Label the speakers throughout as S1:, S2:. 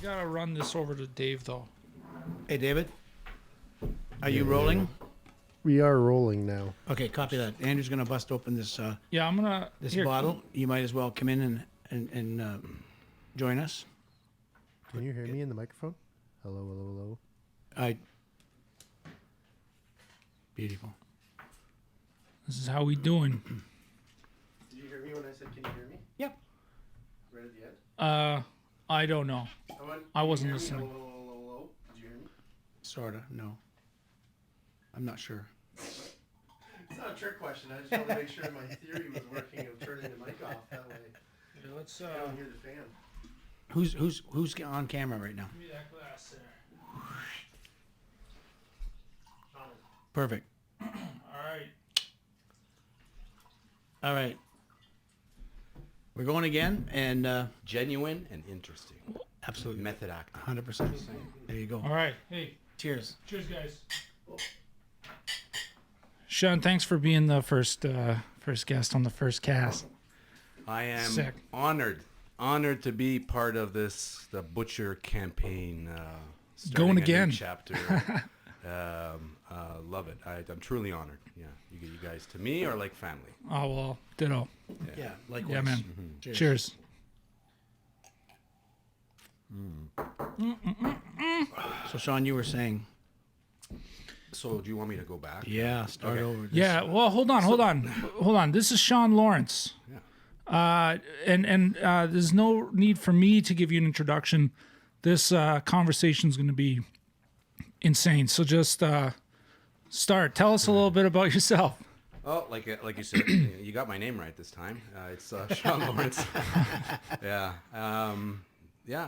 S1: gotta run this over to Dave though.
S2: Hey, David. Are you rolling?
S3: We are rolling now.
S2: Okay, copy that. Andrew's going to bust open this
S1: Yeah, I'm gonna
S2: this
S1: here,
S2: bottle. You might as well come in and join us.
S3: Can you hear me in the microphone? Hello, hello,
S2: I. Beautiful.
S1: This is how we doing.
S3: Did you hear me when I said, can you hear me?
S2: Yep.
S3: Right at the end?
S1: I don't know. I wasn't listening.
S3: Hello, hello, hello. Did you hear me?
S2: Sorta. No. I'm not sure.
S3: It's not a trick question. I just wanted to make sure my theory was working of turning the mic off that way.
S1: Yeah, let's
S3: I don't hear the fan.
S2: Who's on camera right now?
S1: give me that glass there.
S2: Perfect.
S1: All right.
S2: All right. We're going again, and
S4: Genuine and interesting.
S2: absolutely
S4: Method acting.
S2: 100%. There you go.
S1: All right. Hey,
S2: Cheers.
S1: cheers, guys. Shawn, thanks for being the first guest on the first cast.
S4: I am
S1: Sick.
S4: honored to be part of the Butcher campaign.
S1: Going
S4: starting a new
S1: again.
S4: chapter. Love it. I'm truly honored. Yeah, you guys to me are like family.
S1: Oh well, ditto.
S2: Yeah, likewise.
S1: Yeah, man.
S2: Cheers.
S1: Cheers.
S2: So, Shawn, you were saying,
S4: So do you want me to go back?
S2: yeah, start
S4: Okay.
S2: over. This.
S1: Yeah. Well, hold on. This is Shawn Lawrence.
S4: Yeah.
S1: And there's no need for me to give you an introduction. This conversation is going to be insane. So just start. Tell us a little bit about yourself.
S4: Oh, like you said, you got my name right this time. It's Shawn Lawrence. Yeah.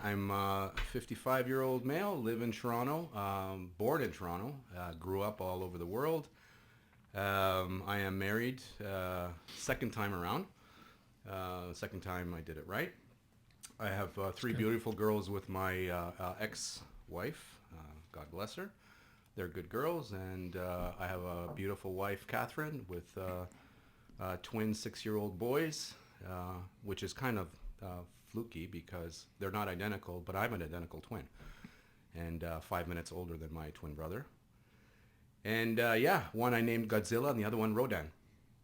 S4: I'm a 55-year-old male, live in Toronto, born in Toronto, grew up all over the world. I am married, second time around. Second time I did it right. I have three beautiful girls with my ex-wife. God bless her. They're good girls, and I have a beautiful wife, Catherine, with twin 6-year-old boys, which is kind of fluky because they're not identical, but I'm an identical twin, and 5 minutes older than my twin brother. And one I named Godzilla, and the other one Rodan.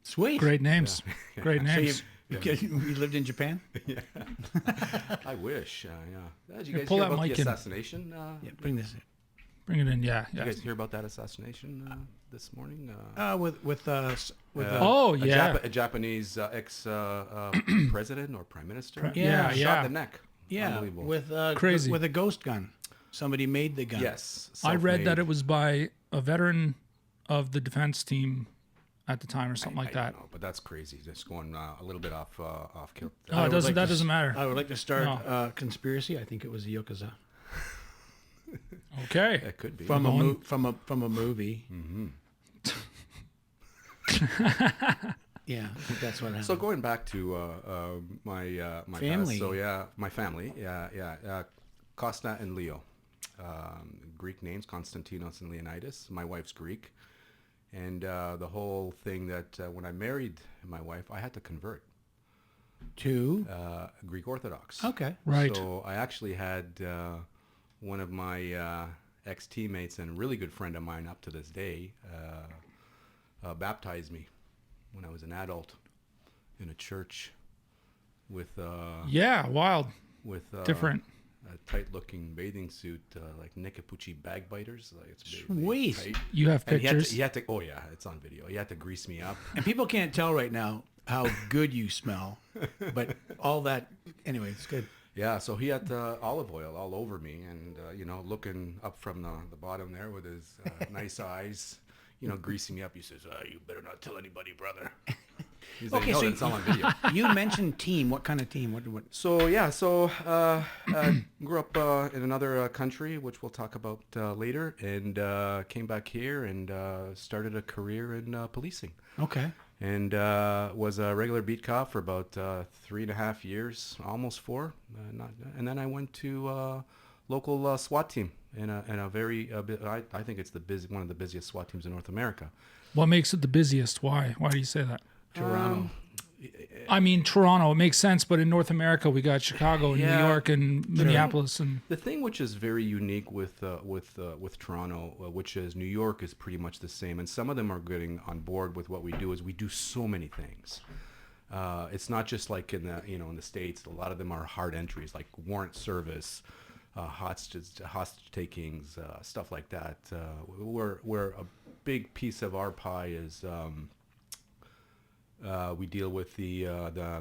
S2: Sweet.
S1: Great names. Great
S2: So
S1: names.
S2: you lived in Japan?
S4: Yeah, I wish. Yeah. Did you guys
S1: pull
S4: hear
S1: that
S4: about the
S1: mic in.
S4: assassination?
S2: Yeah, bring this in.
S1: Bring it in. Yeah.
S4: Did
S1: Yeah.
S4: you guys hear about that assassination this morning?
S2: With
S1: Oh yeah.
S4: A Japanese ex president or prime minister.
S1: Yeah,
S4: Shot in the neck.
S2: yeah,
S4: Unbelievable.
S2: with
S1: Crazy.
S2: with a ghost gun. Somebody made the gun.
S4: Yes.
S1: I read that
S4: self-made.
S1: it was by a veteran of the defense team at the time or something like
S4: I
S1: that.
S4: don't know, but that's crazy. Just going a little bit off kilt.
S1: Oh,
S2: would like
S1: that
S2: to
S1: doesn't matter.
S2: I would like to start
S1: No.
S2: a conspiracy. I think it was the Yakuza
S1: Okay.
S4: It could be.
S2: from a movie. Mm-hmm. Yeah, I think that's what happened.
S4: So going back to my
S2: Family.
S4: past, so yeah, my family, Costa and Leo, Greek names, Konstantinos and Leonidas. My wife's Greek, and the whole thing that when I married my wife, I had to convert
S2: Two.
S4: Greek Orthodox.
S2: Okay.
S1: Right.
S4: So I actually had one of my ex-teammates and a really good friend of mine up to this day baptized me when I was an adult in a church with
S1: Yeah. Wild. Different.
S4: a tight-looking bathing suit, like Nikapuchi bagbiters. Like it's big,
S2: Sweet.
S4: tight.
S1: You have
S4: And
S1: pictures.
S4: he had to. Oh yeah, it's on video. He had to grease me up.
S2: And people can't tell right now how good you smell, but all that. Anyway, it's good.
S4: Yeah, so he had olive oil all over me, and looking up from the bottom there with his nice eyes, greasing me up. He says, "You better not tell anybody, brother." He's like,
S2: Okay,
S4: "No,
S2: so
S4: it's all on video."
S2: You mentioned team. What kind of team? What?
S4: So grew up in another country, which we'll talk about later, and came back here and started a career in policing.
S2: Okay.
S4: And was a regular beat cop for about 3.5 years, almost 4. And then I went to local SWAT team in a very I think it's one of the busiest SWAT teams in North America.
S1: What makes it the busiest? Why? Why do you say that?
S2: Toronto.
S1: I mean, Toronto, it makes sense, but in North America, we got Chicago and New
S4: Yeah.
S1: York and Minneapolis, and
S4: The thing which is very unique with Toronto, which is New York, is pretty much the same, and some of them are getting on board with what we do. Is we do so many things. It's not just like in the States. A lot of them are hard entries, like warrant service, hostage takings, stuff like that. Where a big piece of our pie is. We deal with the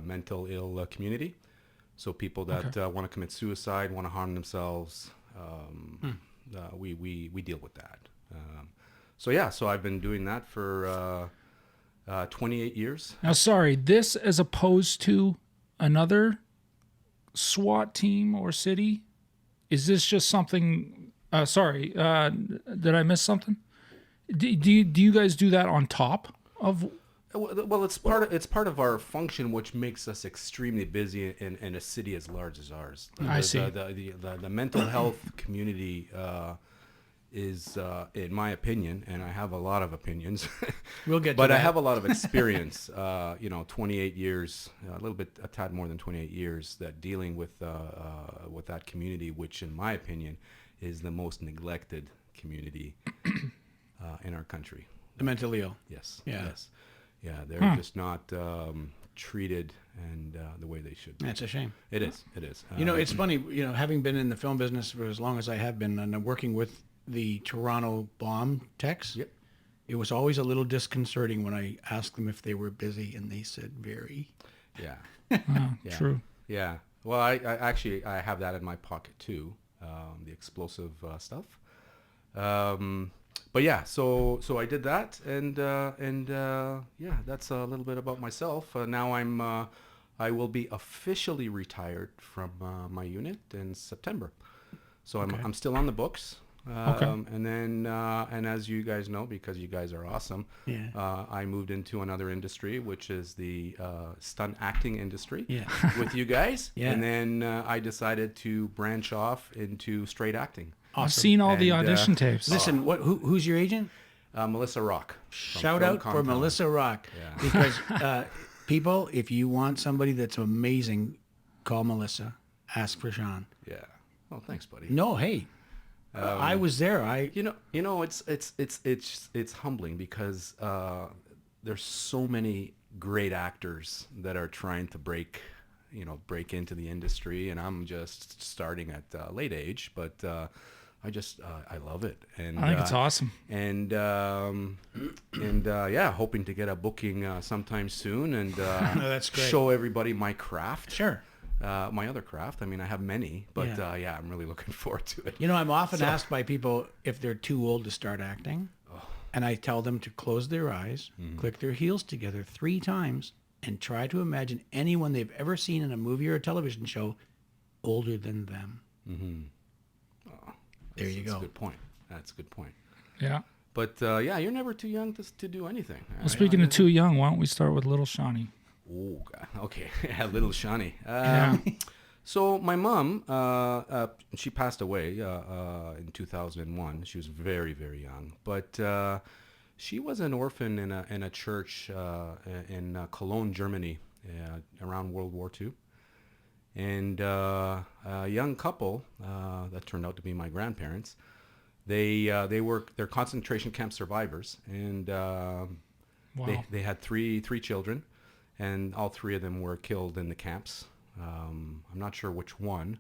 S4: mental ill community, so people that want to commit suicide, want to harm themselves. We deal with that. So I've been doing that for 28 years.
S1: now, sorry, this as opposed to another SWAT team or city, is this just something? Sorry, did I miss something? Do you guys do that on top of?
S4: Well, it's part of our function, which makes us extremely busy in a city as large as ours.
S1: I see.
S4: The mental health community is, in my opinion, and I have a lot of opinions.
S2: We'll get to
S4: but
S2: that.
S4: I have a lot of experience. 28 years, a tad more than 28 years, that dealing with that community, which, in my opinion, is the most neglected community in our country.
S2: The mentally ill.
S4: Yes.
S2: Yeah.
S4: Yes. Yeah, they're just not treated and the way they should be.
S2: That's a shame.
S4: It is. It is.
S2: It's funny, having been in the film business for as long as I have been and working with the Toronto bomb techs,
S4: Yep.
S2: it was always a little disconcerting when I asked them if they were busy, and they said very.
S4: Yeah.
S1: Oh,
S4: Yeah.
S1: True.
S4: Yeah. Well, I actually have that in my pocket too, the explosive stuff. But yeah, so I did that, and yeah, that's a little bit about myself. Now I will be officially retired from my unit in September, so I'm still on the books. And then and as you guys know, because you guys are awesome, I moved into another industry, which is the stunt acting industry.
S2: Yeah.
S4: With you guys.
S2: Yeah.
S4: And then I decided to branch off into straight acting.
S1: I've seen all the
S4: And,
S1: audition tapes.
S2: Listen, who's your agent?
S4: Melissa Rock. from
S2: Shout
S4: Film
S2: out for
S4: Compound.
S2: Melissa Rock.
S4: Yeah.
S2: Because people, if you want somebody that's amazing, call Melissa. Ask for Shawn.
S4: Yeah. Well, thanks, buddy.
S2: No, hey, I was there.
S4: It's humbling because there's so many great actors that are trying to break into the industry, and I'm just starting at a late age, but I love it, and
S1: I think it's awesome.
S4: and yeah, hoping to get a booking sometime soon, and
S2: that's great.
S4: show everybody my craft.
S2: Sure.
S4: My other craft. I mean, I have many, but yeah, I'm really looking forward to it.
S2: I'm often asked by people if they're too old to start acting, and I tell them to close their eyes, click their heels together 3 times, and try to imagine anyone they've ever seen in a movie or a television show older than them. There you
S4: That's
S2: go.
S4: a good point. That's a good point.
S1: Yeah.
S4: But yeah, you're never too young to do anything.
S1: Well, speaking of too young, why don't we start with little Shawnee?
S4: Oh, God. Okay. Little Shawnee.
S1: Yeah.
S4: So my mom, she passed away in 2001. She was very, very young. But she was an orphan in a church in Cologne, Germany, around World War II. And a young couple that turned out to be my grandparents, they're concentration camp survivors, and
S1: Wow.
S4: they had three children, and all 3 of them were killed in the camps. I'm not sure which one,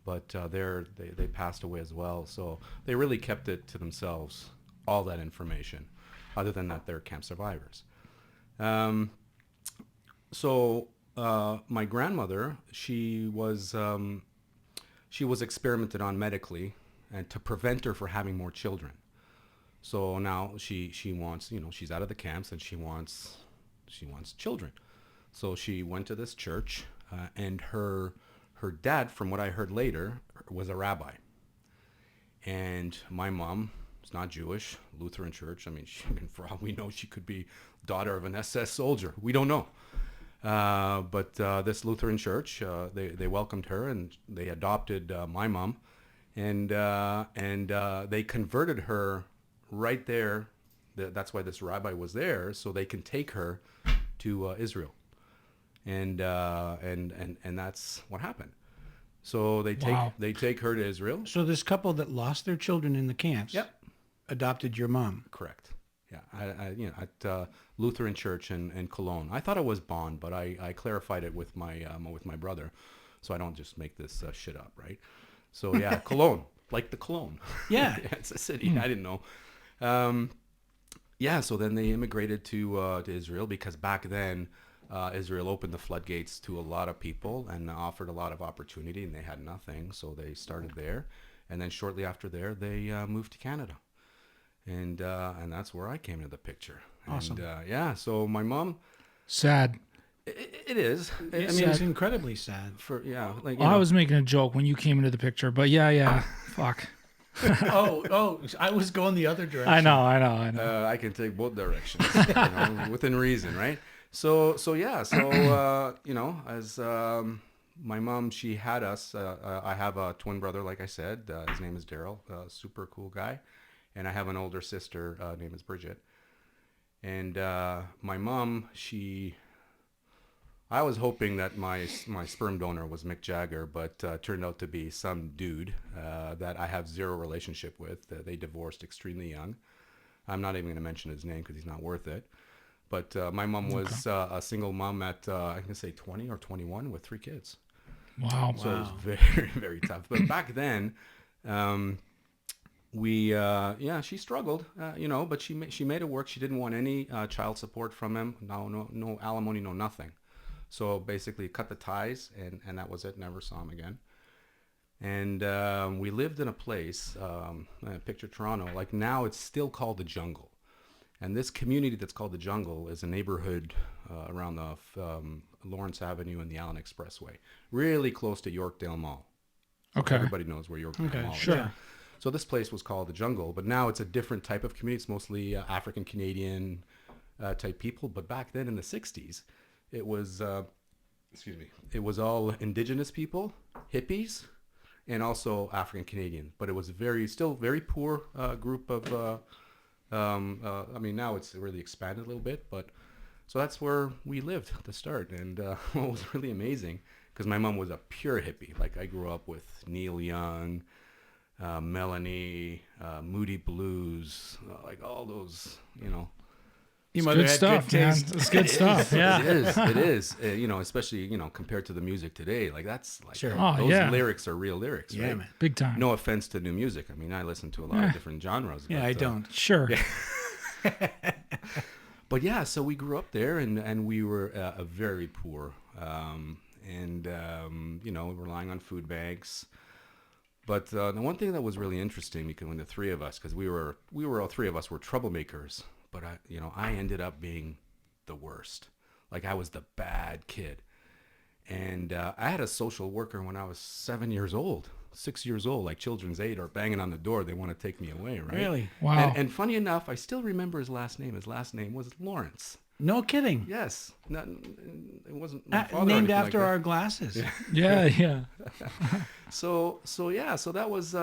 S4: but they passed away as well. So they really kept it to themselves, all that information, other than that they're camp survivors. So my grandmother, she was experimented on medically, and to prevent her from having more children. So now she wants, she's out of the camps, and she wants children. So she went to this church, and her dad, from what I heard later, was a rabbi. And my mom is not Jewish, Lutheran church. I mean, for all we know, she could be daughter of an SS soldier. We don't know. But this Lutheran church, they welcomed her, and they adopted my mom, and they converted her right there. That's why this rabbi was there, so they can take her to Israel. and that's what happened. So
S1: Wow.
S4: they take her to Israel.
S2: So this couple that lost their children in the camps
S4: Yep.
S2: adopted your mom.
S4: Correct. Yeah, at Lutheran Church in Cologne. I thought it was Bonn, but I clarified it with my brother, so I don't just make this shit up, right? So yeah, Cologne, like the cologne.
S2: Yeah.
S4: It's a city. I didn't know. Yeah, so then they immigrated to Israel because back then Israel opened the floodgates to a lot of people and offered a lot of opportunity, and they had nothing, so they started there, and then shortly after there they moved to Canada. And that's where I came into the picture.
S2: Awesome.
S4: And yeah, so my mom,
S1: Sad.
S4: it is. I
S2: I
S4: mean,
S2: mean, it's incredibly sad.
S4: like
S1: Well, I was making a joke when you came into the picture, but yeah. Fuck.
S2: oh, I was going the other direction.
S1: I know.
S4: I can take both directions, within reason, right? So as my mom, she had us. I have a twin brother, like I said. His name is Daryl, super cool guy. And I have an older sister named is Bridget. And my mom, I was hoping that my sperm donor was Mick Jagger, but turned out to be some dude that I have zero relationship with. They divorced extremely young. I'm not even going to mention his name because he's not worth it. But my mom was a single mom at, I can say 20 or 21 with 3 kids.
S1: Wow.
S4: So it was very, very tough. But back then, she struggled, but she made it work. She didn't want any child support from him. No alimony, no nothing. So basically cut the ties, and that was it. Never saw him again. And we lived in a place, picture Toronto, like now it's still called the Jungle. And this community that's called the Jungle is a neighborhood around the Lawrence Avenue and the Allen Expressway, really close to Yorkdale Mall.
S1: Okay.
S4: Everybody knows where Yorkdale Mall is.
S1: Sure.
S4: So this place was called the Jungle, but now it's a different type of community. It's mostly African Canadian type people. But back then in the 60s, it was, it was all indigenous people, hippies, and also African Canadian. But it was still very poor group of, now it's really expanded a little bit, but so that's where we lived at the start. And what was really amazing, because my mom was a pure hippie. Like I grew up with Neil Young, Melanie, Moody Blues, like all those,
S2: You
S1: Good stuff, man. It's good stuff. Yeah.
S4: It is. Especially, compared to the music today, like that's like,
S2: Sure.
S4: those lyrics are real lyrics,
S2: Yeah,
S4: right?
S2: man.
S1: Big time.
S4: No offense to new music. I mean, I listen to a lot of different genres.
S2: Yeah,
S4: but,
S2: I don't.
S1: Sure.
S4: But yeah, so we grew up there, and we were very poor, relying on food banks. But the one thing that was really interesting, because when the three of us, because we were all three of us were troublemakers, but I ended up being the worst. Like I was the bad kid, and I had a social worker when I was 6 years old, like children's aid, are banging on the door. They want to take me away, right?
S2: Really?
S1: Wow.
S4: And funny enough, I still remember his last name. His last name was Lawrence.
S2: No kidding.
S4: Yes, it wasn't my father or
S2: Named
S4: anything
S2: after
S4: like that.
S2: our glasses.
S1: Yeah.
S4: So that was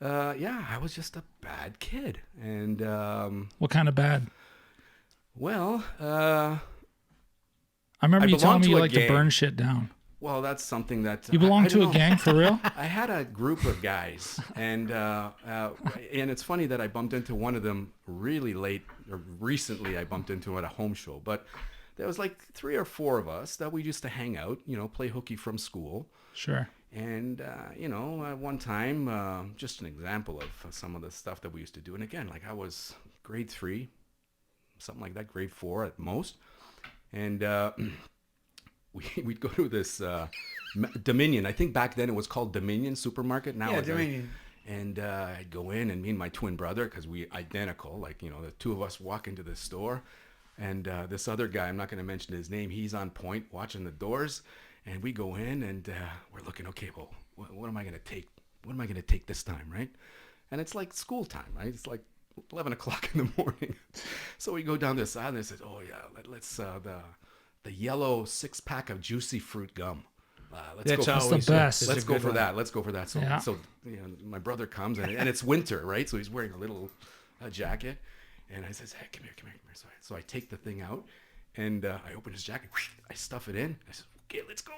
S4: I was just a bad kid, and
S1: What kind of bad?
S4: well,
S1: I remember you telling
S4: belonged
S1: me
S4: to
S1: you
S4: a
S1: like to
S4: gang.
S1: burn shit down.
S4: well, that's something that
S1: You belong
S4: I
S1: to
S4: don't
S1: a
S4: know.
S1: gang for real?
S4: I had a group of guys, and it's funny that I bumped into one of them really late, or recently I bumped into him at a home show. But there was like 3 or 4 of us that we used to hang out, play hooky from school.
S1: Sure.
S4: And, one time, just an example of some of the stuff that we used to do. And again, like I was grade 3, something like that, grade 4 at most. And we'd go to this Dominion. I think back then it was called Dominion Supermarket. Now
S2: Yeah,
S4: it's
S2: Dominion.
S4: And I'd go in, and me and my twin brother, because we identical, like, the 2 of us walk into this store. And this other guy, I'm not going to mention his name, he's on point watching the doors. And we go in, and we're looking, okay, well, what am I going to take? What am I going to take this time, right? And it's like school time, right? It's like 11 o'clock in the morning. So we go down this aisle, and they said, oh, yeah, let's the yellow 6-pack of Juicy Fruit gum.
S2: That's
S1: That's
S2: always
S1: the best.
S2: That's
S4: Let's
S2: a
S4: go
S2: good
S4: for
S2: one.
S4: that. Let's go for that. So,
S1: Yeah.
S4: My brother comes, and it's winter, right? So he's wearing a little jacket. And I says, hey, come here. So I take the thing out, And I open his jacket. I stuff it in. I said, okay, let's go.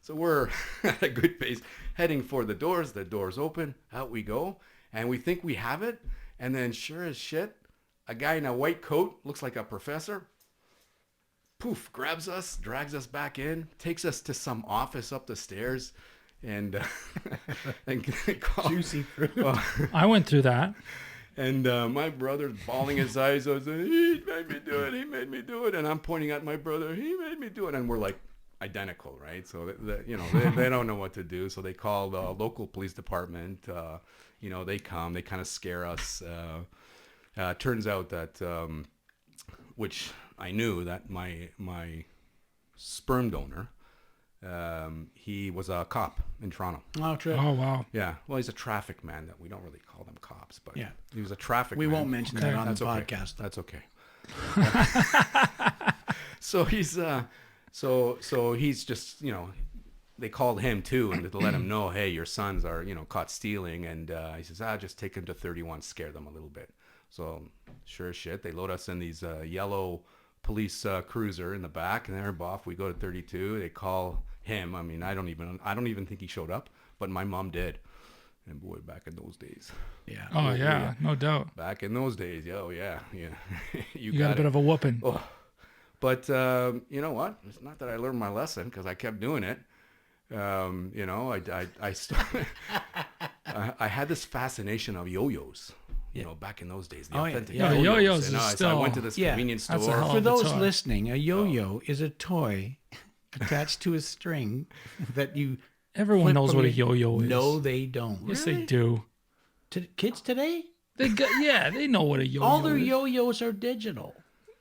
S4: So we're at a good pace heading for the doors. The doors open. Out we go. And we think we have it. And then sure as shit, a guy in a white coat, looks like a professor, poof, grabs us, drags us back in, takes us to some office up the stairs, and
S2: Juicy fruit.
S1: I went through that.
S4: And my brother's bawling his eyes. I was like, he made me do it. He made me do it. And I'm pointing at my brother. He made me do it. And we're like identical, right? So they don't know what to do. So they call the local police department. They come. They kind of scare us. Turns out that, which I knew, that my sperm donor, he was a cop in Toronto.
S2: Oh, true.
S1: Oh, wow.
S4: Yeah, well, he's a traffic man. That we don't really call them cops, but
S2: Yeah.
S4: he was a traffic
S2: We
S4: man.
S2: won't mention that on
S4: That's
S2: the
S4: okay.
S2: podcast.
S4: That's okay. So he's so he's just, they called him too, and to let him know, hey, your sons are, caught stealing, and he says, just take them to 31, scare them a little bit. So sure as shit, they load us in these yellow police cruiser in the back, and they're off. We go to 32. They call him. I mean, I don't even think he showed up, but my mom did. And boy, back in those days.
S2: Yeah.
S1: Oh, yeah, no doubt.
S4: Back in those days, yeah.
S1: You got a bit of a whooping.
S4: Oh. But you know what? It's not that I learned my lesson, because I kept doing it. I had this fascination of yo-yos. Back in those days, the
S2: Oh, yeah.
S4: authentic
S1: Yeah,
S4: yo-yos.
S1: yo-yos
S4: And,
S1: is
S4: so I
S1: still-
S4: went to this
S2: Yeah,
S4: convenience
S1: that's a
S4: store.
S1: hell
S2: For
S1: of a
S2: those
S1: toy.
S2: listening, a yo-yo is a toy attached to a string that you
S1: Everyone
S2: flip
S1: knows
S2: from
S1: what a
S2: your-
S1: yo-yo is.
S2: No, they don't.
S1: Yes, they do.
S2: Kids today,
S1: They know what a yo-yo
S2: all their
S1: is.
S2: yo-yos are digital.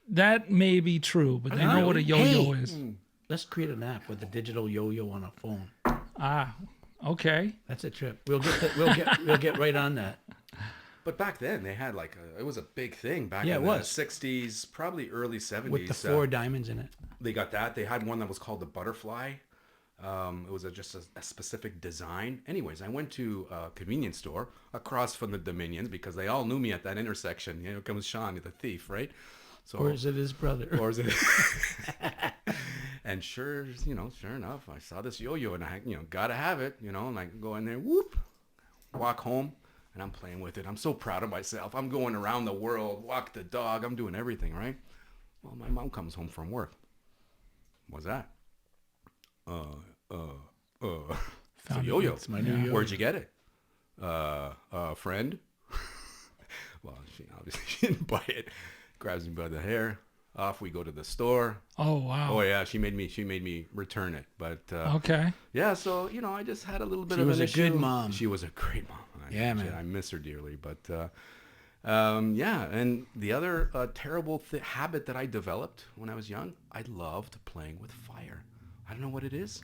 S1: That may be true, but they know what a yo-yo
S2: Hey.
S1: is.
S2: Let's create an app with a digital yo-yo on a phone.
S1: Ah, okay.
S2: That's a trip. We'll get right on that.
S4: But back then, they had it was a big thing back
S2: Yeah,
S4: in
S2: it
S4: the
S2: was.
S4: 60s, probably early 70s.
S2: With the 4 diamonds in it.
S4: They got that. They had one that was called the Butterfly. It was just a specific design. Anyways, I went to a convenience store across from the Dominions, because they all knew me at that intersection. Here comes Shawn, the thief, right? So,
S2: Or is it his brother?
S4: or is it? And sure enough, I saw this yo-yo, and I, gotta have it, and I go in there, whoop, walk home, and I'm playing with it. I'm so proud of myself. I'm going around the world, walk the dog. I'm doing everything, right? Well, my mom comes home from work. What's that? It's a yo-yo.
S2: It's my new yo-yo.
S4: Where'd you get it? Friend. Well, she obviously she didn't buy it. Grabs me by the hair. Off we go to the store.
S1: Oh, wow.
S4: Oh yeah, she made me return it. But
S1: Okay.
S4: yeah, so I just had a little bit
S2: She
S4: of
S2: was
S4: an
S2: a
S4: issue.
S2: good mom.
S4: She was a great mom.
S2: Yeah, man.
S4: I miss her dearly. But yeah, and the other terrible habit that I developed when I was young, I loved playing with fire. I don't know what it is.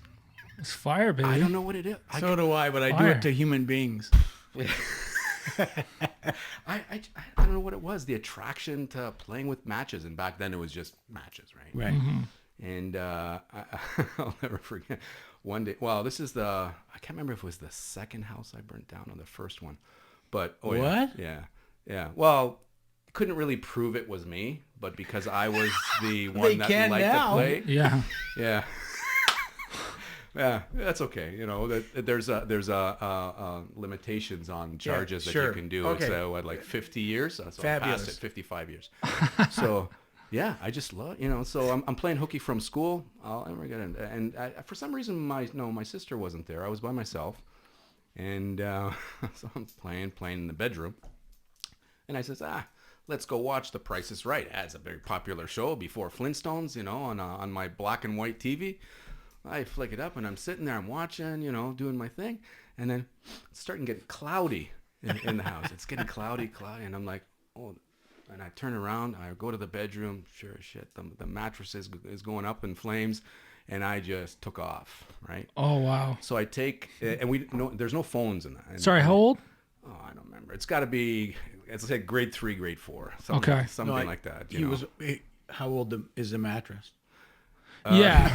S1: It's fire, baby.
S4: I don't know what it is.
S2: So do I, but I do
S1: Fire.
S2: it to human beings.
S4: I don't know what it was. The attraction to playing with matches, and back then it was just matches, right?
S2: Right.
S4: And I'll never forget one day. Well, this is I can't remember if it was the second house I burnt down or the first one, but
S2: What?
S4: Yeah. Well, couldn't really prove it was me, but because I was the one
S2: They
S4: that
S2: can
S4: liked
S2: now.
S4: to play.
S1: Yeah.
S4: Yeah. Yeah, that's okay. There's limitations on charges that
S2: sure.
S4: you can do.
S2: Okay.
S4: So like 50 years. So I
S2: Fabulous.
S4: passed it, 55 years. So yeah, I just love, so I'm playing hooky from school. I'll never get in. And for some reason, my sister wasn't there. I was by myself. And so I'm playing in the bedroom. And I says, let's go watch The Price is Right. It's a very popular show before Flintstones, on my black and white TV. I flick it up, and I'm sitting there, I'm watching, doing my thing. And then it's starting to get cloudy in the house. It's getting cloudy. And I'm like, oh. And I turn around, I go to the bedroom. Sure as shit, the mattress is going up in flames. And I just took off, right?
S1: Oh, wow.
S4: So I take, and there's no phones in that. And,
S1: Sorry, how old?
S4: Oh, I don't remember. It's got to be, it's like grade 3, grade 4.
S1: Okay.
S4: Something like that.
S2: How old is the mattress?
S1: Yeah.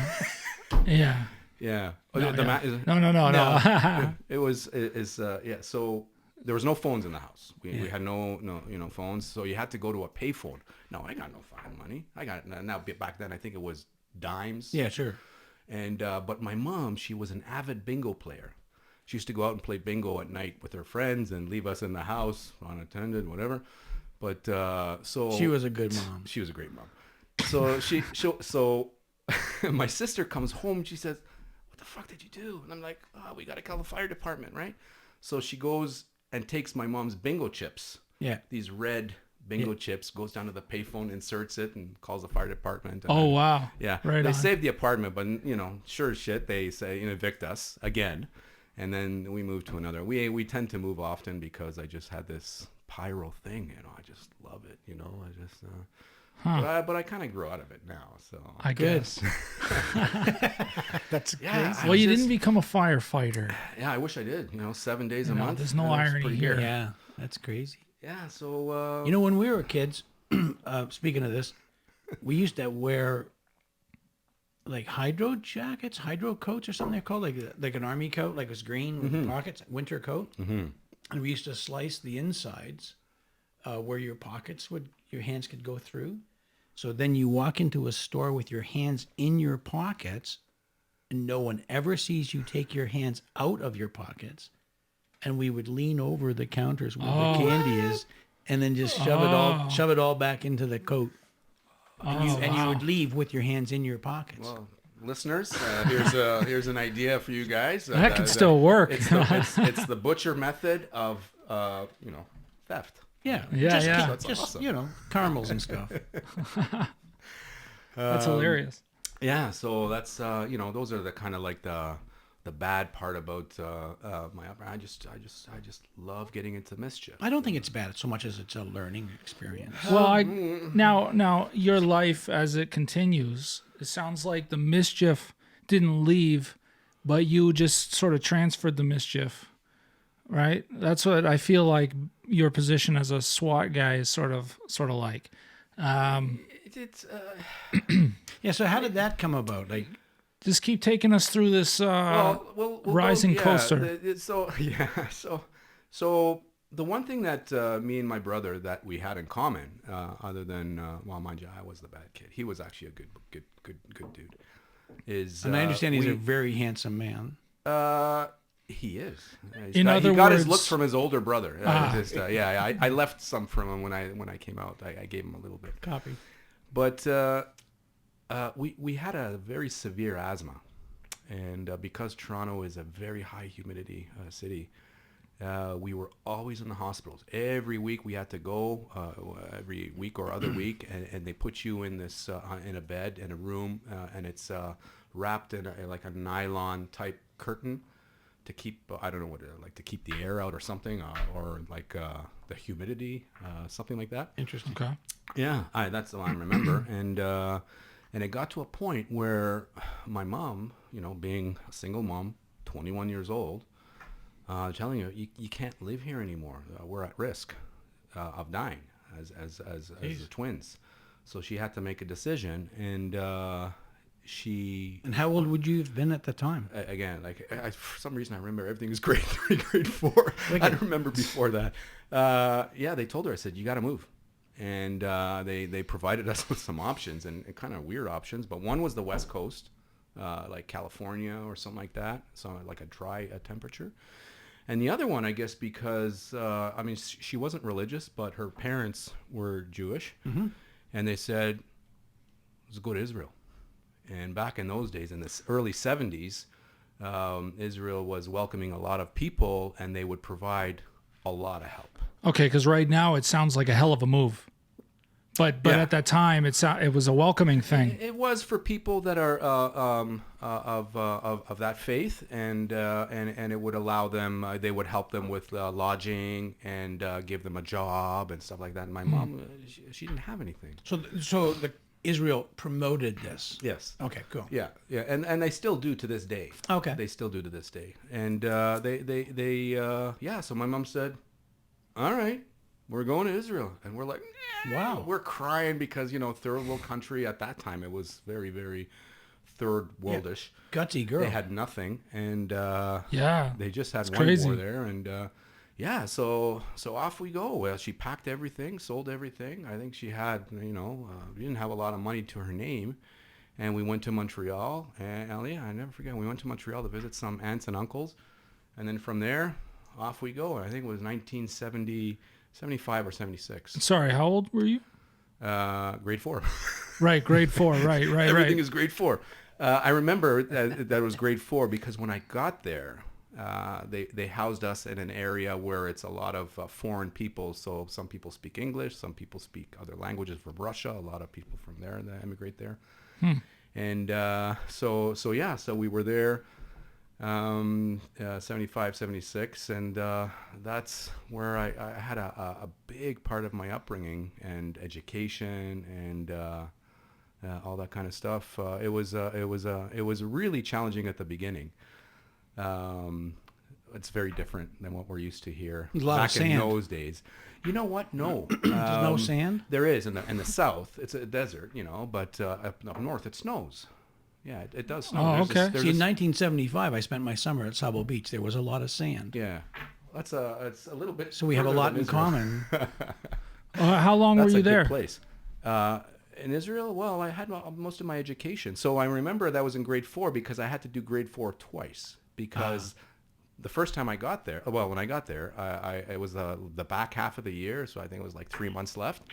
S1: Yeah.
S4: Yeah.
S1: No.
S4: It was, yeah. So there was no phones in the house. We had no phones, so you had to go to a payphone. No, I got no fucking money. I got now back then I think it was dimes.
S2: Yeah, sure.
S4: And but my mom, she was an avid bingo player. She used to go out and play bingo at night with her friends and leave us in the house unattended, whatever. But so
S2: She was a good mom.
S4: She was a great mom. So so my sister comes home. She says, "What the fuck did you do?" And I'm like, "Oh, we got to call the fire department, right?" So she goes and takes my mom's bingo chips.
S2: Yeah.
S4: These red bingo chips, goes down to the payphone, inserts it, and calls the fire department. And
S1: Oh, wow.
S4: yeah.
S1: Right
S4: They
S1: on.
S4: saved the apartment, but sure as shit, they say evict us again, and then we moved to another. We tend to move often because I just had this pyro thing. I just love it. I just. But I kind of grew out of it now, so.
S1: I guess.
S2: That's
S4: Yeah.
S2: crazy.
S1: Well, you didn't become a firefighter.
S4: Yeah, I wish I did. 7 days a month.
S1: there's no
S4: That's
S1: irony
S4: pretty
S1: here.
S4: good.
S2: Yeah, that's crazy.
S4: Yeah. So.
S2: When we were kids, speaking of this, we used to wear like hydro jackets, hydro coats or something they're called, like an army coat, like it was green with pockets, winter coat. Mm-hmm. And we used to slice the insides where your hands could go through. So then you walk into a store with your hands in your pockets, and no one ever sees you take your hands out of your pockets. And we would lean over the counters where the candy is, and then just shove it all back into the coat. And you would leave with your hands in your pockets.
S4: Well, listeners, here's an idea for you guys.
S1: That could still work.
S4: It's the butcher method of theft.
S2: Yeah,
S1: Yeah, yeah.
S4: That's awesome.
S2: caramels and stuff.
S1: That's hilarious.
S4: Yeah, so that's those are the kind of like the bad part about my upbringing. I just love getting into mischief.
S2: I don't think it's bad so much as it's a learning experience.
S1: Well, now your life as it continues, it sounds like the mischief didn't leave, but you just sort of transferred the mischief, right? That's what I feel like your position as a SWAT guy is sort of like.
S4: It's
S2: Yeah, so how did that come about? Like,
S1: Just keep taking us through this rising coaster.
S4: So the one thing that me and my brother that we had in common, other than mind you, I was the bad kid. He was actually a good dude.
S2: and I understand he's a very handsome man.
S4: He is.
S1: In other
S4: he got his
S1: words-
S4: looks from his older brother. I left some from him when I came out. I gave him a little bit.
S2: Copy.
S4: But we had a very severe asthma, and because Toronto is a very high humidity city, we were always in the hospitals. Every week we had to go, every week or other week, and they put you in this in a bed in a room, and it's wrapped in like a nylon type curtain to keep to keep the air out or something, or like the humidity, something like that.
S2: Interesting.
S1: Okay.
S4: Yeah, that's the one I remember. And it got to a point where my mom, being a single mom, 21 years old, telling you can't live here anymore. We're at risk of dying as the twins. So she had to make a decision, and she.
S2: And how old would you have been at the time?
S4: Again, for some reason I remember everything was grade 3, grade 4. I don't remember before that. They told her, I said, you got to move. And they provided us with some options, and kind of weird options. But one was the West Coast, like California or something like that, so like a dry temperature. And the other one, I guess, because she wasn't religious, but her parents were Jewish, and they said, let's go to Israel. And back in those days, in the early 70s, Israel was welcoming a lot of people, and they would provide a lot of help.
S1: Okay, because right now it sounds like a hell of a move, but at that time it was a welcoming thing.
S4: It was for people that are of that faith, and it would allow them. They would help them with lodging and give them a job and stuff like that. And my mom, she didn't have anything.
S2: So the Israel promoted this.
S4: Yes.
S2: Okay, cool.
S4: Yeah, and they still do to this day.
S2: Okay.
S4: They still do to this day, and So my mom said, all right, we're going to Israel. And we're like,
S2: wow.
S4: We're crying because, third world country at that time, it was very, very third worldish.
S2: Gutsy girl.
S4: They had nothing. And
S1: Yeah,
S4: they just had
S1: it's
S4: one
S1: crazy.
S4: war there. And, yeah, so off we go. Well, she packed everything, sold everything. I think she had, we didn't have a lot of money to her name. And we went to Montreal. And yeah, I never forget. We went to Montreal to visit some aunts and uncles. And then from there, off we go. I think it was 1975 or 76.
S1: Sorry, how old were you?
S4: Grade 4.
S1: Right, grade 4. Right.
S4: Everything is grade 4. I remember that it was grade 4 because when I got there, they housed us in an area where it's a lot of foreign people. So some people speak English, some people speak other languages from Russia. A lot of people from there that immigrate there. And so we were there 75, 76, and that's where I had a big part of my upbringing and education and all that kind of stuff. It was really challenging at the beginning. It's very different than what we're used to here
S2: A lot of
S4: back in
S2: sand.
S4: those days. You know what? No.
S2: There's no sand?
S4: There is in the south. It's a desert, but up north it snows. Yeah, it does snow.
S1: Oh, okay.
S2: See, in 1975, I spent my summer at Sabo Beach. There was a lot of sand.
S4: Yeah, it's a little bit.
S2: So we have a
S4: further
S2: lot
S4: than
S2: in
S4: Israel.
S2: common.
S1: How long
S4: That's
S1: were you
S4: a good
S1: there?
S4: place. In Israel, well, I had most of my education. So I remember that was in grade 4 because I had to do grade 4 twice because the first time I got there, when I got there, it was the back half of the year, so I think it was like 3 months left.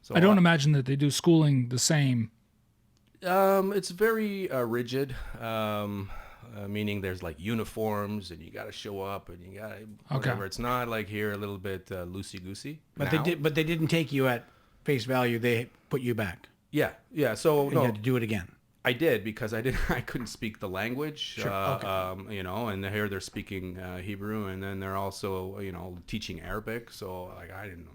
S4: So
S1: I don't imagine that they do schooling the same.
S4: It's very rigid, meaning there's like uniforms and you got to show up and you got to whatever.
S1: Okay.
S4: It's not like here a little bit loosey-goosey.
S2: But
S4: now.
S2: they didn't take you at face value. They put you back.
S4: Yeah. So
S2: And you had to do it again.
S4: I did because I couldn't speak the language,
S2: Sure. Okay.
S4: and here they're speaking Hebrew, and then they're also, teaching Arabic. So like I didn't know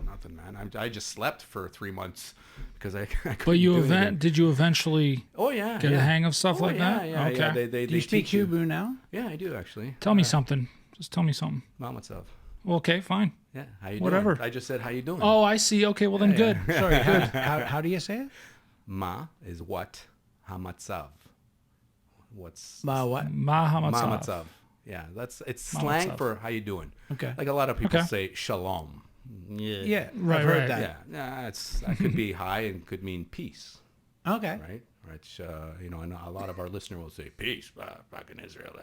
S4: nothing, man. I just slept for 3 months because I couldn't
S1: But
S4: do anything.
S1: did you eventually
S4: Oh yeah,
S1: get a hang of stuff like
S4: yeah,
S1: that?
S4: Yeah,
S1: Okay.
S4: yeah. They
S2: Do you speak
S4: teach you.
S2: Hebrew now?
S4: Yeah, I do actually.
S1: Tell me something. Just tell me something.
S4: Mom, what's up?
S1: Okay, fine.
S4: Yeah, how you
S1: Whatever.
S4: doing? I just said how you doing.
S1: Oh, I see. Okay, well then good.
S2: Sorry, good. How do you say it?
S4: Ma is what? Hamatzav. What's
S2: Ma what?
S1: Mahamatsav.
S4: Mamatzav? Yeah, it's slang
S1: Mamatzav.
S4: for how you doing.
S2: Okay.
S4: Like a lot of people
S1: Okay.
S4: say shalom. Yeah.
S2: Yeah,
S1: Right,
S2: I've heard
S1: right.
S2: that.
S4: Yeah, that could be hi and could mean peace,
S2: Okay.
S4: right? Which and a lot of our listeners will say peace back in Israel,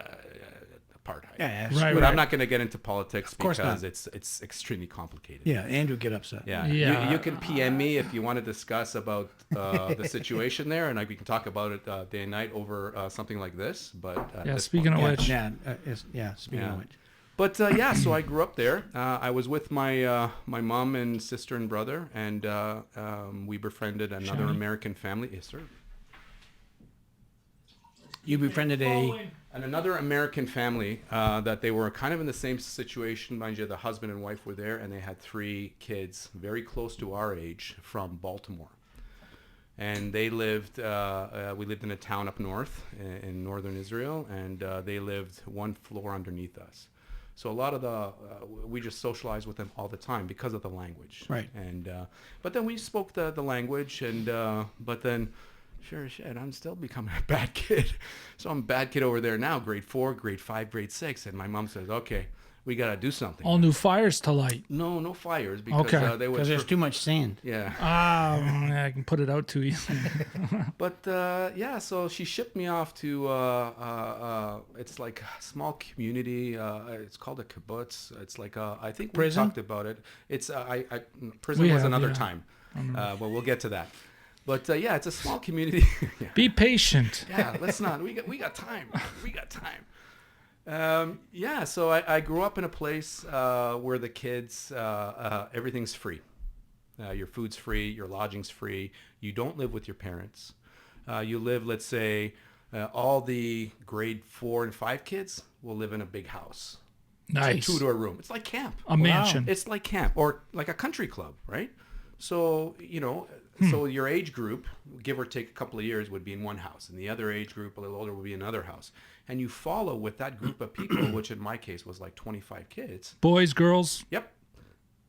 S4: apartheid.
S2: Yeah,
S1: Right,
S4: But
S1: right.
S4: I'm not going to get into politics
S2: course
S4: because
S2: not.
S4: it's extremely complicated.
S2: Yeah, Andrew get upset.
S4: Yeah.
S1: Yeah.
S4: You can PM me if you want to discuss about the situation there, and we can talk about it day and night over something like this. But at
S1: Yeah,
S4: this
S1: speaking
S4: point-
S1: of which.
S2: Speaking
S4: Yeah.
S2: of which.
S4: But so I grew up there. I was with my my mom and sister and brother, and we befriended another
S1: Shawnee?
S4: American family. Yes, sir.
S2: You befriended
S4: And another American family that they were kind of in the same situation. Mind you, the husband and wife were there, and they had 3 kids very close to our age from Baltimore. And they lived, we lived in a town up north in northern Israel, and they lived 1 floor underneath us. So a lot of we just socialized with them all the time because of the language.
S2: Right.
S4: And, but then we spoke the language, and, but then, sure as shit, I'm still becoming a bad kid. So I'm a bad kid over there now, grade 4, grade 5, grade 6. And my mom says, okay, we got to do something.
S1: All new fires to light.
S4: No fires because
S1: Okay.
S4: they would.
S2: because there's too much sand.
S4: Yeah.
S1: I can put it out too easily.
S4: But so she shipped me off to it's like a small community. It's called a kibbutz. It's like I think we
S2: Prison?
S4: talked about it. It's prison
S1: We
S4: was
S1: have,
S4: another
S1: yeah.
S4: time, but we'll get to that. But it's a small community. Yeah.
S1: Be patient.
S4: Yeah, let's not. We got time. We got time. So I grew up in a place where the kids, everything's free. Your food's free, your lodging's free. You don't live with your parents. You live, let's say, all the grade 4 and 5 kids will live in a big house.
S1: Nice.
S4: 2 to a room. It's like camp.
S1: A mansion.
S4: It's like camp or like a country club, right? So, so your age group, give or take a couple of years, would be in one house. And the other age group, a little older, would be in another house. And you follow with that group of people, which in my case was like 25 kids.
S1: Boys, girls.
S4: Yep.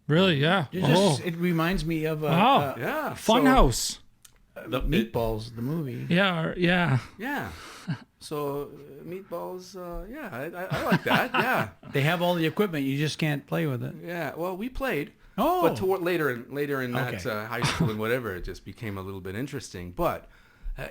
S1: Really? Yeah.
S2: It reminds me of
S1: Wow.
S4: Yeah.
S1: Funhouse.
S2: the Meatballs, the movie.
S1: Yeah. Yeah.
S4: Yeah. So meatballs, yeah, I like that. Yeah,
S2: They have all the equipment. You just can't play with it.
S4: yeah. Well, we played.
S2: Oh.
S4: But later in that
S2: Okay.
S4: high school and whatever, it just became a little bit interesting. But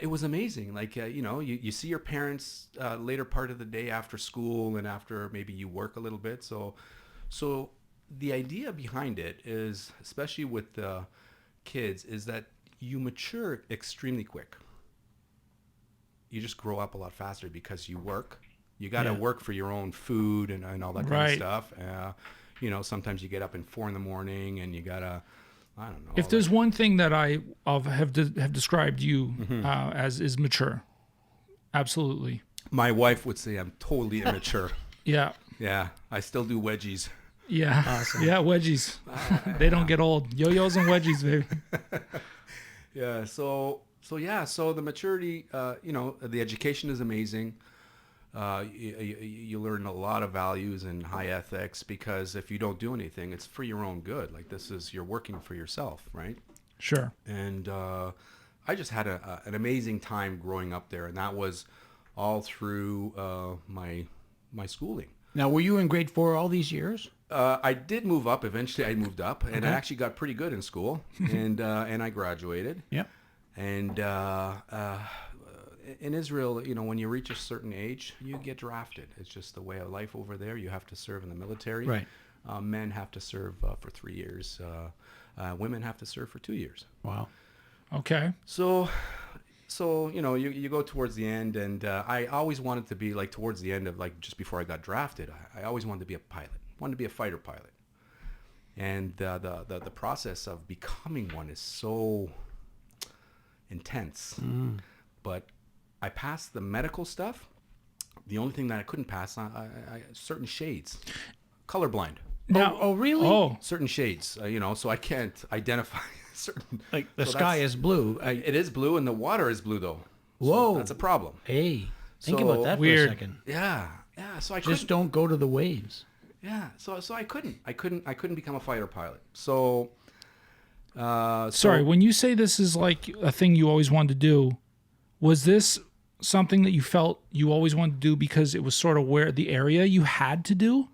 S4: it was amazing. Like, you see your parents later part of the day after school and after maybe you work a little bit. So the idea behind it is, especially with the kids, is that you mature extremely quick. You just grow up a lot faster because you work. You got to
S2: Yeah.
S4: work for your own food and all that kind
S1: Right.
S4: of stuff. Sometimes you get up in 4 a.m. and you gotta, I don't know.
S1: If there's one thing that I have described you as is mature, absolutely.
S4: My wife would say I'm totally immature.
S1: Yeah,
S4: Yeah, I still do wedgies.
S1: yeah,
S2: Awesome.
S1: yeah. Wedgies, they don't get old. Yo-yos and wedgies, baby.
S4: Yeah, so the maturity, the education is amazing. You learn a lot of values and high ethics because if you don't do anything, it's for your own good. Like you're working for yourself, right?
S1: Sure.
S4: And I just had an amazing time growing up there, and that was all through my schooling.
S2: Now, were you in grade 4 all these years?
S4: I did move up. Eventually, I moved up, and I actually got pretty good in school, and I graduated.
S2: Yep.
S4: And in Israel, when you reach a certain age, you get drafted. It's just the way of life over there. You have to serve in the military.
S2: Right.
S4: Men have to serve for 3 years. Women have to serve for 2 years.
S2: Wow.
S1: Okay.
S4: So you go towards the end, and I always wanted to be like towards the end of like just before I got drafted. I always wanted to be a pilot. Wanted to be a fighter pilot. And the process of becoming one is so intense. But I passed the medical stuff. The only thing that I couldn't pass on certain shades, colorblind.
S1: Now,
S2: Oh, really?
S1: Oh,
S4: Certain shades, so I can't identify certain.
S2: Like the
S4: so
S2: sky
S4: that's-
S2: is blue.
S4: It is blue, and the water is blue though. So
S2: Whoa.
S4: that's a problem.
S2: Hey, think
S4: So
S2: about that
S1: weird.
S2: for a second.
S4: Yeah. So I
S2: Just
S4: couldn't.
S2: don't go to the waves.
S4: Yeah. So I couldn't become a fighter pilot. So.
S1: sorry. When you say this is like a thing you always wanted to do, was this something that you felt you always wanted to do because it was sort of where the area you had to do?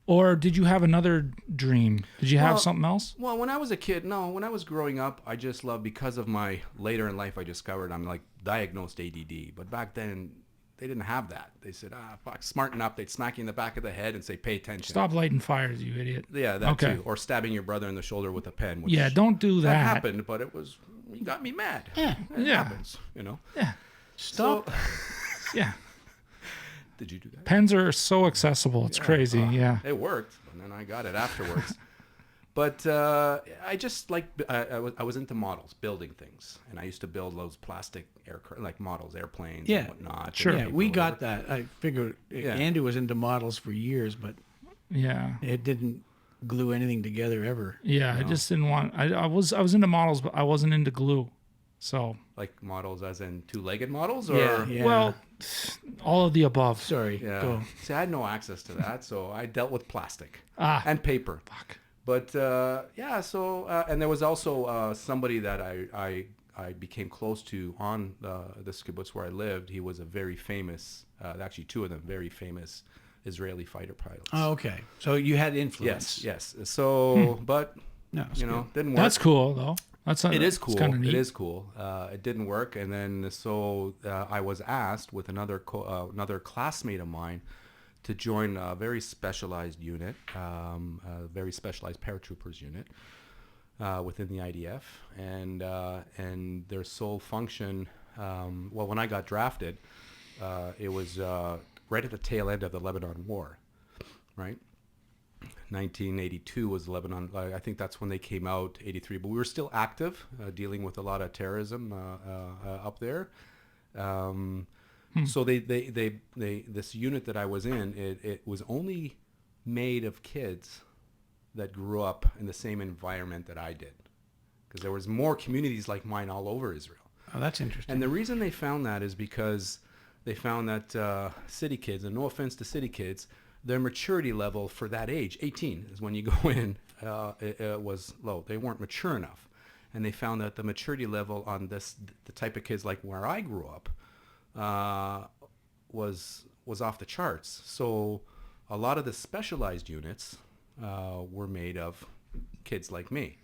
S1: Or did you have another dream? Did you have
S4: Well,
S1: something else?
S4: Well, when I was a kid, no. When I was growing up, I just loved because of my later in life. I discovered I'm like diagnosed ADD. But back then, they didn't have that. They said, fuck, smarten up. They'd smack you in the back of the head and say, pay attention.
S1: Stop lighting fires, you idiot.
S4: Yeah, that
S1: Okay.
S4: too. Or stabbing your brother in the shoulder with a pen. Which
S1: Yeah, don't do
S4: that
S1: that.
S4: happened, but it got me mad.
S2: Yeah.
S4: It
S1: Yeah.
S4: happens,
S1: Yeah.
S2: Stop.
S1: Yeah.
S4: Did you do that?
S1: Pens are so accessible. It's crazy. Yeah.
S4: It worked, and then I got it afterwards. But I just I was into models, building things, and I used to build those plastic like models, airplanes,
S2: Yeah.
S4: and whatnot.
S1: Sure.
S4: and
S2: Yeah,
S4: people
S2: we
S4: or
S2: got
S4: whatever.
S2: that. I figured
S4: Yeah.
S2: Andrew was into models for years, but
S1: Yeah.
S2: it didn't glue anything together ever.
S1: Yeah. I just didn't want, I was into models, but I wasn't into glue. So,
S4: Like models, as in two-legged models, or
S2: Yeah.
S1: well, all of the above.
S2: Sorry.
S4: Yeah.
S2: Go.
S4: See, I had no access to that, so I dealt with plastic
S1: Ah.
S4: and paper.
S1: Fuck.
S4: But yeah, so and there was also somebody that I became close to on this kibbutz where I lived. He was a very famous, actually two of them, very famous Israeli fighter pilots.
S2: Oh, okay. So you had influence.
S4: Yes. So, but
S2: No, it's good.
S4: didn't work.
S1: That's cool, though. That's
S4: It is cool.
S1: Kind of neat.
S4: It is cool. It didn't work, and then so I was asked with another classmate of mine to join a very specialized unit, a very specialized paratroopers unit within the IDF, and their sole function. Well, when I got drafted, it was right at the tail end of the Lebanon War, right? 1982 was Lebanon. I think that's when they came out. 83, but we were still active, dealing with a lot of terrorism up there. So they this unit that I was in, it was only made of kids that grew up in the same environment that I did, because there was more communities like mine all over Israel.
S2: Oh, that's interesting.
S4: And the reason they found that is because they found that city kids, and no offense to city kids, their maturity level for that age, 18 is when you go in, it was low. They weren't mature enough. And they found that the maturity level on the type of kids like where I grew up, was off the charts. So a lot of the specialized units were made of kids like me,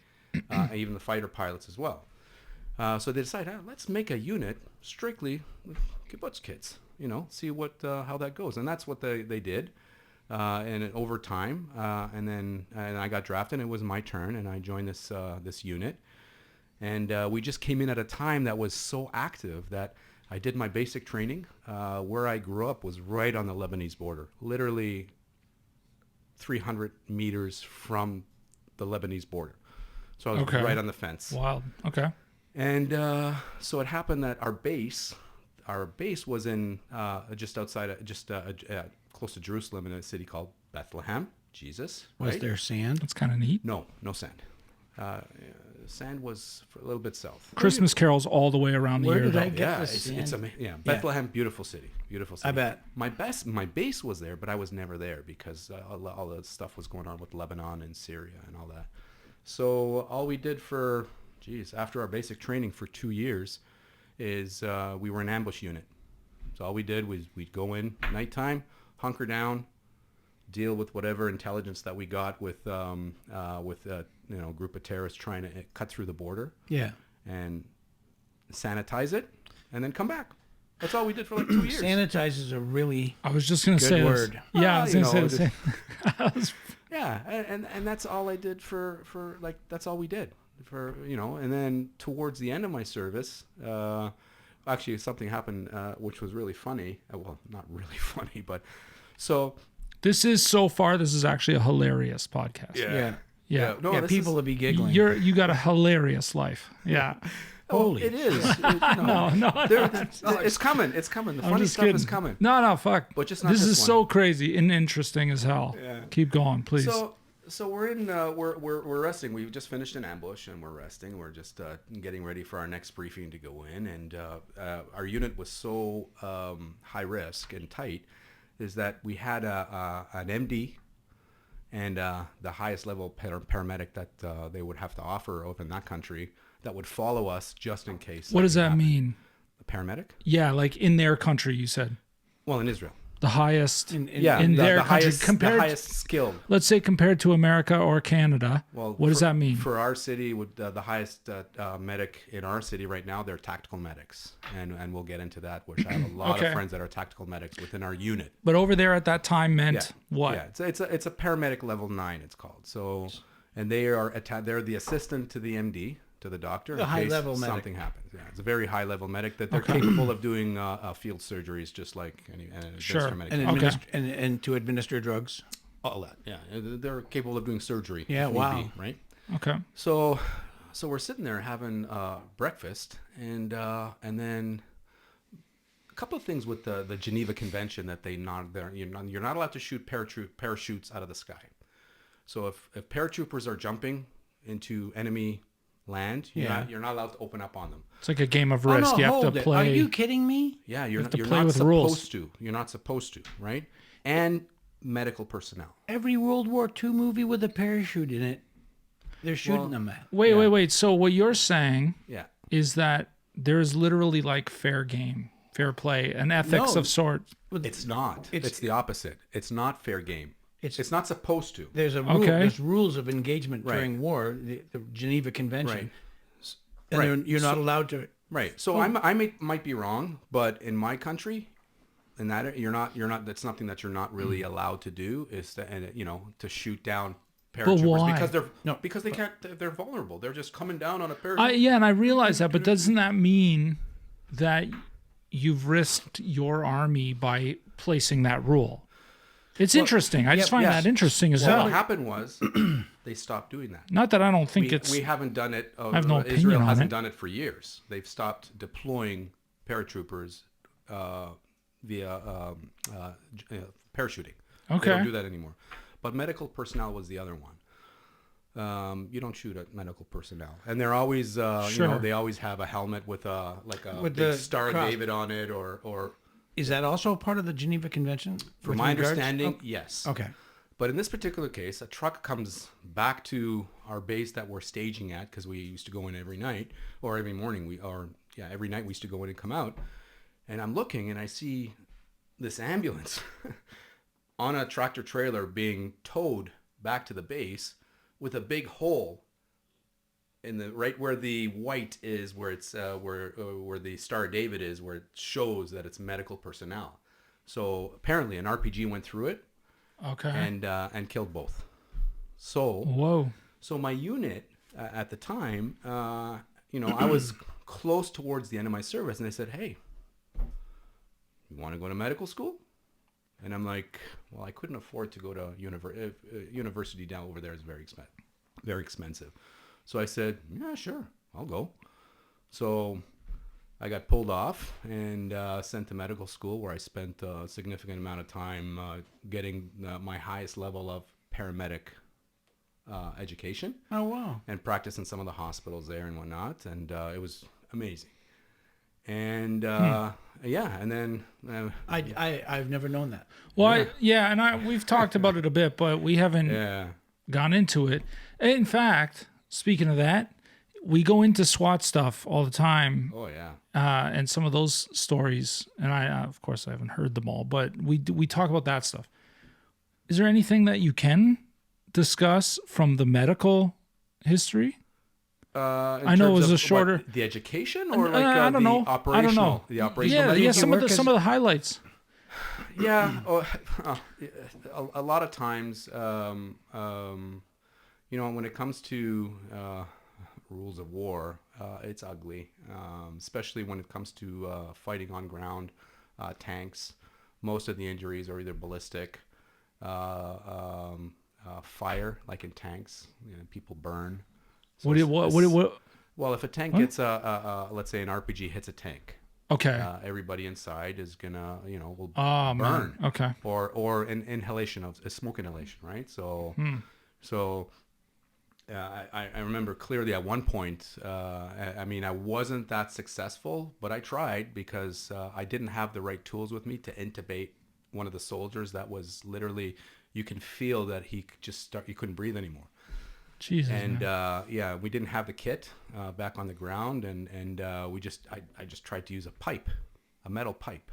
S4: even the fighter pilots as well. So they decided, let's make a unit strictly with kibbutz kids, see how that goes. And that's what they did. And over time, and I got drafted, and it was my turn, and I joined this unit. And we just came in at a time that was so active that I did my basic training. Where I grew up was right on the Lebanese border, literally 300 meters from the Lebanese border. So I was right on the fence.
S1: Wild. Okay.
S4: And so it happened that our base was in just outside, close to Jerusalem, in a city called Bethlehem. Jesus.
S2: Was
S4: right?
S2: there sand?
S1: That's kind of neat.
S4: No sand. Sand was a little bit south.
S1: Christmas carols all the way around the
S2: Where
S1: year.
S2: did I
S1: though.
S2: get
S4: Yeah,
S2: the
S4: it's
S2: sand?
S4: Bethlehem, beautiful city.
S2: I bet.
S4: My base was there, but I was never there because all the stuff was going on with Lebanon and Syria and all that. So all we did after our basic training for 2 years is we were an ambush unit. So all we did was we'd go in nighttime, hunker down, deal with whatever intelligence that we got with a group of terrorists trying to cut through the border.
S2: Yeah.
S4: And sanitize it, and then come back. That's all we did for like 2 years.
S2: Sanitize is a really
S1: I was just going to
S2: good
S1: say
S2: word.
S1: This. Yeah, I was going to say the same.
S4: Yeah, and that's all I did for that's all we did and then towards the end of my service, actually something happened which was really funny. Well, not really funny, but so
S1: This is actually a hilarious podcast. Yeah.
S4: No, this
S2: people will be giggling.
S1: You got a hilarious life. Yeah.
S2: Holy.
S4: It is.
S1: No,
S4: it's coming. It's coming. The
S1: I'm
S4: funny
S1: just
S4: stuff
S1: kidding.
S4: is coming.
S1: No, fuck.
S4: But just not
S1: this
S4: this
S1: is
S4: one.
S1: so crazy and interesting as hell.
S4: Yeah.
S1: Keep going, please.
S4: So we're in we're resting. We've just finished an ambush and we're resting. We're just getting ready for our next briefing to go in. And our unit was so high risk and tight, is that we had an MD and the highest level paramedic that they would have to offer over in that country that would follow us just in case.
S1: What does that mean?
S4: A paramedic?
S1: Yeah, like in their country, you said.
S4: Well, in Israel.
S1: The highest
S2: In
S1: in their country
S4: highest,
S1: compared
S4: the highest skilled.
S1: let's say compared to America or Canada.
S4: Well,
S1: what does that mean?
S4: For our city, with the highest medic in our city right now, they're tactical medics, and we'll get into that. Which I have a lot of friends that are tactical medics within our unit.
S1: But over there at that time meant what?
S4: Yeah, it's a paramedic level 9. It's called. So, and they're the assistant to the MD, to the doctor,
S2: The
S4: in
S2: high
S4: case
S2: level medic.
S4: something happens. Yeah, it's a very high level medic that they're capable of doing field surgeries just like any
S1: Sure.
S4: medic.
S2: And to administer drugs.
S4: All that. Yeah, they're capable of doing surgery.
S2: Yeah,
S4: if need
S2: wow.
S4: be, right.
S1: Okay.
S4: So we're sitting there having breakfast, and then a couple of things with the Geneva Convention that you're not allowed to shoot parachutes out of the sky. So if paratroopers are jumping into enemy land, you're not allowed to open up on them.
S1: It's like a game of risk. You have to play.
S2: Are you kidding me?
S4: Yeah,
S1: have
S4: you're
S1: to
S4: not
S1: play with
S4: supposed
S1: rules.
S4: to. You're not supposed to, right? And medical personnel.
S2: Every World War II movie with a parachute in it, they're shooting them at.
S1: Wait. So what you're saying
S4: Yeah.
S1: is that there's literally like fair game, fair play, an ethics
S2: No.
S1: of sorts.
S4: It's not. It's the opposite. It's not fair game. It's not supposed to.
S2: There's a rule.
S1: Okay.
S2: There's rules of engagement
S4: Right.
S2: during war, the Geneva Convention.
S4: Right.
S2: And
S4: Right.
S2: you're not allowed to.
S4: Right. So I might be wrong, but in my country, in that you're not. That's something that you're not really allowed to do is to shoot down paratroopers
S1: why?
S4: because they can't. They're vulnerable. They're just coming down on a parachute.
S1: And I realize that, but doesn't that mean that you've risked your army by placing that rule? It's interesting. I just find that interesting as
S4: Well,
S1: hell.
S4: what happened was they stopped doing that.
S1: Not that I don't think
S4: We haven't done it.
S1: I have no opinion
S4: Israel
S1: on
S4: hasn't
S1: it.
S4: done it for years. They've stopped deploying paratroopers via parachuting. They
S1: Okay.
S4: don't do that anymore. But medical personnel was the other one. You don't shoot at medical personnel, and they're always,
S1: Sure.
S4: they always have a helmet with a
S2: With
S4: big
S2: the
S4: Star of
S2: cross.
S4: David on it, or
S2: Is that also part of the Geneva Convention?
S4: from
S2: with
S4: my
S2: regards-
S4: understanding,
S2: Oh,
S4: yes.
S2: okay.
S4: But in this particular case, a truck comes back to our base that we're staging at, because we used to go in every night or every morning. Every night we used to go in and come out. And I'm looking and I see this ambulance on a tractor trailer being towed back to the base with a big hole in the right where the white is, where it's where the Star of David is, where it shows that it's medical personnel. So apparently an RPG went through it
S1: Okay.
S4: and killed both. So
S1: Whoa.
S4: so my unit at the time, you know, I was close towards the end of my service, and they said, "Hey, you want to go to medical school?" And I'm like, "Well, I couldn't afford to go to university down over there is very expensive." So I said, "Yeah, sure, I'll go." So I got pulled off and sent to medical school, where I spent a significant amount of time getting my highest level of paramedic education.
S2: Oh, wow.
S4: And practice in some of the hospitals there and whatnot, and it was amazing. And yeah, and then
S2: I've never known that.
S1: Well, we've talked about it a bit, but we haven't
S4: yeah,
S1: gone into it. In fact, speaking of that, we go into SWAT stuff all the time,
S4: oh yeah,
S1: and some of those stories, and I, of course, I haven't heard them all, but we talk about that stuff. Is there anything that you can discuss from the medical history?
S4: I
S1: know it was a shorter
S4: the education or like
S1: I don't
S4: the
S1: know.
S4: operational.
S1: I don't know.
S4: The operational.
S1: Yeah,
S2: you
S1: some
S2: work
S1: of the highlights.
S4: Yeah, a lot of times, you know, when it comes to rules of war, it's ugly, especially when it comes to fighting on ground, tanks. Most of the injuries are either ballistic, fire, like in tanks. You know, people burn. So
S1: What?
S4: Well, if a tank gets let's say an RPG hits a tank,
S1: Okay.
S4: everybody inside is gonna, you know, will
S1: Oh,
S4: burn.
S1: man. Okay.
S4: Or an inhalation of smoke inhalation, right? So I remember clearly at one point, I mean, I wasn't that successul, but I tried because I didn't have the right tools with me to intubate one of the soldiers that was literally, you can feel that he couldn't breathe anymore.
S1: Jesus.
S4: And
S1: man.
S4: yeah, we didn't have the kit back on the ground, and I just tried to use a metal pipe,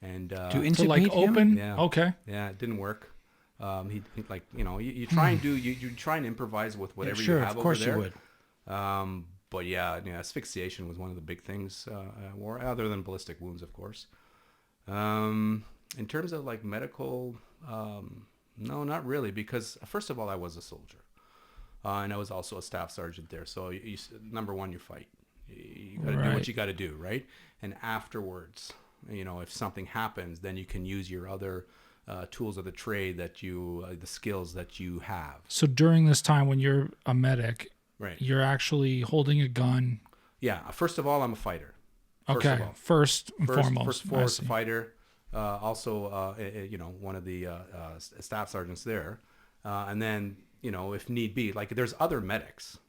S4: and
S2: To
S1: To
S2: intubate
S1: like
S2: him?
S1: open.
S4: Yeah.
S1: Okay.
S4: yeah, it didn't work. He like, you know, you try and do you try and improvise with whatever
S2: sure,
S4: you have
S2: of course
S4: over there.
S2: you would.
S4: But yeah, asphyxiation was one of the big things at war, other than ballistic wounds, of course. In terms of like medical, no, not really, because first of all, I was a soldier. And I was also a staff sergeant there. So number one, you fight. You got to do what you got to do, right? And afterwards, you know, if something happens, then you can use your other tools of the trade that the skills that you have.
S1: So during this time when you're a medic,
S4: Right.
S1: you're actually holding a gun.
S4: Yeah. First of all, I'm a fighter. First
S1: Okay.
S4: of all.
S1: First and foremost. I
S4: First
S1: see.
S4: fighter. Also, you know, one of the staff sergeants there. And then, you know, if need be, like there's other medics.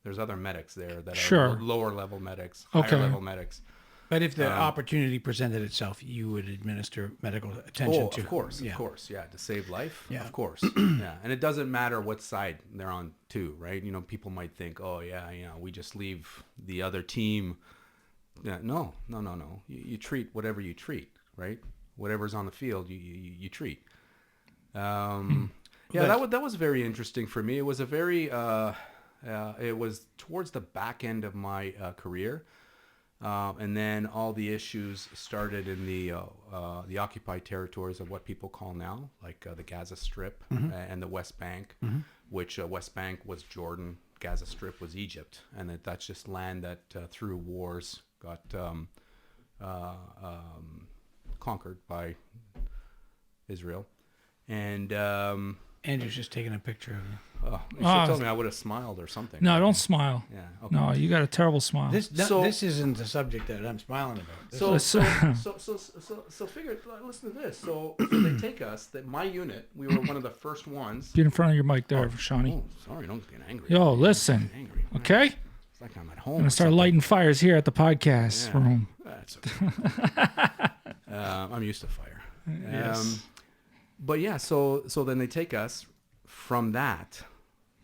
S4: There's other medics there that
S1: Sure.
S4: are lower level medics,
S1: Okay.
S4: higher level medics.
S2: But if the opportunity presented itself, you would administer medical attention to.
S4: Of course,
S2: yeah.
S4: to save life,
S2: Yeah.
S4: of course, yeah. And it doesn't matter what side they're on, too, right? You know, people might think, oh yeah, you know, we just leave the other team. Yeah, no. You treat whatever you treat, right? Whatever's on the field, you treat. Yeah, that was very interesting for me. It was a very, it was towards the back end of my career. And then all the issues started in the occupied territories of what people call now, like the Gaza Strip and the West Bank, which West Bank was Jordan, Gaza Strip was Egypt, and that's just land that through wars got conquered by Israel. And
S2: Andrew's just taking a picture of you.
S4: you should have told me I would have smiled or something.
S1: No, don't smile.
S4: Yeah. Okay.
S1: No, you got a terrible smile.
S2: This isn't the subject that I'm smiling about.
S4: So figure. Listen to this. So they take us. That my unit. We were one of the first ones.
S1: Get in front of your mic there, Shawnee.
S4: Oh, sorry, don't get angry.
S1: Yo, listen.
S4: Angry.
S1: Okay?
S4: It's like I'm at home.
S1: I'm going to start lighting fires here at the podcast room.
S4: That's okay. I'm used to fire.
S1: Yes.
S4: But yeah, so then they take us from that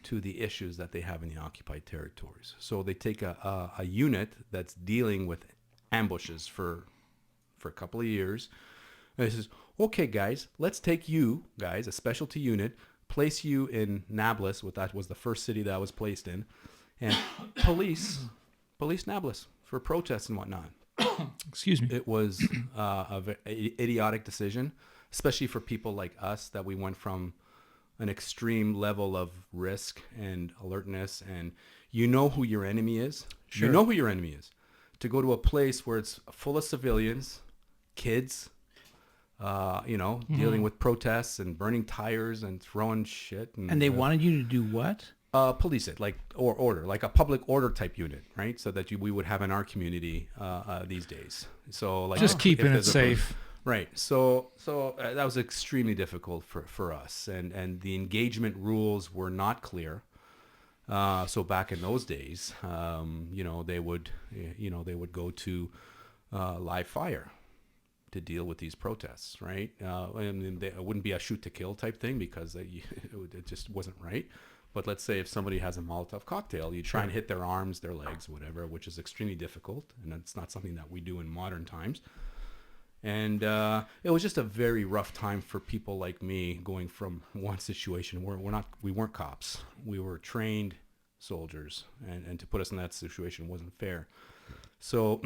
S4: to the issues that they have in the occupied territories. So they take a unit that's dealing with ambushes for a couple of years, And he says, okay, guys, let's take you guys, a specialty unit, place you in Nablus, that was the first city that I was placed in, and police Nablus for protests and whatnot.
S1: Excuse me.
S4: It was a very idiotic decision, especially for people like us, that we went from an extreme level of risk and alertness, and you know who your enemy is.
S2: Sure.
S4: You know who your enemy is. To go to a place where it's full of civilians, kids, dealing with protests and burning tires and throwing shit.
S2: And they wanted you to do what?
S4: Police it, or order, like a public order type unit, right? So that we would have in our community these days. So like
S1: Just keeping
S4: if
S1: it
S4: there's a
S1: safe.
S4: Right. So that was extremely difficult for us, and the engagement rules were not clear. So back in those days, they would go to live fire to deal with these protests, right? And it wouldn't be a shoot to kill type thing because it just wasn't right. But let's say if somebody has a Molotov cocktail, you try and hit their arms, their legs, whatever, which is extremely difficult, and it's not something that we do in modern times. And it was just a very rough time for people like me, going from one situation where we weren't cops, we were trained soldiers, and to put us in that situation wasn't fair. So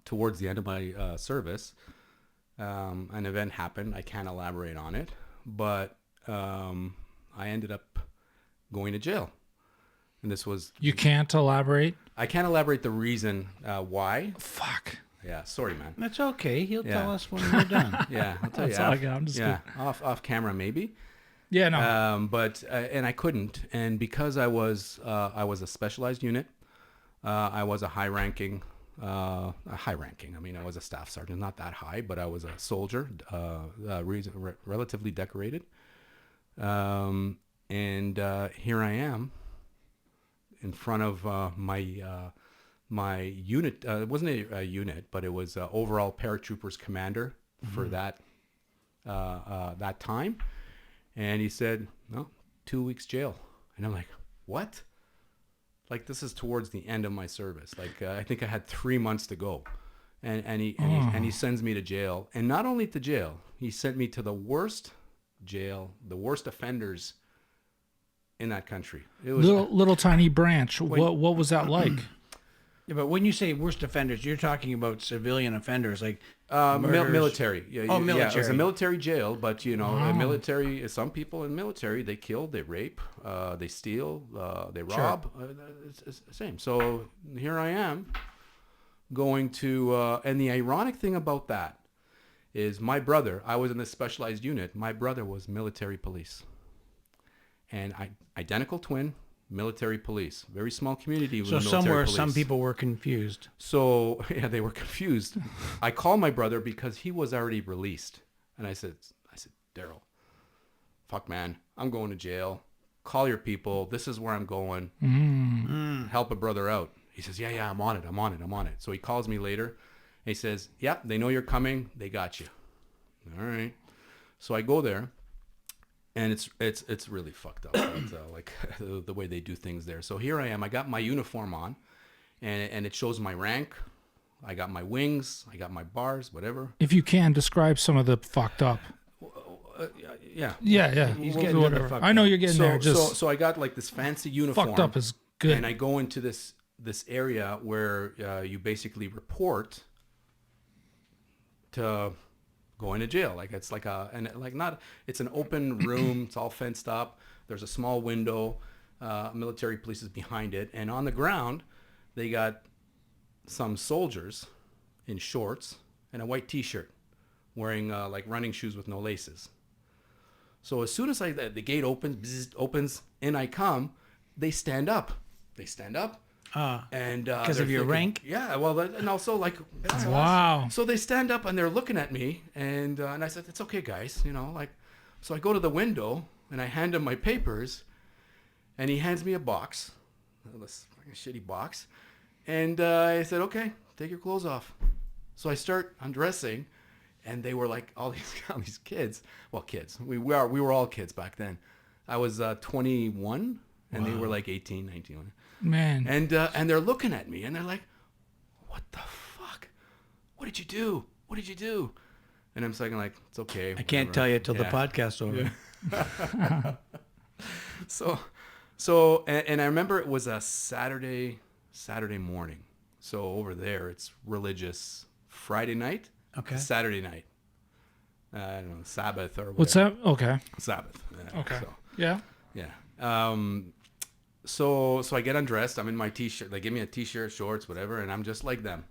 S4: towards the end of my service, an event happened. I can't elaborate on it, but I ended up going to jail. And this was...
S1: You can't elaborate?
S4: I can't elaborate the reason why.
S1: Fuck.
S4: Yeah, sorry, man.
S2: That's okay. He'll
S4: Yeah.
S2: tell us when we're done.
S4: Yeah, I'll tell
S1: That's
S4: you.
S1: all I got. I'm just
S4: Off camera maybe.
S1: Yeah, no.
S4: But and I couldn't, and because I was a specialized unit, I was a high ranking. I mean, I was a staff sergeant, not that high, but I was a soldier, relatively decorated. And here I am in front of my unit. It wasn't a unit, but it was overall paratroopers commander for that time. And he said, "No, 2 weeks jail." And I'm like, "What?" Like, this is towards the end of my service. Like, I think I had 3 months to go, and he sends me to jail. And not only to jail, he sent me to the worst jail, the worst offenders in that country. It was
S1: Little tiny branch. What was that like?
S2: Yeah, but when you say worst offenders, you're talking about civilian offenders, like murders.
S4: military. Yeah,
S2: Oh,
S4: Yeah, it was
S2: military.
S4: a military jail, but military. Some people in military, they kill, they rape, they steal, they rob. It's the same. So here I am, going to. And the ironic thing about that is my brother. I was in this specialized unit. My brother was military police, and identical twin. Military police, very small community.
S2: So
S4: with
S2: somewhere,
S4: police.
S2: some people were confused.
S4: So yeah, they were confused. I called my brother because he was already released, and I said, Daryl, fuck man, I'm going to jail. Call your people. This is where I'm going. Help a brother out. He says, yeah, I'm on it. So he calls me later, and he says, yeah, they know you're coming. They got you. All right. So I go there. And it's really fucked up, right? Like the way they do things there. So here I am. I got my uniform on, and it shows my rank. I got my wings. I got my bars, whatever.
S1: If you can, describe some of the fucked up.
S4: Yeah.
S1: Yeah.
S2: He's
S1: Well,
S2: getting to the
S1: whatever.
S2: fucked
S1: I know
S2: up.
S1: you're getting there. Just
S4: So I got like this fancy uniform.
S1: fucked up is good.
S4: And I go into this area where you basically report to going to jail. Like it's like it's an open room. It's all fenced up. There's a small window. Military police is behind it. And on the ground, they got some soldiers in shorts and a white t-shirt wearing like running shoes with no laces. So as soon as the gate opens and I come, they stand up. And
S2: Because
S4: they're
S2: of your
S4: thinking-
S2: rank?
S4: Yeah, well, and also like,
S1: Wow.
S4: So they stand up and they're looking at me, and I said, "It's okay, guys," like. So I go to the window and I hand him my papers, and he hands me a box, this fucking shitty box, and I said, "Okay, take your clothes off." So I start undressing, and they were like all these kids. Well, kids. We were all kids back then. I was 21, and they were like 18, 19.
S1: Man.
S4: And they're looking at me and they're like, "What the fuck? What did you do? What did you do?" And I'm thinking like, it's okay.
S2: I can't tell you till the podcast's over.
S4: And I remember it was a Saturday morning. So over there, it's religious Friday night,
S2: Okay.
S4: Saturday night. I don't know, Sabbath or whatever.
S1: What's that? Okay.
S4: Sabbath. Yeah,
S1: Okay.
S4: So,
S1: Yeah.
S4: yeah. So I get undressed. I'm in my t-shirt. They give me a t-shirt, shorts, whatever, and I'm just like them.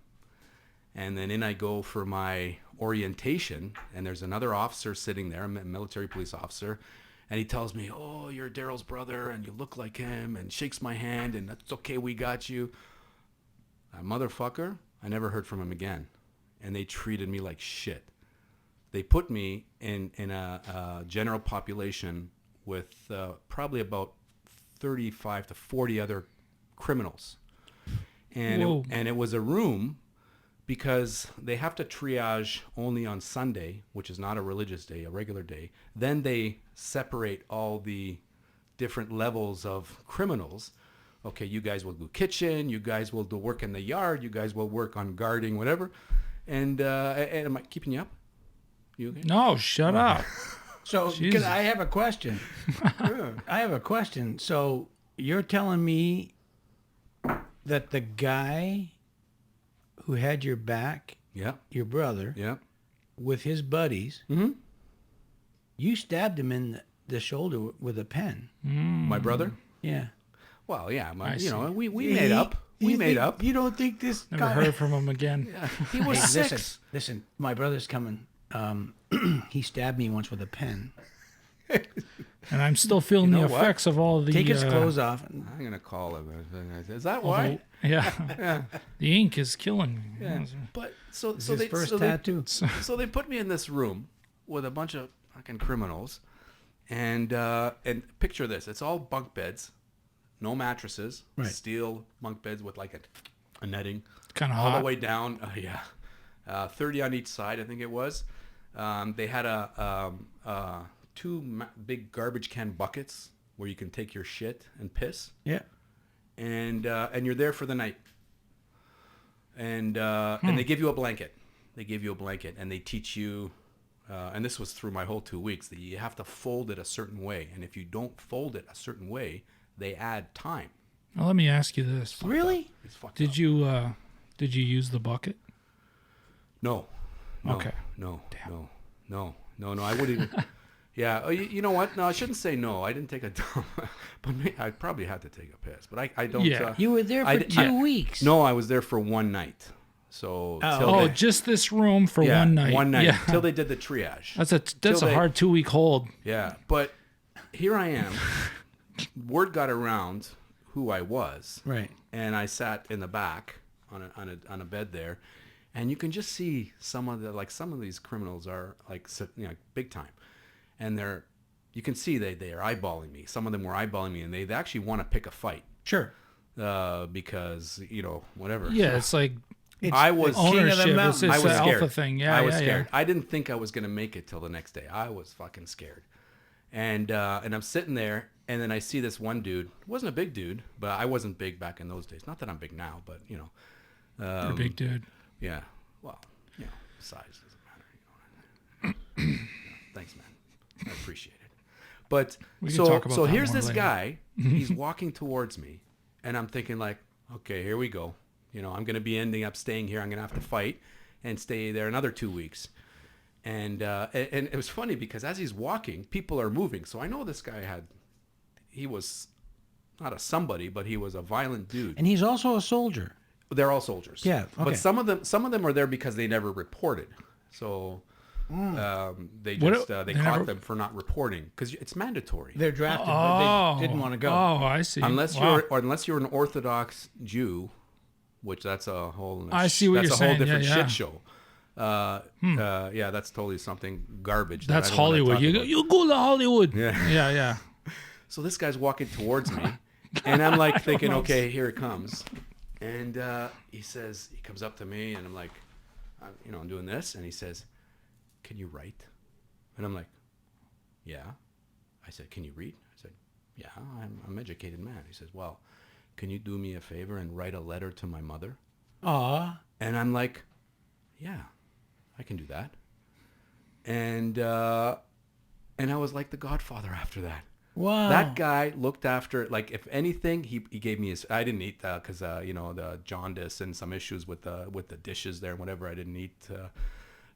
S4: And then in I go for my orientation, and there's another officer sitting there, a military police officer, and he tells me, "Oh, you're Daryl's brother, and you look like him," and shakes my hand, and that's okay, we got you. That motherfucker, I never heard from him again, and they treated me like shit. They put me in a general population with probably about 35 to 40 other criminals, and it was a room. Because they have to triage only on Sunday, which is not a religious day, a regular day. Then they separate all the different levels of criminals. Okay, you guys will do kitchen. You guys will do work in the yard. You guys will work on guarding, whatever. And am I keeping you up? You okay?
S1: No, shut up.
S2: So,
S1: Jesus.
S2: because I have a question. I have a question. So, you're telling me that the guy who had your back,
S4: Yeah.
S2: your brother,
S4: Yeah.
S2: with his buddies,
S4: Mm-hmm.
S2: you stabbed him in the shoulder with a pen.
S4: My brother?
S2: Yeah.
S4: Well, yeah.
S1: I see.
S4: We made up. We made up.
S2: You don't think this
S1: Never
S2: guy...
S1: heard from him again.
S4: Yeah. He was
S2: Hey,
S4: 6.
S2: listen, my brother's coming. He stabbed me once with a pen.
S1: And I'm still feeling
S4: You
S1: the
S4: know what?
S1: effects of all the
S2: Take his clothes off. And,
S4: I'm going to call him. Is that
S1: all
S4: why?
S1: the- yeah.
S4: Yeah.
S1: The ink is killing me.
S4: Yeah. But so
S2: it's
S4: so
S2: his
S4: they
S2: first
S4: so they,
S2: tattoo.
S4: so they put me in this room with a bunch of fucking criminals, and picture this: it's all bunk beds, no mattresses,
S2: Right.
S4: steel bunk beds with like a netting
S1: Kind of
S4: all
S1: hot.
S4: the way down. 30 on each side, I think it was. They had two big garbage can buckets where you can take your shit and piss,
S2: Yeah.
S4: and you're there for the night. And they give you a blanket. They give you a blanket, and they teach you. And this was through my whole 2 weeks. That you have to fold it a certain way, and if you don't fold it a certain way, they add time.
S1: Now, let me ask you this.
S2: Really?
S4: It's fucked
S1: Did
S4: up.
S1: you use the bucket?
S4: No.
S1: Okay.
S4: No. No. I wouldn't even. Yeah. Oh, you know what? No, I shouldn't say no. I didn't take a dump, but I probably had to take a piss. But I don't.
S1: Yeah.
S2: You were there
S4: I
S2: for
S4: d-
S2: 2 weeks.
S4: No, I was there for one night. So till
S1: Oh,
S4: they-
S1: just this room for
S4: yeah,
S1: one night.
S4: One night
S1: Yeah.
S4: till they did the triage.
S1: That's a
S4: Till they-
S1: hard 2-week hold.
S4: Yeah, but here I am. Word got around who I was,
S2: Right.
S4: and I sat in the back on a bed there, and you can just see some of these criminals are like big time, and you can see they are eyeballing me. Some of them were eyeballing me, and they actually want to pick a fight
S2: Sure.
S4: because whatever.
S1: Yeah, it's like
S4: I was
S2: King of the
S1: ownership. It's,
S2: mountain.
S1: it's
S4: I was
S1: the
S4: scared.
S1: alpha thing. Yeah,
S4: I was
S1: yeah,
S4: scared.
S1: yeah.
S4: I didn't think I was gonna make it till the next day. I was fucking scared, and I'm sitting there, and then I see this one dude. Wasn't a big dude, but I wasn't big back in those days. Not that I'm big now, but
S1: You're a big dude.
S4: yeah. Well, size doesn't matter. Thanks, man. I appreciate it. But
S1: We can
S4: so
S1: talk about that
S4: here's
S1: more
S4: this
S1: later.
S4: guy. He's walking towards me, and I'm thinking like, okay, here we go. I'm going to be ending up staying here. I'm going to have to fight and stay there another 2 weeks. And it was funny because as he's walking, people are moving. So I know this guy he was not a somebody, but he was a violent dude.
S2: And he's also a soldier.
S4: They're all soldiers.
S2: Yeah, okay.
S4: But some of them are there because they never reported. So they
S1: What-
S4: just they
S1: they
S4: caught
S1: never-
S4: them for not reporting because it's mandatory.
S2: They're drafted,
S1: Oh,
S2: but they didn't want to go.
S1: Oh, I see.
S4: Unless
S1: Wow.
S4: you're an Orthodox Jew, which that's a whole
S1: I see what
S4: that's
S1: you're
S4: a whole
S1: saying.
S4: different
S1: Yeah, yeah.
S4: shit show. Yeah, that's totally something garbage. that
S1: That's
S4: I don't wanna
S1: Hollywood.
S4: talk
S1: You
S4: about.
S1: you go to Hollywood.
S4: Yeah.
S1: Yeah.
S4: So this guy's walking towards me, and I'm like thinking, okay, here it comes. And he comes up to me, and I'm like, I'm doing this, and he says, "Can you write?" And I'm like, "Yeah." I said, "Can you read?" I said, "Yeah, I'm an educated man." He says, "Well, can you do me a favor and write a letter to my mother?"
S2: Aw.
S4: And I'm like, "Yeah, I can do that." and I was like the Godfather after that.
S2: Wow.
S4: That guy looked after, like, if anything, he gave me his. I didn't eat because the jaundice and some issues with the dishes there and whatever. I didn't eat,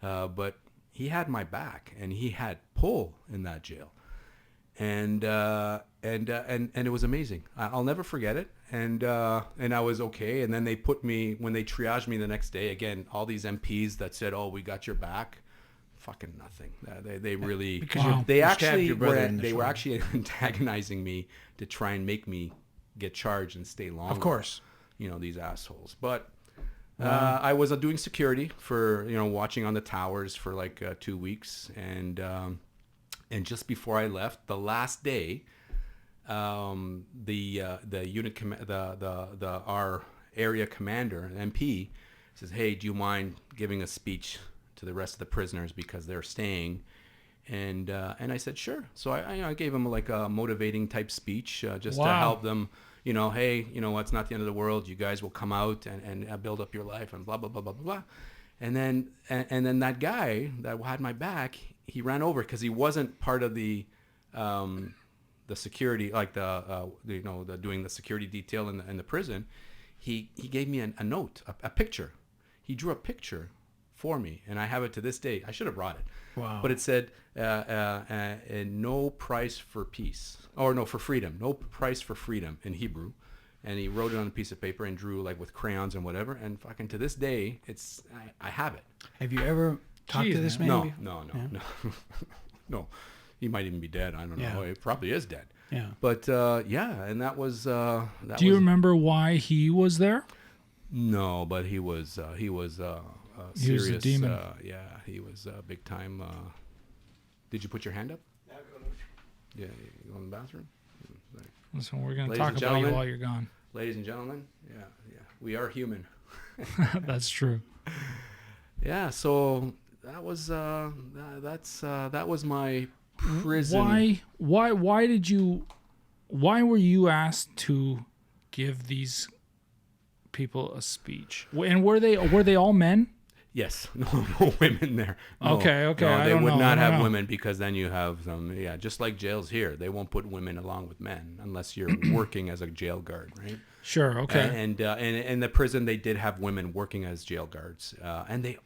S4: but he had my back, and he had pull in that jail, and it was amazing. I'll never forget it, and I was okay. And then they put me, when they triaged me the next day, again, all these MPs that said, "Oh, we got your back." Fucking nothing. They really,
S2: Because
S4: they
S2: you stabbed
S4: actually
S2: your brother in the
S4: they were
S2: shoulder.
S4: actually antagonizing me to try and make me get charged and stay longer.
S2: Of course.
S4: These assholes. But I was doing security for, watching on the towers for like 2 weeks, and just before I left, the last day, the unit our area commander, MP, says, "Hey, do you mind giving a speech to the rest of the prisoners because they're staying?" And I said, sure. So I gave them like a motivating type speech, just to help them, hey, it's not the end of the world. You guys will come out and build up your life and blah, blah, blah, blah, blah. And then that guy that had my back, he ran over because he wasn't part of the security, like the doing the security detail in the prison. He gave me a note, a picture. He drew a picture for me, and I have it to this day. I should have brought it.
S2: Wow.
S4: But it said, no price for peace. Or no, for freedom. No price for freedom in Hebrew. And he wrote it on a piece of paper and drew like with crayons and whatever. And fucking to this day, I have it.
S2: Have you ever talked to this man?
S4: No,
S2: before?
S4: no.
S2: Yeah.
S4: No. He might even be dead. I don't know.
S2: Yeah.
S4: He probably is dead.
S2: Yeah.
S4: But and that was...
S1: Do you remember why he was there?
S4: No, but he was serious.
S1: He was a demon.
S4: Yeah, he was big time. Did you put your hand up? Yeah, you go in the bathroom?
S1: Listen, we're going to
S4: Ladies
S1: talk
S4: and
S1: about you
S4: gentlemen.
S1: while you're gone.
S4: Ladies and gentlemen, yeah, we are human.
S1: That's true.
S4: Yeah, so that was that was my prison.
S1: Why were you asked to give these people a speech? And were they all men?
S4: Yes, no women there. No,
S1: Okay,
S4: no,
S1: I
S4: they
S1: don't
S4: would
S1: know,
S4: not
S1: I don't
S4: have
S1: know.
S4: women because then you have some. Yeah, just like jails here, they won't put women along with men unless you're working as a jail guard, right?
S1: Sure, okay.
S4: And in the prison, they did have women working as jail guards, and the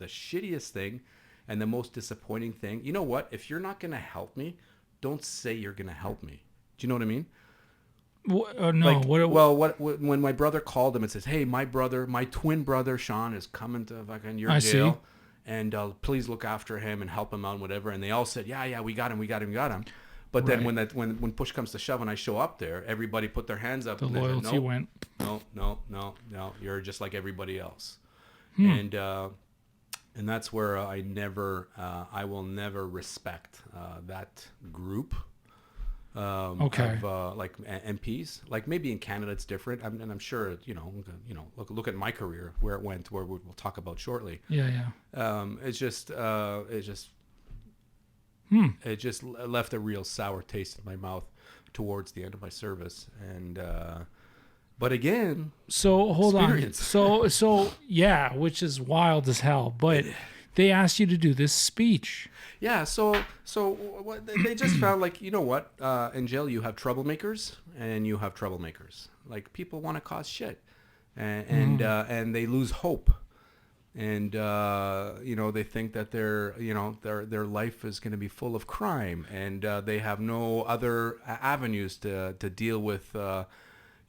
S4: shittiest thing, and the most disappointing thing. You know what? If you're not gonna help me, don't say you're gonna help me. Do you know what I mean?
S1: No.
S4: When my brother called him and says, "Hey, my twin brother Shawn is coming to fucking your
S1: I
S4: jail,
S1: see.
S4: and please look after him and help him out, and whatever." And they all said, "Yeah, we got him." But then
S1: Right.
S4: when push comes to shove and I show up there, everybody put their hands up.
S1: The
S4: and they said,
S1: loyalty went.
S4: No. You're just like everybody else.
S1: Hmm.
S4: And that's where I will never respect that group.
S1: Okay.
S4: Of like MPs, like maybe in Canada it's different, and I'm sure look at my career where it went, where we'll talk about shortly.
S1: Yeah.
S4: It just left a real sour taste in my mouth towards the end of my service, and but again,
S1: So hold
S4: experience.
S1: on. So yeah, which is wild as hell. But they asked you to do this speech.
S4: Yeah, so what they just found, like, you know what? In jail you have troublemakers and you have troublemakers. Like, people want to cause shit, and they lose hope, and they think that their life is going to be full of crime, and they have no other avenues to deal with.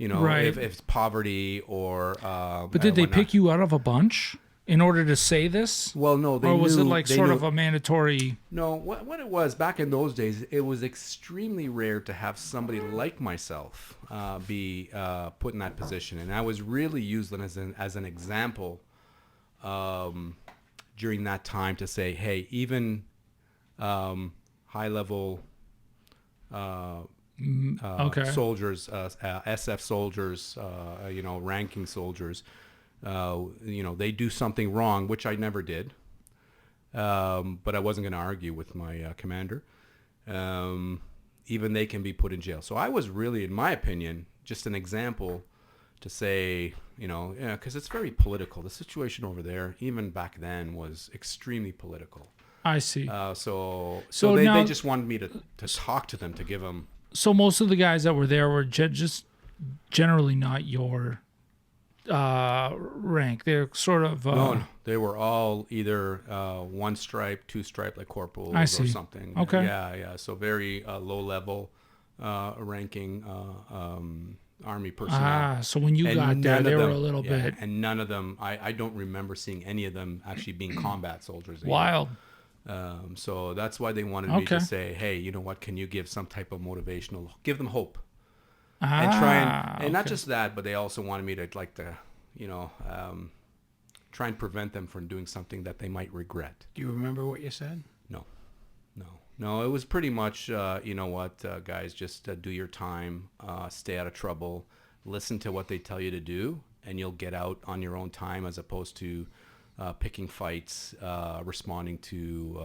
S1: Right.
S4: If it's poverty or.
S1: But did they pick you out of a bunch in order to say this?
S4: Well, no, they
S1: Or was
S4: knew,
S1: it like
S4: they
S1: sort
S4: knew-
S1: of a mandatory?
S4: No, what it was back in those days, it was extremely rare to have somebody like myself be put in that position, and I was really used as an example during that time to say, hey, even high level
S1: Okay.
S4: soldiers, SF soldiers, ranking soldiers, they do something wrong, which I never did. But I wasn't going to argue with my commander. Even they can be put in jail. So I was really, in my opinion, just an example to say, because it's very political. The situation over there, even back then, was extremely political.
S1: I see.
S4: So
S1: now-
S4: they just wanted me to talk to them, to give them.
S1: So most of the guys that were there were just generally not your rank. They're sort of
S4: No, they were all either one stripe, two stripe, like corporals
S1: I
S4: or
S1: see.
S4: something.
S1: Okay.
S4: Yeah. So very low level ranking army personnel.
S1: so when you
S4: And
S1: got there,
S4: none
S1: they
S4: of
S1: were
S4: them-
S1: a little
S4: yeah,
S1: bit
S4: and none of them. I don't remember seeing any of them actually being combat soldiers. either.
S1: wild.
S4: So that's why they wanted me
S1: Okay.
S4: to say, hey, you know what? Can you give some type of motivational, give them hope, and try and not
S1: okay.
S4: just that, but they also wanted me to try and prevent them from doing something that they might regret.
S2: Do you remember what you said?
S4: No. It was pretty much, guys, just do your time, stay out of trouble, listen to what they tell you to do, and you'll get out on your own time, as opposed to picking fights, responding to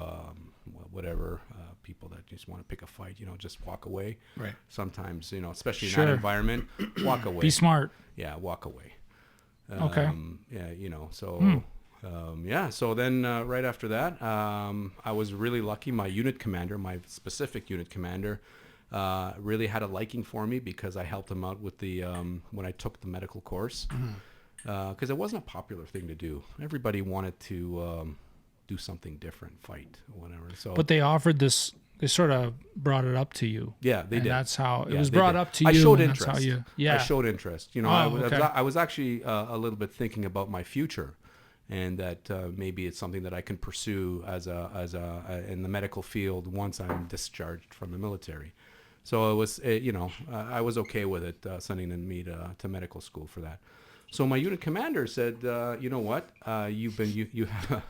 S4: whatever people that just want to pick a fight. Just walk away.
S2: Right.
S4: Sometimes, especially in
S1: Sure.
S4: that environment, walk away.
S1: Be smart.
S4: Yeah, walk away.
S1: Okay.
S4: So then right after that, I was really lucky. My unit commander, my specific unit commander, really had a liking for me because I helped him out with the when I took the medical course, because it wasn't a popular thing to do. Everybody wanted to do something different, fight or whatever. So,
S1: But they offered this. They sort of brought it up to you.
S4: yeah, they
S1: and
S4: did.
S1: that's how it
S4: Yeah,
S1: was
S4: they
S1: brought
S4: did.
S1: up to you.
S4: I showed
S1: and
S4: interest.
S1: That's how you. Yeah.
S4: I showed interest.
S1: Oh, okay.
S4: I was actually a little bit thinking about my future, and that maybe it's something that I can pursue as a in the medical field once I'm discharged from the military. So it was, I was okay with it, sending me to medical school for that. So my unit commander said, you know what, you have,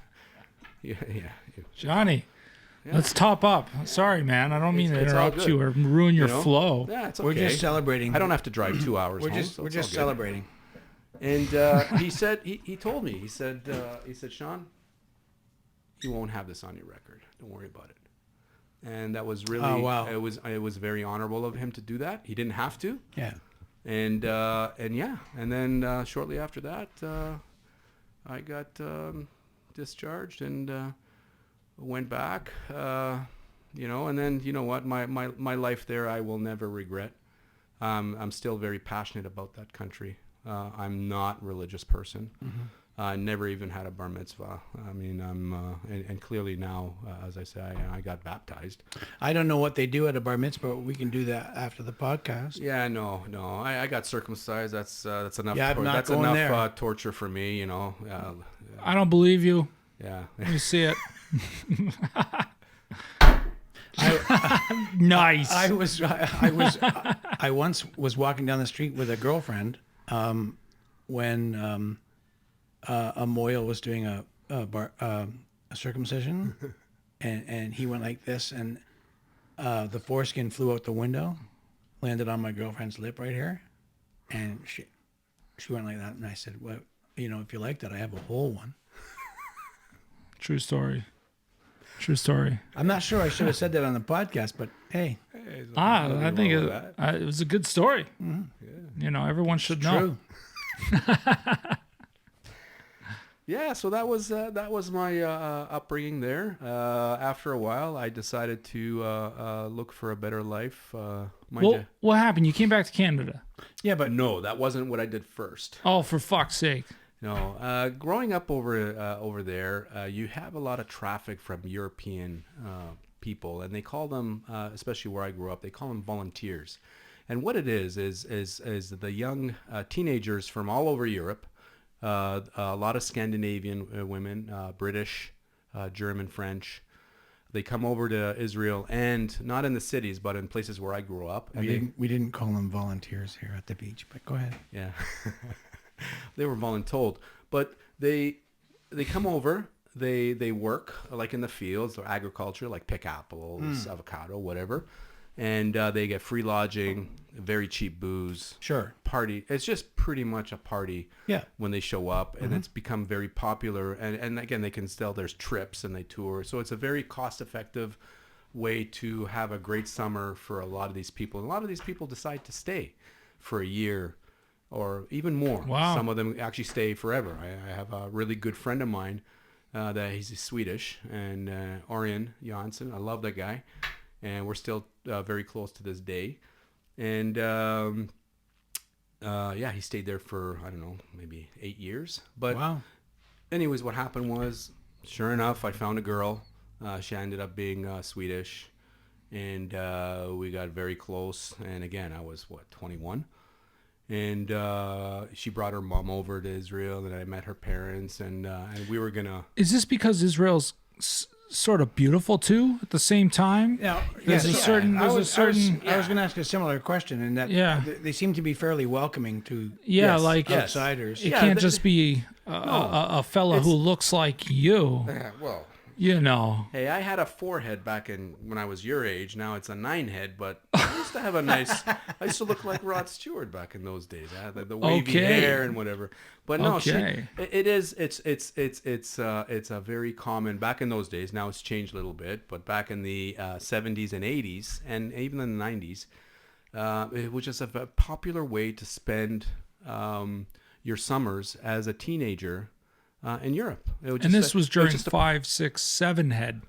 S1: Johnny, let's top up. Sorry, man. I don't mean to
S4: it's all
S1: interrupt
S4: good.
S1: you or ruin your
S4: You know?
S1: flow.
S4: Yeah, it's okay.
S2: We're just celebrating.
S4: I don't have to drive 2 hours.
S2: We're
S4: home,
S2: just
S4: so
S2: we're
S4: it's all
S2: just
S4: good.
S2: celebrating.
S4: And he said, he told me, he said, Shawn, you won't have this on your record. Don't worry about it. And that was really,
S2: Oh, wow.
S4: it was very honorable of him to do that. He didn't have to.
S2: Yeah.
S4: And then shortly after that, I got discharged and went back, and then, you know what, my life there, I will never regret. I'm still very passionate about that country. I'm not a religious person.
S2: Mm-hmm.
S4: I never even had a bar mitzvah. I mean, and clearly now, as I say, I got baptized.
S2: I don't know what they do at a bar mitzvah, but we can do that after the podcast.
S4: Yeah, no, I got circumcised. That's enough.
S2: Yeah, I'm not
S4: that's
S2: going
S4: enough
S2: there.
S4: Torture for me.
S1: I don't believe you.
S4: Yeah.
S1: Let me see it. Nice.
S2: I once was walking down the street with a girlfriend when a Moyle was doing a circumcision, and he went like this, and the foreskin flew out the window, landed on my girlfriend's lip right here, and she went like that, and I said, "Well, if you like that, I have a whole one."
S1: True story. True story.
S2: I'm not sure I should have said that on the podcast, but hey,
S1: I think it was a good story. Mm-hmm. Everyone should know.
S2: true.
S4: Yeah, so that was my upbringing there. After a while, I decided to look for a better life.
S1: Well, what happened? You came back to Canada.
S2: Yeah, but
S4: no, that wasn't what I did first.
S1: Oh, for fuck's sake.
S4: No, growing up over there, you have a lot of traffic from European people, and they call them, especially where I grew up, they call them volunteers. And what it is the young teenagers from all over Europe. A lot of Scandinavian women, British, German, French. They come over to Israel, and not in the cities, but in places where I grew up. And
S2: we didn't call them volunteers here at the beach, but go ahead.
S4: Yeah, they were voluntold, but they come over. They work like in the fields or agriculture, like pick apples, avocado, whatever, and they get free lodging, very cheap booze.
S2: Sure.
S4: Party. It's just pretty much a party.
S2: Yeah.
S4: When they show up, and it's become very popular. And again, they can still, there's trips and they tour. So it's a very cost-effective way to have a great summer for a lot of these people. And a lot of these people decide to stay for a year or even more.
S1: Wow.
S4: Some of them actually stay forever. I have a really good friend of mine that he's Swedish, and Orion Jansson. I love that guy, and we're still very close to this day. And he stayed there for, I don't know, maybe 8 years. But
S2: Wow.
S4: anyways, what happened was, sure enough, I found a girl. She ended up being Swedish, and we got very close. And again, I was 21, and she brought her mom over to Israel, and I met her parents, and we were gonna.
S1: Is this because Israel's sort of beautiful too at the same time?
S2: Now,
S1: There's a certain.
S2: I
S1: There's a
S2: was
S1: certain.
S2: going to ask a similar question, in that they seem to be fairly welcoming to
S1: Yeah, like
S2: outsiders.
S1: it can't just be a fella who looks like you.
S4: Yeah, well.
S1: You know.
S4: Hey, I had a 4-head back when I was your age. Now it's a 9-head, but I used to have a nice. I used to look like Rod Stewart back in those days. I had the wavy hair and whatever. But no, it's a very common back in those days. Now it's changed a little bit, but back in the 70s and 80s, and even in the 90s, it was just a popular way to spend your summers as a teenager. In Europe.
S1: And this was during 5, 6, 7 head.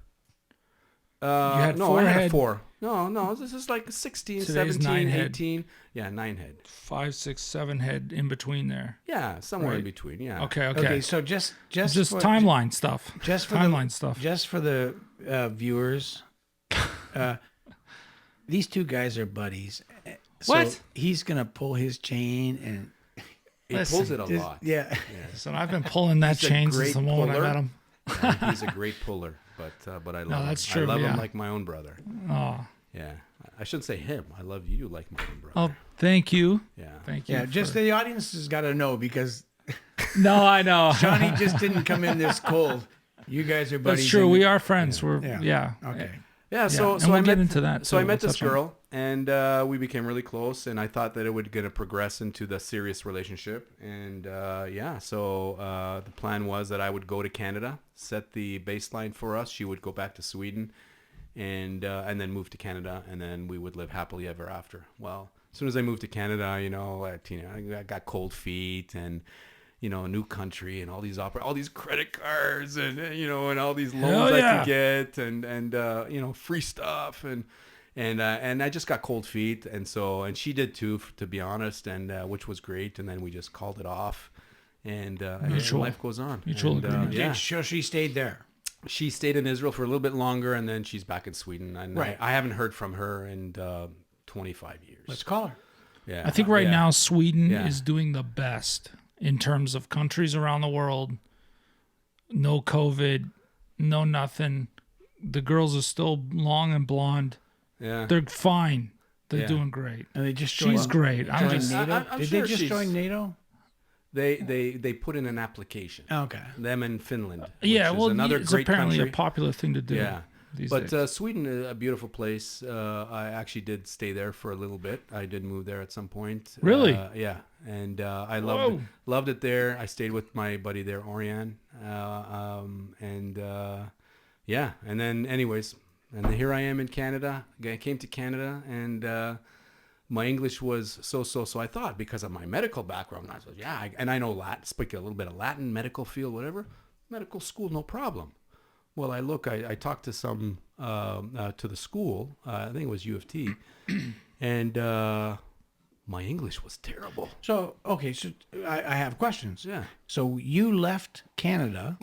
S4: You had
S1: four
S4: I had
S1: head.
S4: 4. No, this is like 16,
S1: Today's
S4: 17,
S1: 9-head.
S4: 18. Yeah, 9-head.
S1: 5, 6, 7 head in between there.
S4: Yeah, somewhere in
S1: Right.
S4: between. Yeah.
S1: Okay.
S2: So just
S1: Timeline stuff.
S2: Just for
S1: timeline stuff.
S2: Just for the viewers, these two guys are buddies. So
S1: What?
S2: he's gonna pull his chain and
S4: He pulls it a
S2: just-
S4: lot.
S2: yeah.
S1: So I've been pulling that
S4: He's a
S1: chain since
S4: great
S1: the moment I
S4: puller.
S1: met him.
S4: Yeah, he's a great puller, but I love him.
S1: that's
S4: I
S1: true,
S4: love
S1: yeah.
S4: him like my own brother.
S1: Oh,
S4: Yeah. I shouldn't say him. I love you like my own brother.
S1: oh, thank you.
S4: Yeah.
S1: Thank you.
S2: Yeah, just the audience has got to know, because
S1: No, I know.
S2: Johnny just didn't come in this cold. You guys are buddies.
S1: That's true.
S2: and-
S1: We are friends. We're
S2: Yeah.
S1: yeah.
S2: Okay.
S4: Yeah, so
S1: and
S4: so
S1: we'll
S4: I
S1: get
S4: met
S1: into that.
S4: So I
S1: too.
S4: met
S1: We'll
S4: this
S1: touch on it.
S4: girl, and we became really close. And I thought that it would gonna progress into the serious relationship. And so the plan was that I would go to Canada, set the baseline for us. She would go back to Sweden, and then move to Canada, and then we would live happily ever after. Well, as soon as I moved to Canada, I got cold feet, and a new country, and all these credit cards, and and all these loans
S1: Hell
S4: I
S1: yeah.
S4: could get, and free stuff, and I just got cold feet, and she did too, to be honest, and which was great, and then we just called it off, and
S1: Mutual.
S4: life goes on.
S1: Mutual
S4: And,
S1: agreement.
S4: yeah,
S2: So she stayed there.
S4: she stayed in Israel for a little bit longer, and then she's back in Sweden, and
S2: Right.
S4: I haven't heard from her in 25 years.
S2: Let's call her.
S4: Yeah,
S1: I think right
S4: yeah.
S1: now Sweden
S4: Yeah.
S1: is doing the best in terms of countries around the world. No COVID, no nothing. The girls are still long and blonde.
S4: Yeah.
S1: They're fine. They're
S4: Yeah.
S1: doing great.
S2: And they just
S1: She's
S2: joined,
S1: great. I'm
S2: joined
S1: just
S2: NATO.
S4: I'm
S2: Did
S4: sure
S2: they just
S4: she's-
S2: join NATO?
S4: They put in an application.
S2: Okay.
S4: Them in Finland. Which
S1: yeah.
S4: is
S1: Well,
S4: another
S1: it's
S4: great
S1: apparently
S4: country.
S1: a popular thing to do.
S4: Yeah.
S1: These
S4: But
S1: days.
S4: Sweden is a beautiful place. I actually did stay there for a little bit. I did move there at some point.
S1: Really?
S4: Yeah. And I
S1: Whoa.
S4: loved it there. I stayed with my buddy there, Orion. Yeah. And then anyways, and then here I am in Canada. I came to Canada, and my English was so. So I thought, because of my medical background, I was, and I know Latin, speak a little bit of Latin, medical field, whatever. Medical school, no problem. Well, I talked to some, to the school, I think it was U of T, and my English was terrible.
S2: So, okay, so I have questions.
S4: Yeah.
S2: So you left Canada,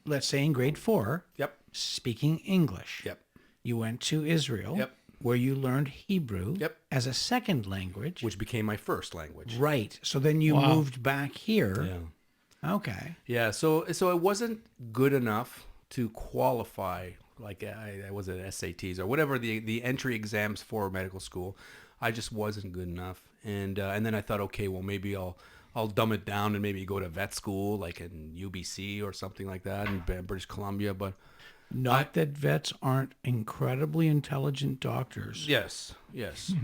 S2: let's say in grade 4,
S4: Yep.
S2: speaking English.
S4: Yep.
S2: You went to Israel,
S4: Yep.
S2: where you learned Hebrew
S4: Yep.
S2: as a second language.
S4: Which became my first language.
S2: Right. So then you
S1: Wow.
S2: moved back here.
S4: Yeah.
S2: Okay.
S4: Yeah. So it wasn't good enough to qualify, like I was at SATs or whatever the entry exams for medical school. I just wasn't good enough, and then I thought, okay, well maybe I'll dumb it down and maybe go to vet school like in UBC or something like that in British Columbia. But
S2: Not that vets aren't incredibly intelligent doctors.
S4: yes,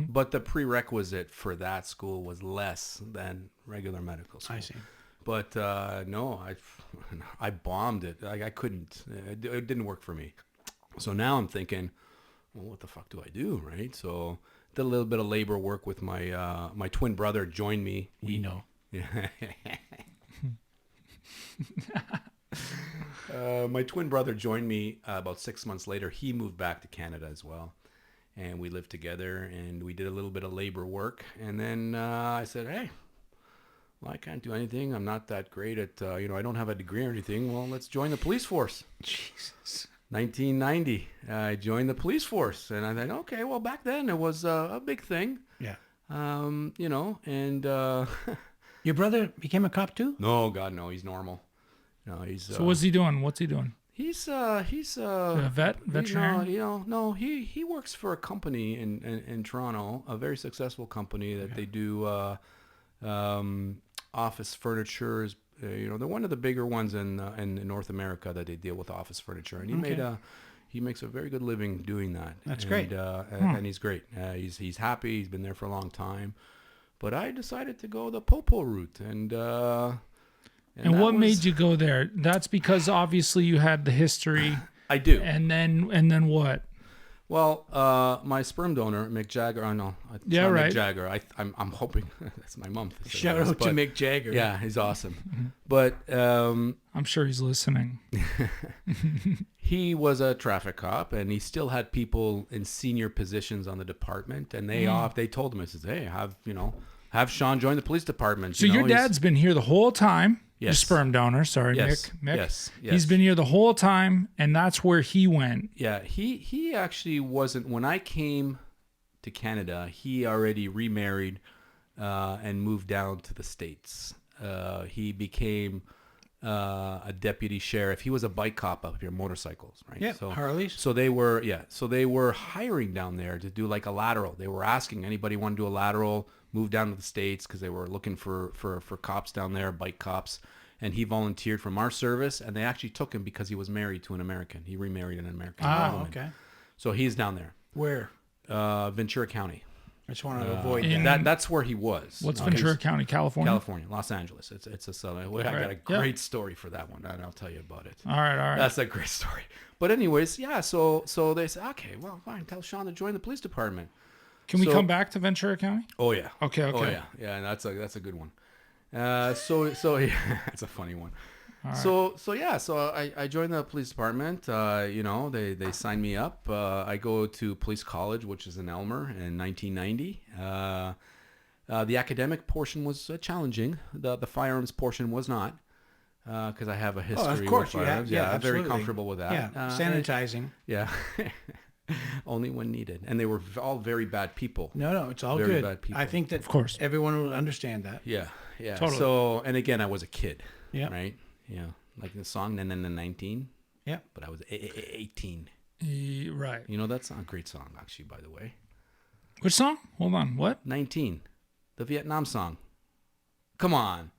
S4: but the prerequisite for that school was less than regular medical school.
S2: I see.
S4: But no, I bombed it. I couldn't. It didn't work for me. So now I'm thinking, well, what the fuck do I do, right? So did a little bit of labor work with my my twin brother. Joined me.
S2: We know.
S4: My twin brother joined me about 6 months later. He moved back to Canada as well, and we lived together, and we did a little bit of labor work. And then I said, hey, well, I can't do anything. I'm not that great at, I don't have a degree or anything. Well, let's join the police force.
S2: Jesus.
S4: 1990, I joined the police force, and I thought, okay, well, back then it was a big thing.
S2: Yeah.
S4: And
S2: Your brother became a cop too?
S4: no, God, no, he's normal. No, he's
S1: So what's he doing? What's he doing?
S4: he's
S1: A veterinarian?
S4: No, he works for a company in Toronto, a very successful company that they do office furniture. They're one of the bigger ones in North America that they deal with office furniture, and he makes a very good living doing that.
S2: That's great.
S4: And he's great. He's happy. He's been there for a long time. But I decided to go the Popo route, and
S1: what made you go there? That's because obviously you had the history.
S4: I do.
S1: And then what?
S4: Well, my sperm donor, Mick Jagger. Oh no, it's not Mick Jagger. I'm hoping that's my mom.
S2: Shout out to Mick Jagger.
S4: Yeah, he's awesome. But
S1: I'm sure he's listening.
S4: he was a traffic cop, and he still had people in senior positions on the department. And they told him, "I says, hey, have Shawn join the police department."
S1: So your dad's been here the whole time. Your
S4: Yes.
S1: sperm donor, sorry,
S4: Yes.
S1: Mick.
S4: Yes.
S1: He's been here the whole time, and that's where he went.
S4: Yeah, he actually wasn't. When I came to Canada, he already remarried and moved down to the States. He became a deputy sheriff. He was a bike cop up here, motorcycles, right?
S2: Yeah, Harleys.
S4: So they were hiring down there to do like a lateral. They were asking anybody want to do a lateral, move down to the States, because they were looking for cops down there, bike cops. And he volunteered from our service, and they actually took him because he was married to an American. He remarried an American woman.
S2: Okay.
S4: So he's down there,
S2: Where?
S4: Ventura County.
S2: I just want to avoid
S1: in-
S2: that.
S4: That's where he was.
S1: What's Ventura County, California?
S4: California, Los Angeles. It's a southern. I got a great story for that one, and I'll tell you about it.
S1: All right.
S4: That's a great story. But anyways, yeah. So they said, okay, well, fine. Tell Shawn to join the police department.
S1: Can we
S4: So-
S1: come back to Ventura County?
S4: Oh yeah.
S1: Okay.
S4: Oh yeah. And that's a good one. So yeah, it's a funny one. So I joined the police department. They signed me up. I go to police college, which is in Elmer, in 1990. The academic portion was challenging. The firearms portion was not, because I have a history
S2: of course
S4: with
S2: you have.
S4: firearms.
S2: Yeah,
S4: I'm very
S2: absolutely.
S4: comfortable with that.
S2: Yeah, sanitizing.
S4: Yeah. Only when needed. And they were all very bad people.
S2: No, it's all
S4: Very
S2: good.
S4: bad people.
S2: I think that
S1: Of course.
S2: everyone will understand that.
S4: Yeah.
S1: Totally.
S4: So, and again, I was a kid.
S2: Yeah.
S4: Right? Yeah. Like the song, and then the 19.
S2: Yeah.
S4: But I was 18.
S1: Right.
S4: You know, that's a great song, actually, by the way.
S1: Which song? Hold on. What?
S4: 19. The Vietnam song. Come on.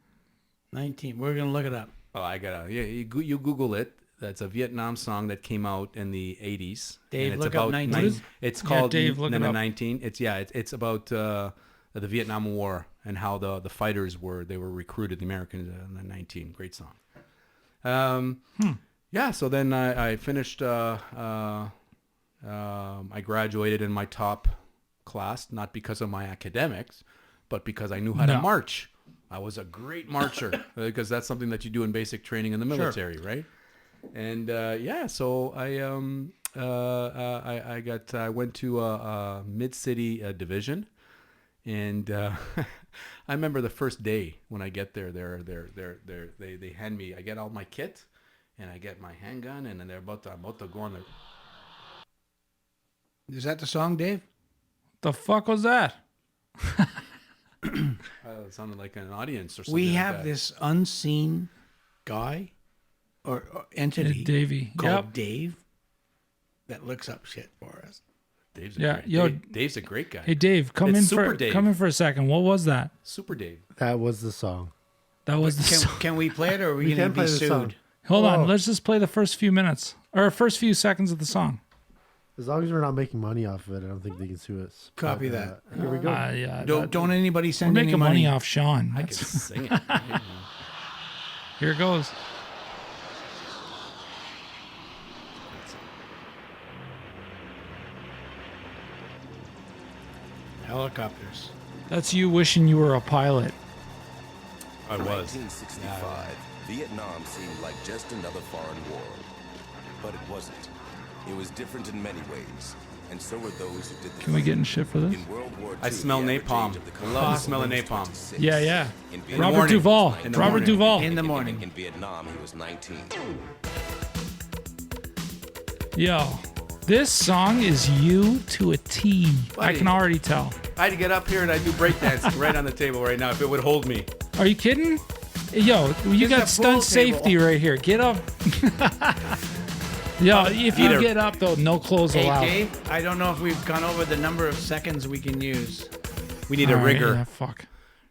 S2: 19. We're going to look it up.
S4: Oh, I gotta. Yeah, you Google it. That's a Vietnam song that came out in the 80s.
S2: Dave,
S4: and it's
S2: look up
S4: about
S2: 19.
S4: It's called
S1: Dave, look it up.
S4: 19. It's about the Vietnam War and how the fighters were recruited, the Americans in the 19. Great song. Yeah. So then I finished. I graduated in my top class, not because of my academics, but because I knew how to march. I was a great marcher because that's something that you do in basic training in the military, right? And so I went to a mid-city division, and I remember the first day when I get there. They hand me. I get all my kit, and I get my handgun, and then I'm about to go on the.
S2: Is that the song, Dave?
S1: The fuck was that?
S4: It sounded like an audience or something.
S2: We
S4: like
S2: have
S4: that.
S2: this unseen guy or entity
S1: Davey.
S2: called Dave that looks up shit for us.
S4: Dave's a great guy.
S1: Hey Dave, come
S4: It's
S1: in
S4: Super
S1: for
S4: Dave.
S1: come in for a second. What was that?
S4: Super Dave.
S5: That was the song.
S1: That was the song.
S2: Can we play it, or are we
S5: We
S2: going
S5: can
S2: to
S5: play
S2: be
S5: the
S2: sued?
S5: song.
S1: Hold on.
S5: Oh.
S1: Let's just play the first few minutes or first few seconds of the song.
S5: As long as we're not making money off of it, I don't think they can sue us.
S2: Copy
S5: But,
S2: that.
S5: Here we go.
S1: Yeah.
S2: Don't anybody
S1: We're
S2: send any
S1: making money off Shawn.
S4: I can sing it.
S1: Here it goes.
S2: Helicopters.
S1: That's you wishing you were a pilot.
S4: I
S6: In
S4: was.
S6: 1965, Vietnam seemed like just another foreign war. But it wasn't. It was different in many ways. And so were those who did the
S1: Can we get in
S6: fighting.
S1: shit for this?
S6: In World War II,
S4: I smell
S6: the average
S4: napalm.
S6: age of the
S4: I love the smell of
S6: combat
S4: napalm.
S6: was 26.
S1: Yeah, yeah.
S6: In
S4: the
S1: Robert
S4: morning.
S1: Duvall.
S4: In the
S1: Robert
S4: morning.
S1: Duvall.
S2: In the morning.
S6: In Vietnam, he was 19.
S1: Yo, this song is you to a T. I
S4: Buddy.
S1: can already tell.
S4: I'd get up here and I'd do breakdancing right on the table right now if it would hold me.
S1: Are you kidding? Yo, you
S2: It's a
S1: got
S2: pool
S1: stunt safety
S2: table.
S1: right here. Get up. Yo, if you
S4: Either-
S1: get up though, no clothes
S2: Hey,
S1: allowed.
S2: Dave, I don't know if we've gone over the number of seconds we can use.
S4: We need a
S1: All right,
S4: rigger.
S1: yeah, fuck.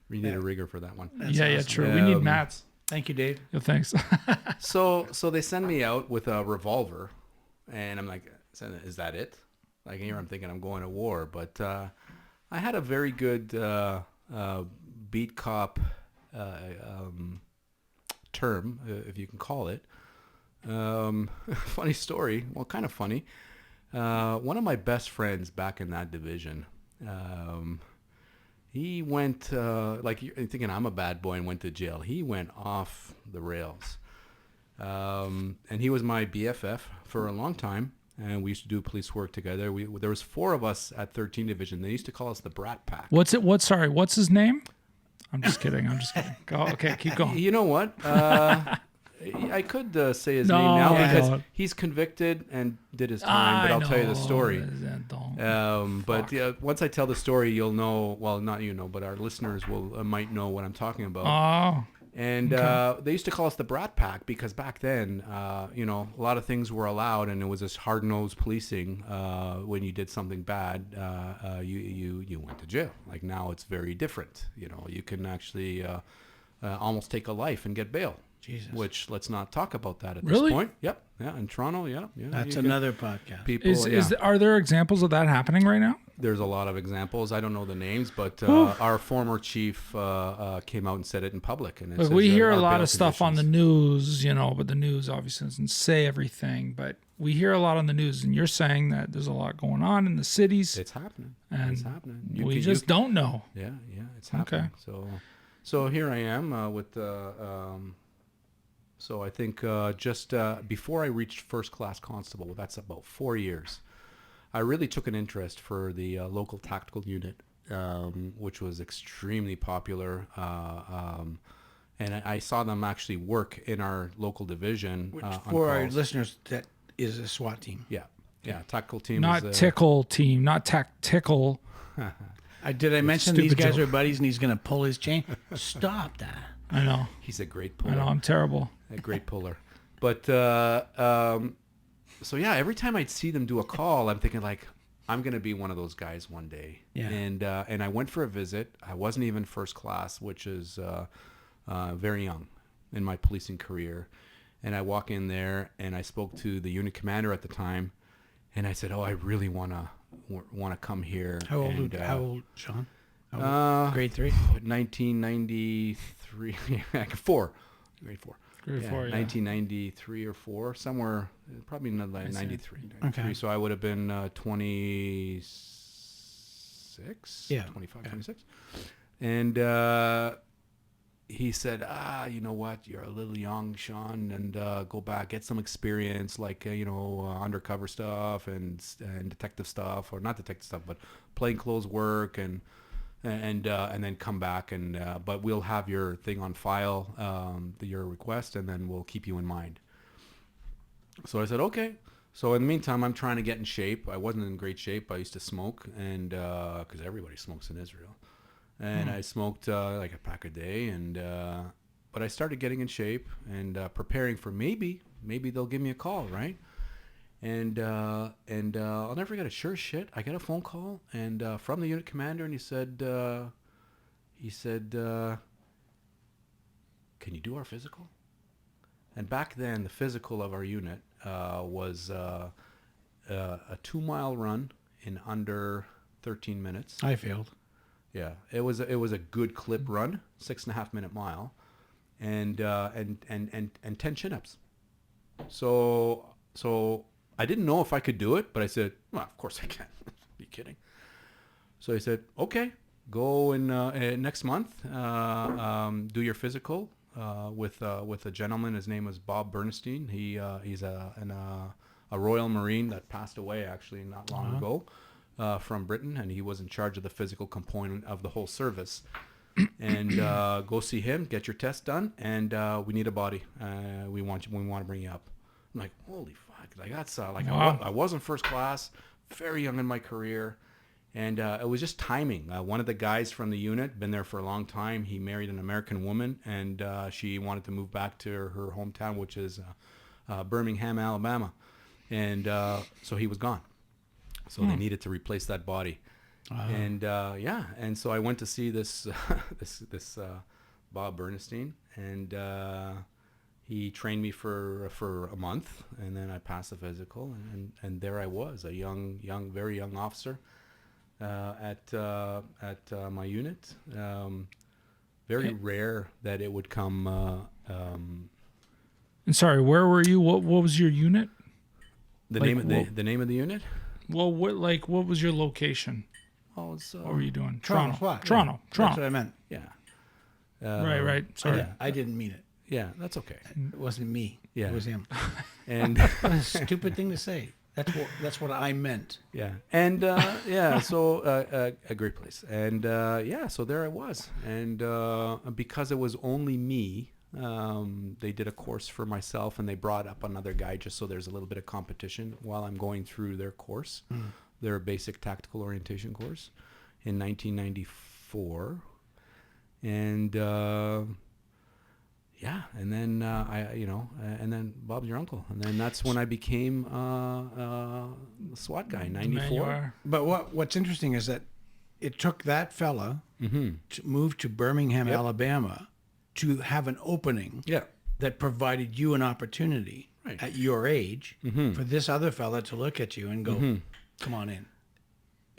S4: We need a rigger for that one.
S1: Yeah, true. We need
S4: Um,
S1: mats.
S2: Thank you, Dave.
S1: Yo, thanks.
S4: So they send me out with a revolver, and I'm like, is that it? Like here, I'm thinking I'm going to war, but I had a very good beat cop term, if you can call it. Funny story. Well, kind of funny. One of my best friends back in that division. He went like you're thinking I'm a bad boy and went to jail. He went off the rails. And he was my BFF for a long time, and we used to do police work together. There was 4 of us at 13 Division. They used to call us the Brat Pack.
S1: Sorry, what's his name? I'm just kidding. Go. Okay, keep going.
S4: You know what? I could say his
S1: No,
S4: name now
S1: I
S4: because
S1: don't.
S4: he's convicted and did his time, but I'll tell you the story. But yeah, once I tell the story, you'll know. Well, not you know, but our listeners will might know what I'm talking about.
S1: Oh,
S4: And they used to call us the Brat Pack because back then, you know, a lot of things were allowed, and it was this hard-nosed policing. When you did something bad, you went to jail. Like now, it's very different. You know, you can actually almost take a life and get bail.
S2: Jesus.
S4: Which let's not talk about that at
S1: Really?
S4: this point. Yep. Yeah. In Toronto. Yeah.
S2: That's
S4: you can-
S2: another podcast.
S4: people.
S1: are there examples of that happening right now?
S4: There's a lot of examples. I don't know the names, but our former chief came out and said it in public. And it
S1: Like
S4: says,
S1: we hear a
S4: our
S1: lot
S4: bail
S1: of stuff on the
S4: conditions.
S1: news, you know, but the news obviously doesn't say everything. But we hear a lot on the news, and you're saying that there's a lot going on in the cities,
S4: It's happening.
S1: and
S4: It's happening.
S1: we just don't know.
S4: Yeah, it's happening. So here I am with. So I think just before I reached first class constable, that's about 4 years. I really took an interest for the local tactical unit, which was extremely popular. And I saw them actually work in our local division.
S2: Which,
S4: on
S2: for our
S4: calls.
S2: listeners, that is a SWAT team.
S4: Yeah, tactical team.
S1: Not
S4: is,
S1: tickle team, not tactical.
S2: Did I mention these
S1: stupid
S2: guys
S1: joke.
S2: are buddies and he's going to pull his chain? Stop that.
S1: I know.
S4: He's a great
S1: I
S4: puller.
S1: know. I'm terrible.
S4: A great puller. But so yeah, every time I'd see them do a call, I'm thinking like, I'm gonna be one of those guys one day.
S2: Yeah.
S4: And I went for a visit. I wasn't even first class, which is very young in my policing career. And I walk in there and I spoke to the unit commander at the time, and I said, "Oh, I really wanna come here."
S2: How old,
S4: And,
S2: Sean? How old? Grade 3?
S4: 1993, grade 4.
S1: Grade
S4: Yeah,
S1: 4, yeah.
S4: 1993 or 4, somewhere, probably in like 93.
S2: Okay.
S4: So I would have been 26,
S2: Yeah.
S4: 25,
S2: Yeah.
S4: 26. And he said, you know what, you're a little young, Sean, and go back, get some experience, like, undercover stuff and detective stuff, or not detective stuff, but plainclothes work, and then come back, but we'll have your thing on file, your request, and then we'll keep you in mind. So I said, okay. So in the meantime, I'm trying to get in shape. I wasn't in great shape. I used to smoke, and because everybody smokes in Israel, and I smoked like a pack a day, but I started getting in shape and preparing for maybe they'll give me a call, right? And I'll never forget it. Sure as shit, I get a phone call and from the unit commander, and he said, "Can you do our physical?" And back then, the physical of our unit was a 2-mile run in under 13 minutes.
S2: I failed.
S4: Yeah, it was a good clip run, 6.5 minute mile, and 10 chin-ups. So I didn't know if I could do it, but I said, well, of course I can. Are you kidding? So he said, okay, go in next month, do your physical with a gentleman. His name was Bob Bernstein. He's a Royal Marine that passed away actually not long ago from Britain, and he was in charge of the physical component of the whole service. And go see him, get your test done, and we need a body. We want to bring you up. I'm like, holy fuck! Like that's
S1: Wow.
S4: I was in first class, very young in my career. And it was just timing. One of the guys from the unit, been there for a long time, he married an American woman, and she wanted to move back to her hometown, which is Birmingham, Alabama. And so he was gone. So they needed to replace that body. And and so I went to see this this Bob Bernstein, and he trained me for a month, and then I passed the physical, and there I was, a very young officer. At my unit, very rare that it would come.
S1: And sorry, where were you? What was your unit?
S4: The
S1: Like,
S4: name of the unit.
S1: Well, what was your location?
S4: Oh, it's
S1: What were you doing?
S2: Toronto.
S1: Toronto.
S2: That's what I meant.
S4: yeah.
S1: Right. Sorry.
S2: I didn't mean it.
S4: Yeah, that's okay.
S2: It wasn't me.
S4: Yeah.
S2: It was him.
S4: And
S2: What a stupid thing to say. That's what I meant.
S4: yeah, and so a great place, and so there I was, and because it was only me, they did a course for myself, and they brought up another guy just so there's a little bit of competition while I'm going through their course, their basic tactical orientation course, in 1994, and. And then and then Bob's your uncle, and then that's when I became the SWAT guy in
S1: The man you
S4: '94.
S1: are.
S2: But what's interesting is that it took that fella
S4: Mm-hmm.
S2: to move to Birmingham,
S4: Yep.
S2: Alabama, to have an opening
S4: Yeah,
S2: that provided you an opportunity
S4: Right.
S2: at your age
S4: Mhm.
S2: for this other fella to look at you and go, "Come on in."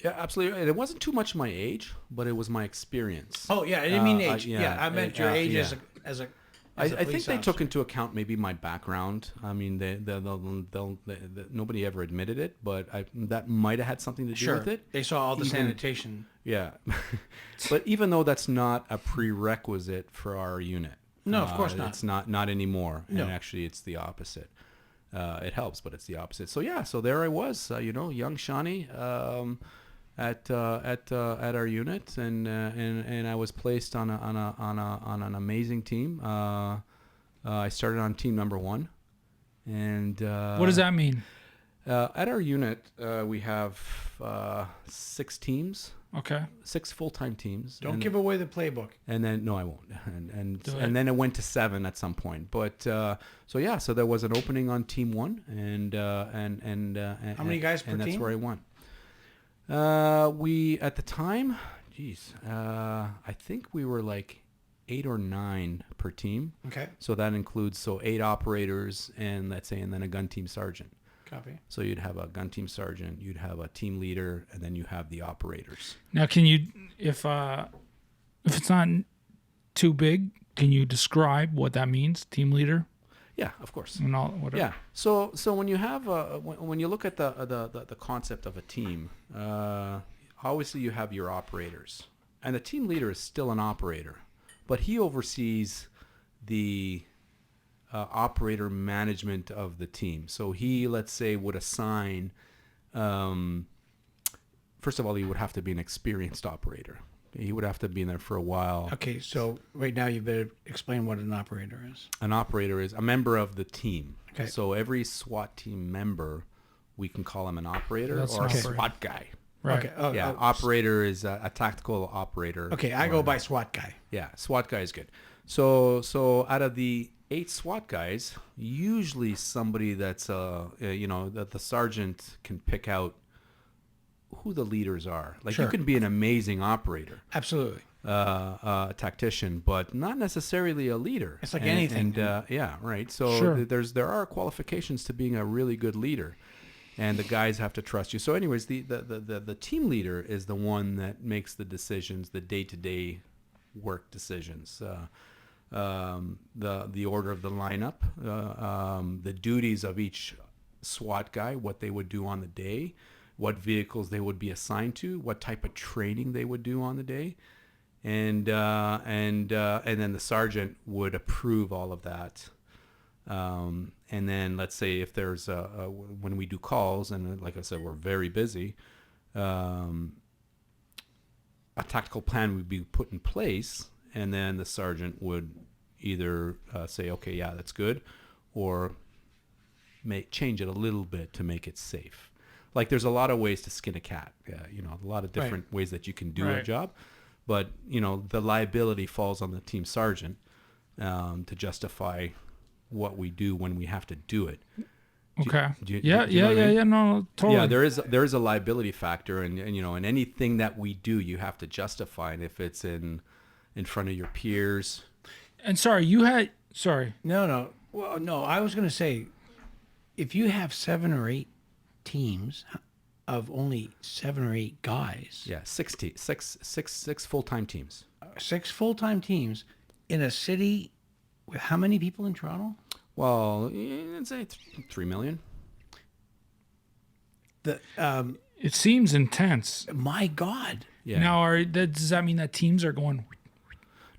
S4: yeah, absolutely. And it wasn't too much my age, but it was my experience.
S2: Oh yeah, I didn't mean age.
S4: yeah,
S2: I meant your age
S4: yeah.
S2: as a.
S4: I
S2: as a
S4: think
S2: police
S4: they
S2: officer.
S4: took into account maybe my background. I mean, nobody ever admitted it, but that might have had something to do
S2: Sure.
S4: with it.
S2: They saw all the
S4: Even-
S2: sanitation.
S4: Yeah, but even though that's not a prerequisite for our unit,
S2: No, of course not.
S4: It's not anymore,
S2: No.
S4: and actually, it's the opposite. It helps, but it's the opposite. So so there I was, young Shawnee, at our unit, and I was placed on an amazing team. I started on team number 1, and
S1: What does that mean?
S4: At our unit, we have 6 teams.
S1: Okay.
S4: 6 full-time teams.
S2: Don't
S4: and,
S2: give away the playbook.
S4: And then no, I won't. And
S1: Do it.
S4: and then it went to 7 at some point. But so there was an opening on team 1, and
S2: How many guys per
S4: and that's
S2: team?
S4: where I won. We at the time, I think we were like 8 or 9 per team.
S2: Okay,
S4: So that includes 8 operators and then a gun team sergeant.
S2: copy.
S4: So you'd have a gun team sergeant, you'd have a team leader, and then you have the operators.
S1: Now, can you, if it's not too big, can you describe what that means? Team leader
S4: Yeah, of course.
S1: and all whatever.
S4: Yeah. So when you have when you look at the concept of a team, obviously you have your operators, and the team leader is still an operator, but he oversees the operator management of the team. So he, let's say, would assign. First of all, he would have to be an experienced operator. He would have to be in there for a while.
S2: Okay, so right now you better explain what an operator is.
S4: An operator is a member of the team.
S2: Okay.
S4: So every SWAT team member, we can call him an operator
S1: That's
S4: or
S1: an
S4: a
S1: operator.
S4: SWAT guy.
S1: Right.
S2: Okay. Oh,
S4: Yeah, operator is a tactical operator.
S2: Okay, I go by SWAT guy.
S4: Yeah, SWAT guy is good. So out of the 8 SWAT guys, usually somebody that's that the sergeant can pick out who the leaders are. Like
S2: Sure.
S4: you can be an amazing operator,
S2: Absolutely.
S4: a tactician, but not necessarily a leader.
S2: It's like anything.
S4: And yeah, right. So
S1: Sure.
S4: there are qualifications to being a really good leader, and the guys have to trust you. So, anyways, the team leader is the one that makes the decisions, the day-to-day work decisions, the order of the lineup, the duties of each SWAT guy, what they would do on the day, what vehicles they would be assigned to, what type of training they would do on the day, and then the sergeant would approve all of that. And then let's say if there's when we do calls, and like I said, we're very busy, a tactical plan would be put in place, and then the sergeant would either say, okay, yeah, that's good, or change it a little bit to make it safe. Like there's a lot of ways to skin a cat, a lot of different ways that you can do a job, but the liability falls on the team sergeant to justify what we do when we have to do it.
S1: Okay.
S4: Do you know what I mean?
S1: No, totally.
S4: Yeah, there is a liability factor, and and anything that we do, you have to justify it if it's in front of your peers.
S1: And sorry.
S2: No. Well, no, I was going to say, if you have 7 or 8 teams of only 7 or 8 guys.
S4: Yeah, six full-time teams.
S2: 6 full-time teams in a city with how many people in Toronto?
S4: Well, I'd say 3 million.
S1: It seems intense.
S2: My God.
S4: Yeah.
S1: Now, does that mean that teams are going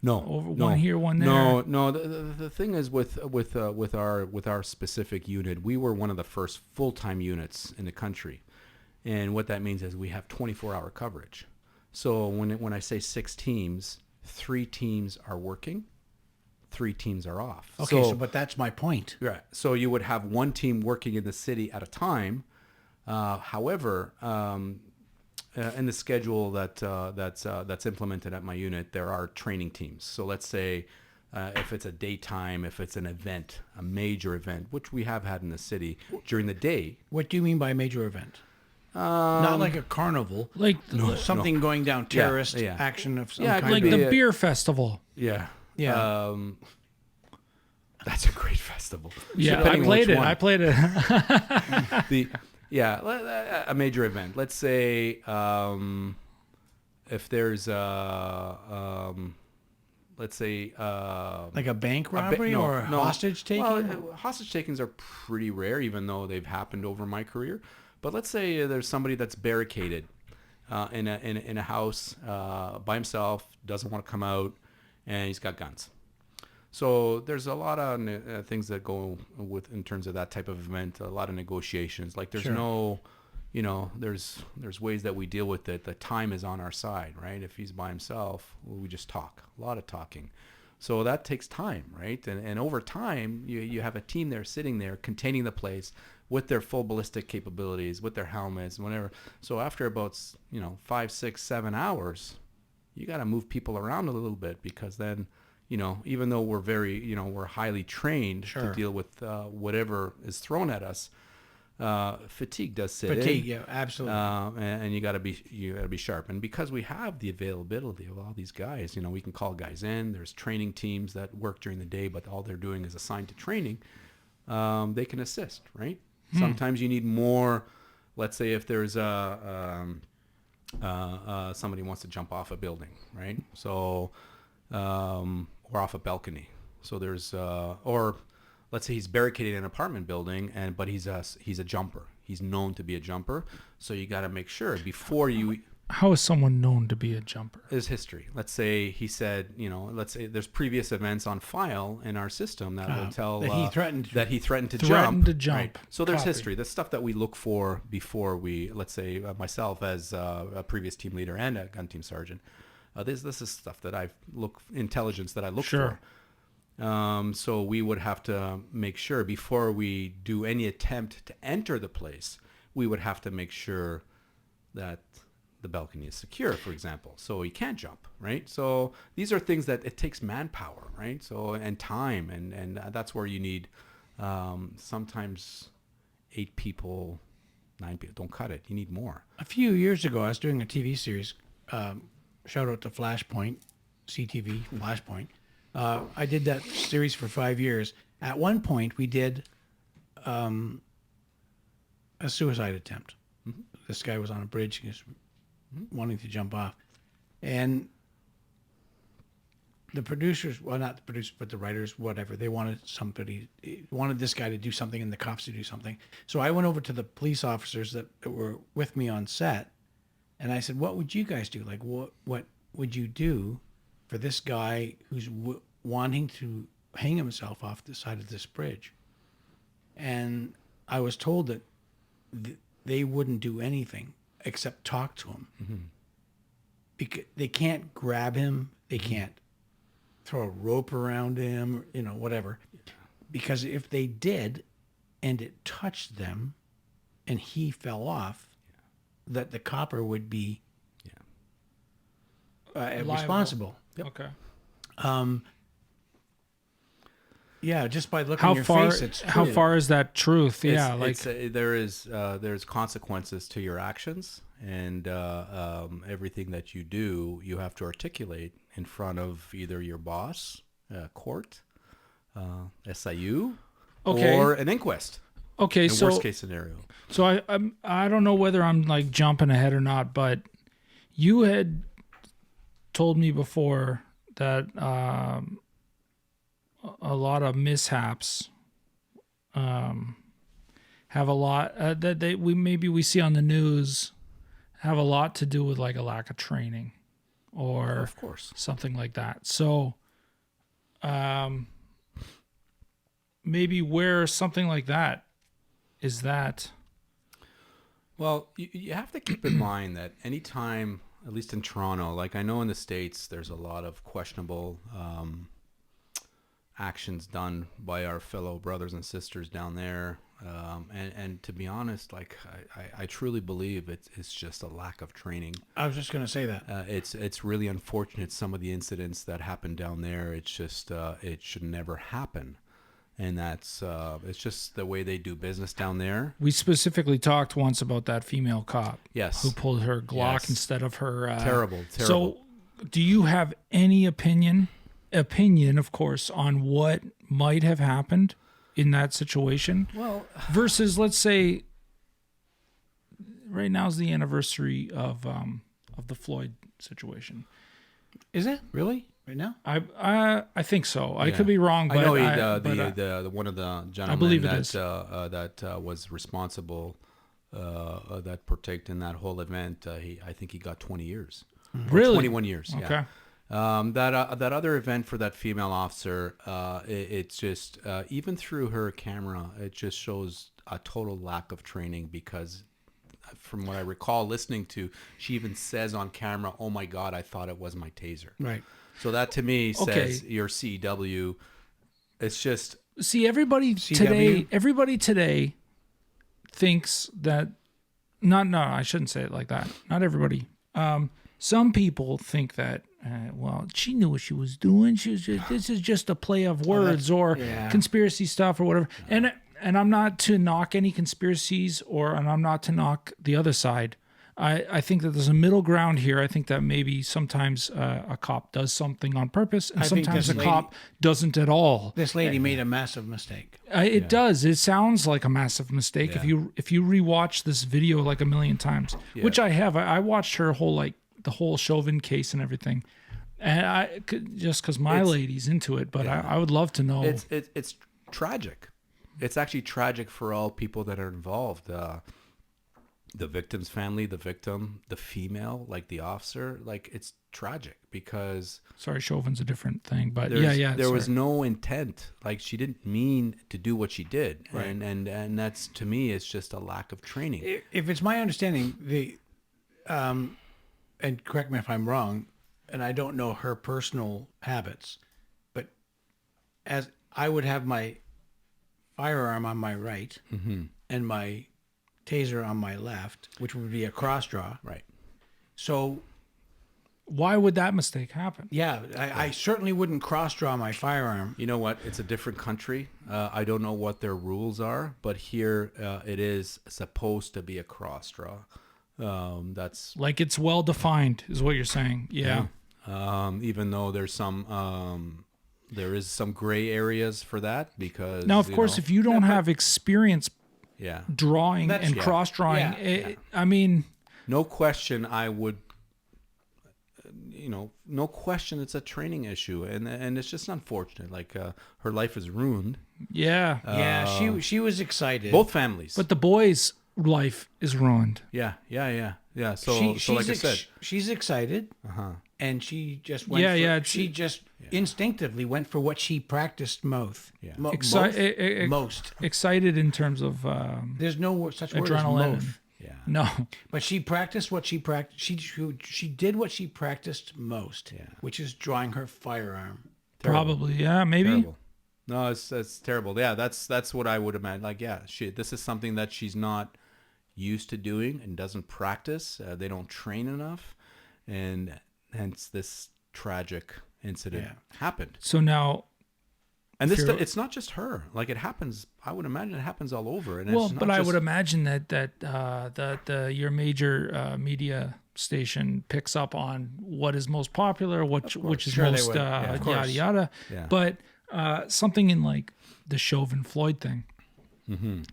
S4: No,
S1: over
S4: no,
S1: one here, one there?
S4: No. The thing is with our specific unit, we were one of the first full-time units in the country, and what that means is we have 24-hour coverage. So when I say 6 teams, 3 teams are working, 3 teams are off.
S2: Okay, but that's my point.
S4: Right. So you would have one team working in the city at a time. However, in the schedule that's implemented at my unit, there are training teams. So let's say if it's a daytime, if it's an event, a major event, which we have had in the city during the day.
S2: What do you mean by major event? Not like a carnival,
S1: Like
S2: something going down terrorist
S4: yeah.
S2: action of some
S4: Yeah,
S2: kind.
S1: like the beer festival.
S4: Yeah.
S2: Yeah.
S4: That's a great festival.
S1: Yeah,
S4: Depending on
S1: I
S4: which
S1: played it.
S4: a major event. Let's say if there's let's say
S2: like a bank robbery or hostage taking?
S4: Well, hostage takings are pretty rare, even though they've happened over my career. But let's say there's somebody that's barricaded in a house by himself, doesn't want to come out, and he's got guns. So there's a lot of things that go with in terms of that type of event. A lot of negotiations. Like there's no, there's ways that we deal with it. The time is on our side, right? If he's by himself, we just talk. A lot of talking. So that takes time, right? And over time, you have a team there sitting there containing the place with their full ballistic capabilities, with their helmets, whatever. So after about 5, 6, 7 hours, you got to move people around a little bit, because then, even though we're very, we're highly trained to deal with whatever is thrown at us, fatigue does sit in.
S2: Fatigue, yeah, absolutely.
S4: And you got to be sharp. And because we have the availability of all these guys, we can call guys in. There's training teams that work during the day, but all they're doing is assigned to training. They can assist, right? Sometimes you need more. Let's say if there's somebody wants to jump off a building, right? So, or off a balcony. So there's, or let's say he's barricaded in an apartment building, but he's a jumper. He's known to be a jumper. So you got to make sure before you.
S1: How is someone known to be a jumper?
S4: His history. Let's say he said, let's say there's previous events on file in our system that will tell
S2: that he threatened
S4: to jump.
S1: Right.
S4: So there's history. That's stuff that we look for before we, let's say myself as a previous team leader and a gun team sergeant. This is stuff that intelligence that I look for. So we would have to make sure before we do any attempt to enter the place, we would have to make sure that the balcony is secure, for example, so he can't jump, right? So these are things that it takes manpower, right? So, and time, and that's where you need sometimes 8 people, 9 people. Don't cut it. You need more.
S2: A few years ago, I was doing a TV series. Shout out to Flashpoint, CTV, Flashpoint. I did that series for 5 years. At one point, we did a suicide attempt. Mm-hmm. This guy was on a bridge. He was wanting to jump off. And the producers, well, not the producers, but the writers, whatever, they wanted this guy to do something and the cops to do something. So I went over to the police officers that were with me on set, and I said, what would you guys do? Like, what would you do for this guy who's wanting to hang himself off the side of this bridge? And I was told that they wouldn't do anything except talk to him. Because they can't grab him. They can't throw a rope around him, whatever. Because if they did and it touched them and he fell off, that the copper would be responsible.
S1: Okay.
S2: Yeah, just by looking
S1: How
S2: at your
S1: far?
S2: face, it's
S1: How
S2: true.
S1: far is that truth? Yeah,
S4: There's consequences to your actions, and everything that you do, you have to articulate in front of either your boss, court, SIU,
S1: Okay.
S4: or an inquest.
S1: Okay,
S4: In
S1: so
S4: worst case scenario.
S1: So I don't know whether I'm like jumping ahead or not, but you had told me before that a lot of mishaps have a lot that we see on the news have a lot to do with like a lack of training or
S4: Of course.
S1: something like that. So maybe where something like that is that.
S4: Well, you have to keep in mind that anytime, at least in Toronto, like I know in the States, there's a lot of questionable actions done by our fellow brothers and sisters down there. And to be honest, like I truly believe it's just a lack of training.
S2: I was just going to say that.
S4: It's really unfortunate, some of the incidents that happen down there. It's just it should never happen. And that's it's just the way they do business down there.
S1: We specifically talked once about that female cop.
S4: Yes.
S1: Who pulled her Glock
S4: Yes.
S1: instead of her.
S4: Terrible.
S1: So, do you have any opinion, of course, on what might have happened in that situation?
S4: Well,
S1: versus, let's say, right now is the anniversary of the Floyd situation.
S2: Is it really right now?
S1: I think so. I
S4: yeah.
S1: could be wrong, but
S4: I know
S1: but,
S4: the one of the gentlemen
S1: believe it
S4: that
S1: is.
S4: that was responsible that partaked in that whole event. I think he got 20 years.
S1: Really?
S4: 21 years.
S1: Okay.
S4: Yeah. That other event for that female officer, it's just even through her camera, it just shows a total lack of training because, from what I recall listening to, she even says on camera, "Oh my God, I thought it was my taser."
S2: Right.
S4: So that to me
S1: Okay.
S4: says your CW. It's just
S1: See, everybody today thinks that no, I shouldn't say it like that. Not everybody. Some people think that well, she knew what she was doing. She was just, this is just a play of words or conspiracy stuff or whatever. And I'm not to knock any conspiracies and I'm not to knock the other side. I think that there's a middle ground here. I think that maybe sometimes a cop does something on purpose and
S2: I think
S1: sometimes a
S2: this
S1: cop doesn't at all.
S2: This lady made a massive mistake.
S1: It does. It sounds like a massive mistake
S4: Yeah.
S1: if you rewatch this video like a million times, which I have. I watched her the whole Chauvin case and everything, and just because my lady's into it. But I would love to know.
S4: it's tragic. It's actually tragic for all people that are involved. The victim's family, the victim, the female, like the officer, like it's tragic because
S1: Sorry, Chauvin's a different thing, but
S4: there was no intent. Like she didn't mean to do what she did,
S2: Right.
S4: and that's, to me, it's just a lack of training.
S2: If it's my understanding, and correct me if I'm wrong, and I don't know her personal habits, but as I would have my firearm on my right and my taser on my left, which would be a cross draw.
S4: Right.
S2: So
S1: why would that mistake happen?
S2: yeah, I certainly wouldn't cross draw my firearm.
S4: You know what? It's a different country. I don't know what their rules are, but here it is supposed to be a cross draw. That's
S1: Like it's well defined, is what you're saying. Yeah.
S4: even though there is some gray areas for that because
S1: Now, of course, if you don't have experience
S4: yeah,
S1: drawing and
S4: yeah.
S1: cross drawing,
S2: Yeah.
S1: I mean,
S4: no question, I would no question, it's a training issue, and it's just unfortunate. Like her life is ruined.
S1: Yeah.
S2: Yeah, she was excited.
S4: Both families.
S1: But the boy's life is ruined.
S4: Yeah. So like I said,
S2: she's excited, and she just went.
S1: Yeah,
S2: She just instinctively went for what she practiced most.
S4: Yeah.
S2: Most.
S1: Excited in terms of
S2: There's no such word as
S1: adrenaline.
S2: most.
S4: yeah.
S1: No.
S2: But she practiced what she practiced. She did what she practiced most, which is drawing her firearm.
S1: Probably. Yeah. Maybe.
S4: Terrible. No, it's terrible. Yeah, that's what I would imagine. Like, yeah, this is something that she's not used to doing and doesn't practice. They don't train enough, and hence this tragic incident happened.
S1: So now.
S4: And it's not just her. Like, it happens. I would imagine it happens all over. And
S1: Well,
S4: it's not
S1: but I
S4: just,
S1: would imagine that your major media station picks up on what is most popular, which is
S2: Sure they
S1: most
S2: would. Yeah, of
S1: yada
S2: course.
S1: yada.
S4: Yeah.
S1: But something in like the Chauvin Floyd thing.
S4: Mm-hmm.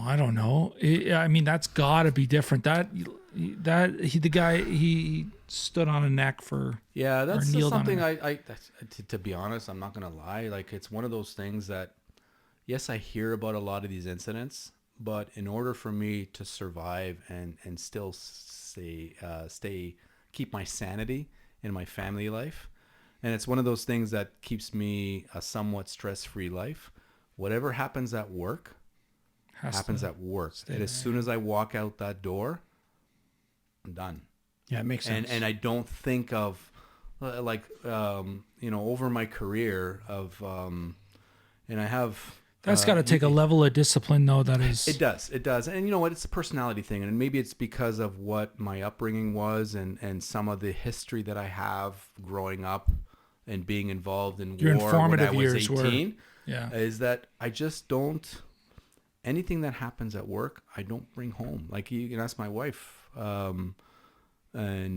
S1: I don't know. I mean, that's got to be different. The guy he stood on a neck for.
S4: Yeah, that's
S1: or
S4: just
S1: kneeled on
S4: something
S1: a
S4: to be honest, I'm not gonna lie. Like, it's one of those things that, yes, I hear about a lot of these incidents, but in order for me to survive and still keep my sanity in my family life, and it's one of those things that keeps me a somewhat stress-free life. Whatever happens at work happens at work, and as soon as I walk out that door, I'm done.
S2: Yeah, it makes sense.
S4: And I don't think of over my career of and I have
S1: That's got to take a level of discipline, though. That is.
S4: It does. And you know what? It's a personality thing, and maybe it's because of what my upbringing was and some of the history that I have growing up and being involved in
S1: Your
S4: war
S1: informative
S4: when I was
S1: years
S4: 18.
S1: Yeah.
S4: Is that I just don't. Anything that happens at work, I don't bring home. Like, you can ask my wife, and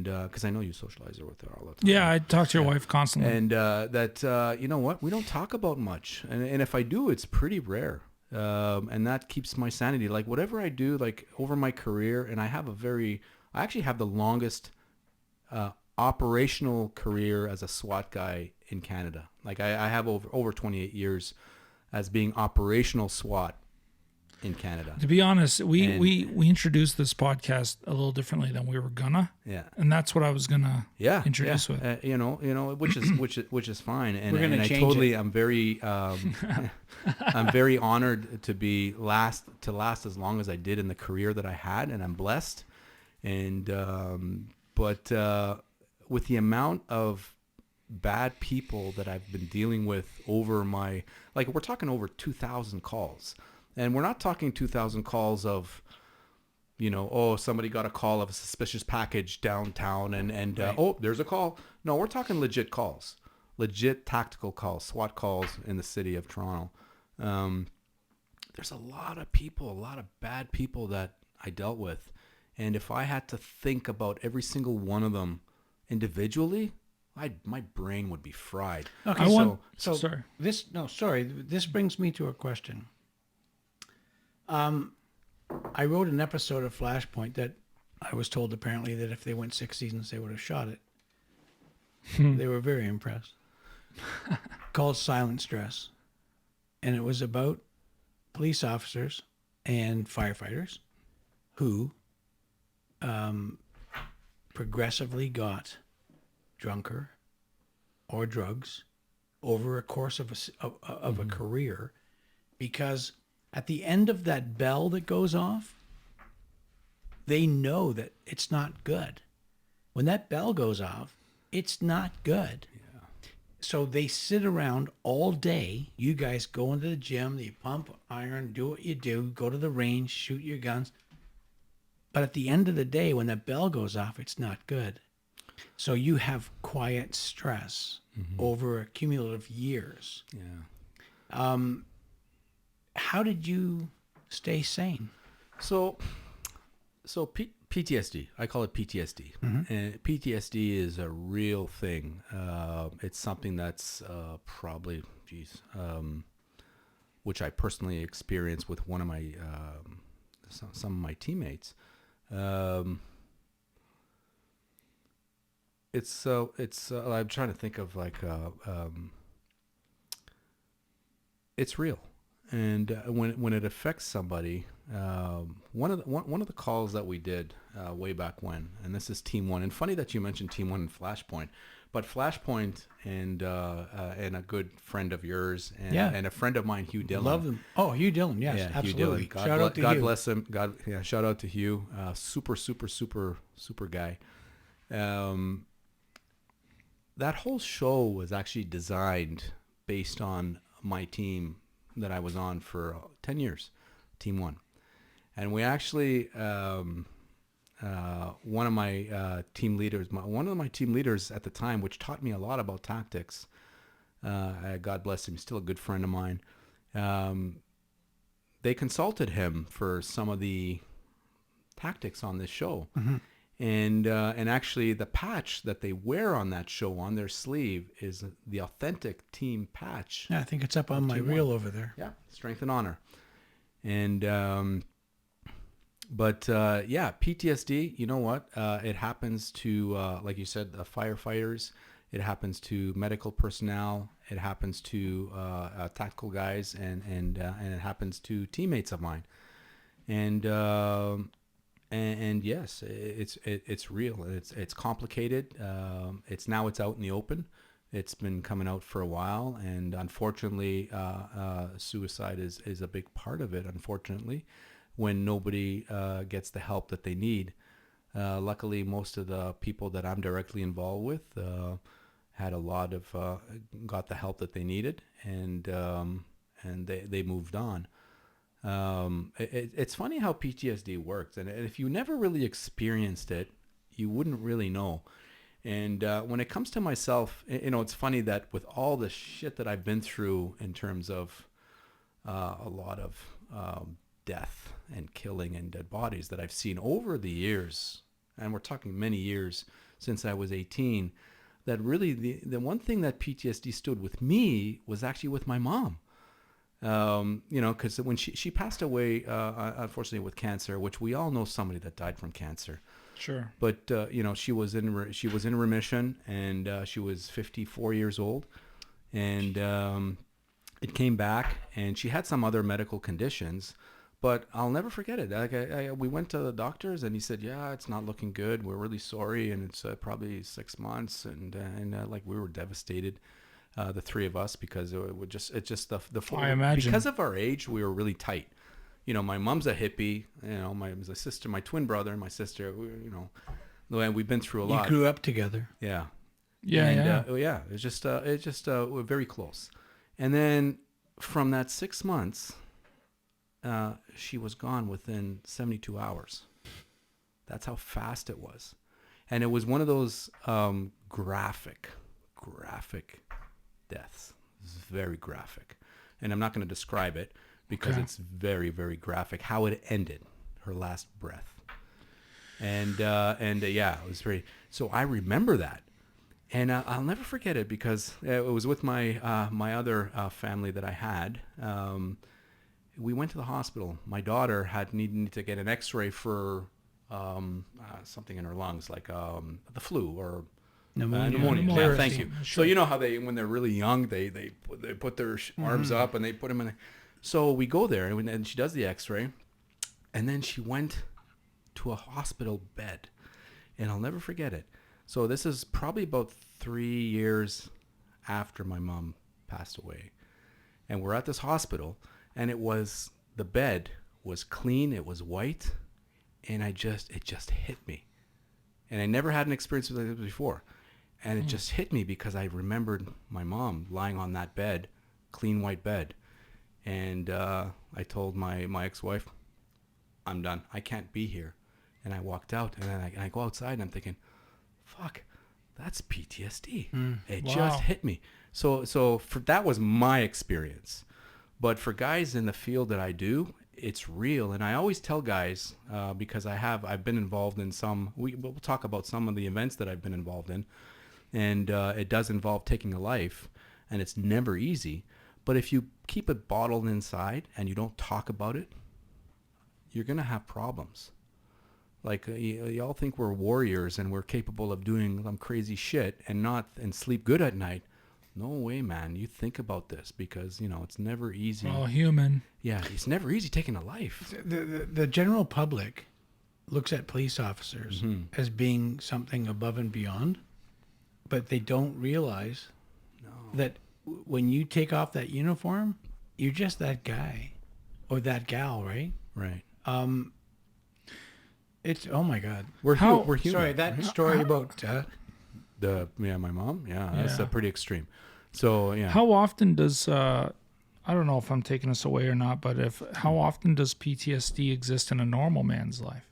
S4: because I know you socialize with her all the time.
S1: Yeah, I talk to your wife constantly.
S4: And you know what? We don't talk about much. And if I do, it's pretty rare. And that keeps my sanity. Like, whatever I do, like, over my career, and I actually have the longest operational career as a SWAT guy in Canada. Like, I have over 28 years as being operational SWAT in Canada.
S1: To be honest, we introduced this podcast a little differently than we were gonna.
S4: Yeah.
S1: And that's what I was gonna introduce with.
S4: Which is fine. And,
S2: We're gonna
S4: and I
S2: change
S4: totally
S2: it.
S4: I'm very I'm very honored to last as long as I did in the career that I had, and I'm blessed. And but with the amount of bad people that I've been dealing with over my, like, we're talking over 2,000 calls. And we're not talking 2,000 calls of, somebody got a call of a suspicious package downtown and right. There's a call. No, we're talking legit calls, legit tactical calls, SWAT calls in the city of Toronto. There's a lot of people, a lot of bad people that I dealt with. And if I had to think about every single one of them individually, my brain would be fried.
S2: Okay,
S1: sorry.
S2: This brings me to a question. I wrote an episode of Flashpoint that I was told apparently that if they went 6 seasons, they would have shot it. They were very impressed. Called Silent Stress. And it was about police officers and firefighters who progressively got drunker or drugs over a course of a career, because at the end of that bell that goes off, they know that it's not good. When that bell goes off, it's not good. Yeah. So they sit around all day. You guys go into the gym, you pump iron, do what you do, go to the range, shoot your guns. But at the end of the day, when that bell goes off, it's not good. So you have quiet stress over cumulative years.
S4: Yeah.
S2: How did you stay sane?
S4: So PTSD, I call it PTSD. And PTSD is a real thing. It's something that's probably, which I personally experienced with one of my, some of my teammates. I'm trying to think of like it's real, and when it affects somebody, one of the calls that we did way back when, and this is Team One, and funny that you mentioned Team One and Flashpoint, but Flashpoint and a good friend of yours and a friend of mine, Hugh Dillon.
S2: Love them. Oh, Hugh Dillon. Yes,
S4: Yeah,
S2: absolutely.
S4: Hugh Dillon.
S2: Shout out to
S4: God
S2: Hugh.
S4: bless him. Shout out to Hugh. Super guy. That whole show was actually designed based on my team that I was on for 10 years, Team One. And we actually, one of my team leaders at the time, which taught me a lot about tactics, God bless him, still a good friend of mine. They consulted him for some of the tactics on this show.
S2: Mm-hmm.
S4: And actually the patch that they wear on that show on their sleeve is the authentic team patch.
S2: Yeah, I think it's up on my reel over there.
S4: Yeah, Strength and Honor. And PTSD, you know what? It happens to, like you said, firefighters. It happens to medical personnel. It happens to tactical guys, and it happens to teammates of mine. And yes, it's real. It's complicated. It's out in the open. It's been coming out for a while, and unfortunately, suicide is a big part of it. Unfortunately, when nobody gets the help that they need. Luckily, most of the people that I'm directly involved with had got the help that they needed, and they moved on. It's funny how PTSD works, and if you never really experienced it, you wouldn't really know. And when it comes to myself, it's funny that with all the shit that I've been through in terms of a lot of death and killing and dead bodies that I've seen over the years, and we're talking many years since I was 18, that really the one thing that PTSD stood with me was actually with my mom. Because when she passed away, unfortunately with cancer, which we all know somebody that died from cancer.
S1: Sure.
S4: But she was in remission, and she was 54 years old, and it came back, and she had some other medical conditions, but I'll never forget it. Like we went to the doctors, and he said, "Yeah, it's not looking good. We're really sorry, and it's probably 6 months." And like we were devastated. The three of us, because it's just the four.
S1: I imagine.
S4: Because of our age, we were really tight. My mom's a hippie. My sister, my twin brother, and my sister. We've been through a lot.
S2: You grew up together.
S4: Yeah.
S1: Yeah.
S4: Yeah. It's just we're very close. And then from that 6 months, she was gone within 72 hours. That's how fast it was, and it was one of those graphic deaths. It's very graphic, and I'm not going to describe it because it's very, very graphic how it ended, her last breath. And it was very, so I remember that, and I'll never forget it because it was with my other family that I had. We went to the hospital. My daughter had needed to get an x-ray for something in her lungs, like the flu or pneumonia. Yeah, thank you.
S1: Sure.
S4: So you know how when they're really young, they put their arms up and they put them in. So we go there, and she does the x-ray, and then she went to a hospital bed, and I'll never forget it. So this is probably about 3 years after my mom passed away, and we're at this hospital, and the bed was clean, it was white, and it just hit me, and I never had an experience with it before. And it just hit me because I remembered my mom lying on that bed, clean white bed. And I told my ex-wife, I'm done. I can't be here. And I walked out, and then I go outside, and I'm thinking, fuck, that's PTSD. It just hit me. So that was my experience. But for guys in the field that I do, it's real. And I always tell guys, because I've been involved in we'll talk about some of the events that I've been involved in. And it does involve taking a life, and it's never easy. But if you keep it bottled inside and you don't talk about it, you're going to have problems. Like y'all think we're warriors and we're capable of doing some crazy shit and sleep good at night. No way, man. You think about this because, it's never easy.
S1: We're all human.
S4: Yeah, it's never easy taking a life.
S2: The general public looks at police officers as being something above and beyond, but they don't realize that when you take off that uniform, you're just that guy or that gal, right?
S4: Right.
S2: It's, oh my God.
S4: We're human.
S2: Sorry, that story about
S4: my mom. Yeah, that's
S1: Yeah.
S4: pretty extreme. So yeah.
S1: How often does I don't know if I'm taking this away or not, but how often does PTSD exist in a normal man's life?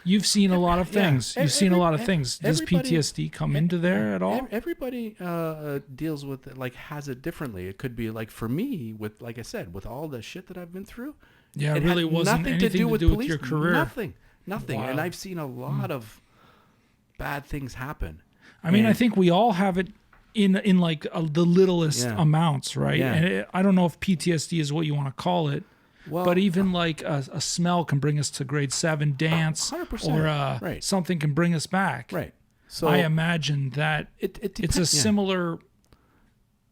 S1: You've seen a lot of things. You've seen a lot of things. Does PTSD come into there at all?
S4: Everybody deals with it, has it differently. It could be like for me, with like I said, with all the shit that I've been through.
S1: Yeah, it
S4: had
S1: really wasn't
S4: nothing
S1: anything
S4: to do with
S1: police, your career.
S4: Nothing.
S1: Wow.
S4: And I've seen a lot of bad things happen.
S1: I mean, I think we all have it in the littlest
S4: Yeah.
S1: amounts, right?
S4: Yeah.
S1: And I don't know if PTSD is what you want to call it,
S4: Well,
S1: but even a smell can bring us to grade 7 dance,
S4: 100%,
S1: or
S4: right.
S1: something can bring us back.
S4: right. So
S1: I imagine that
S4: it
S1: it's
S4: depends.
S1: a similar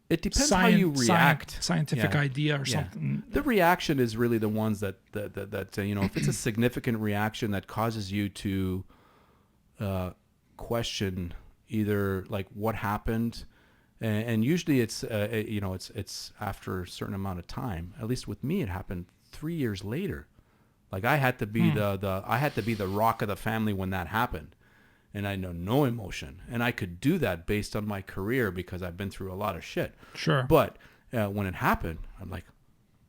S4: It depends how you react.
S1: scientific
S4: Yeah.
S1: idea or
S4: Yeah.
S1: something.
S4: The reaction is really the ones that if it's a significant reaction that causes you to question either like what happened, and usually it's it's after a certain amount of time. At least with me, it happened 3 years later. Like I had to be I had to be the rock of the family when that happened. And I know no emotion. And I could do that based on my career because I've been through a lot of shit.
S1: Sure.
S4: But when it happened, I'm like,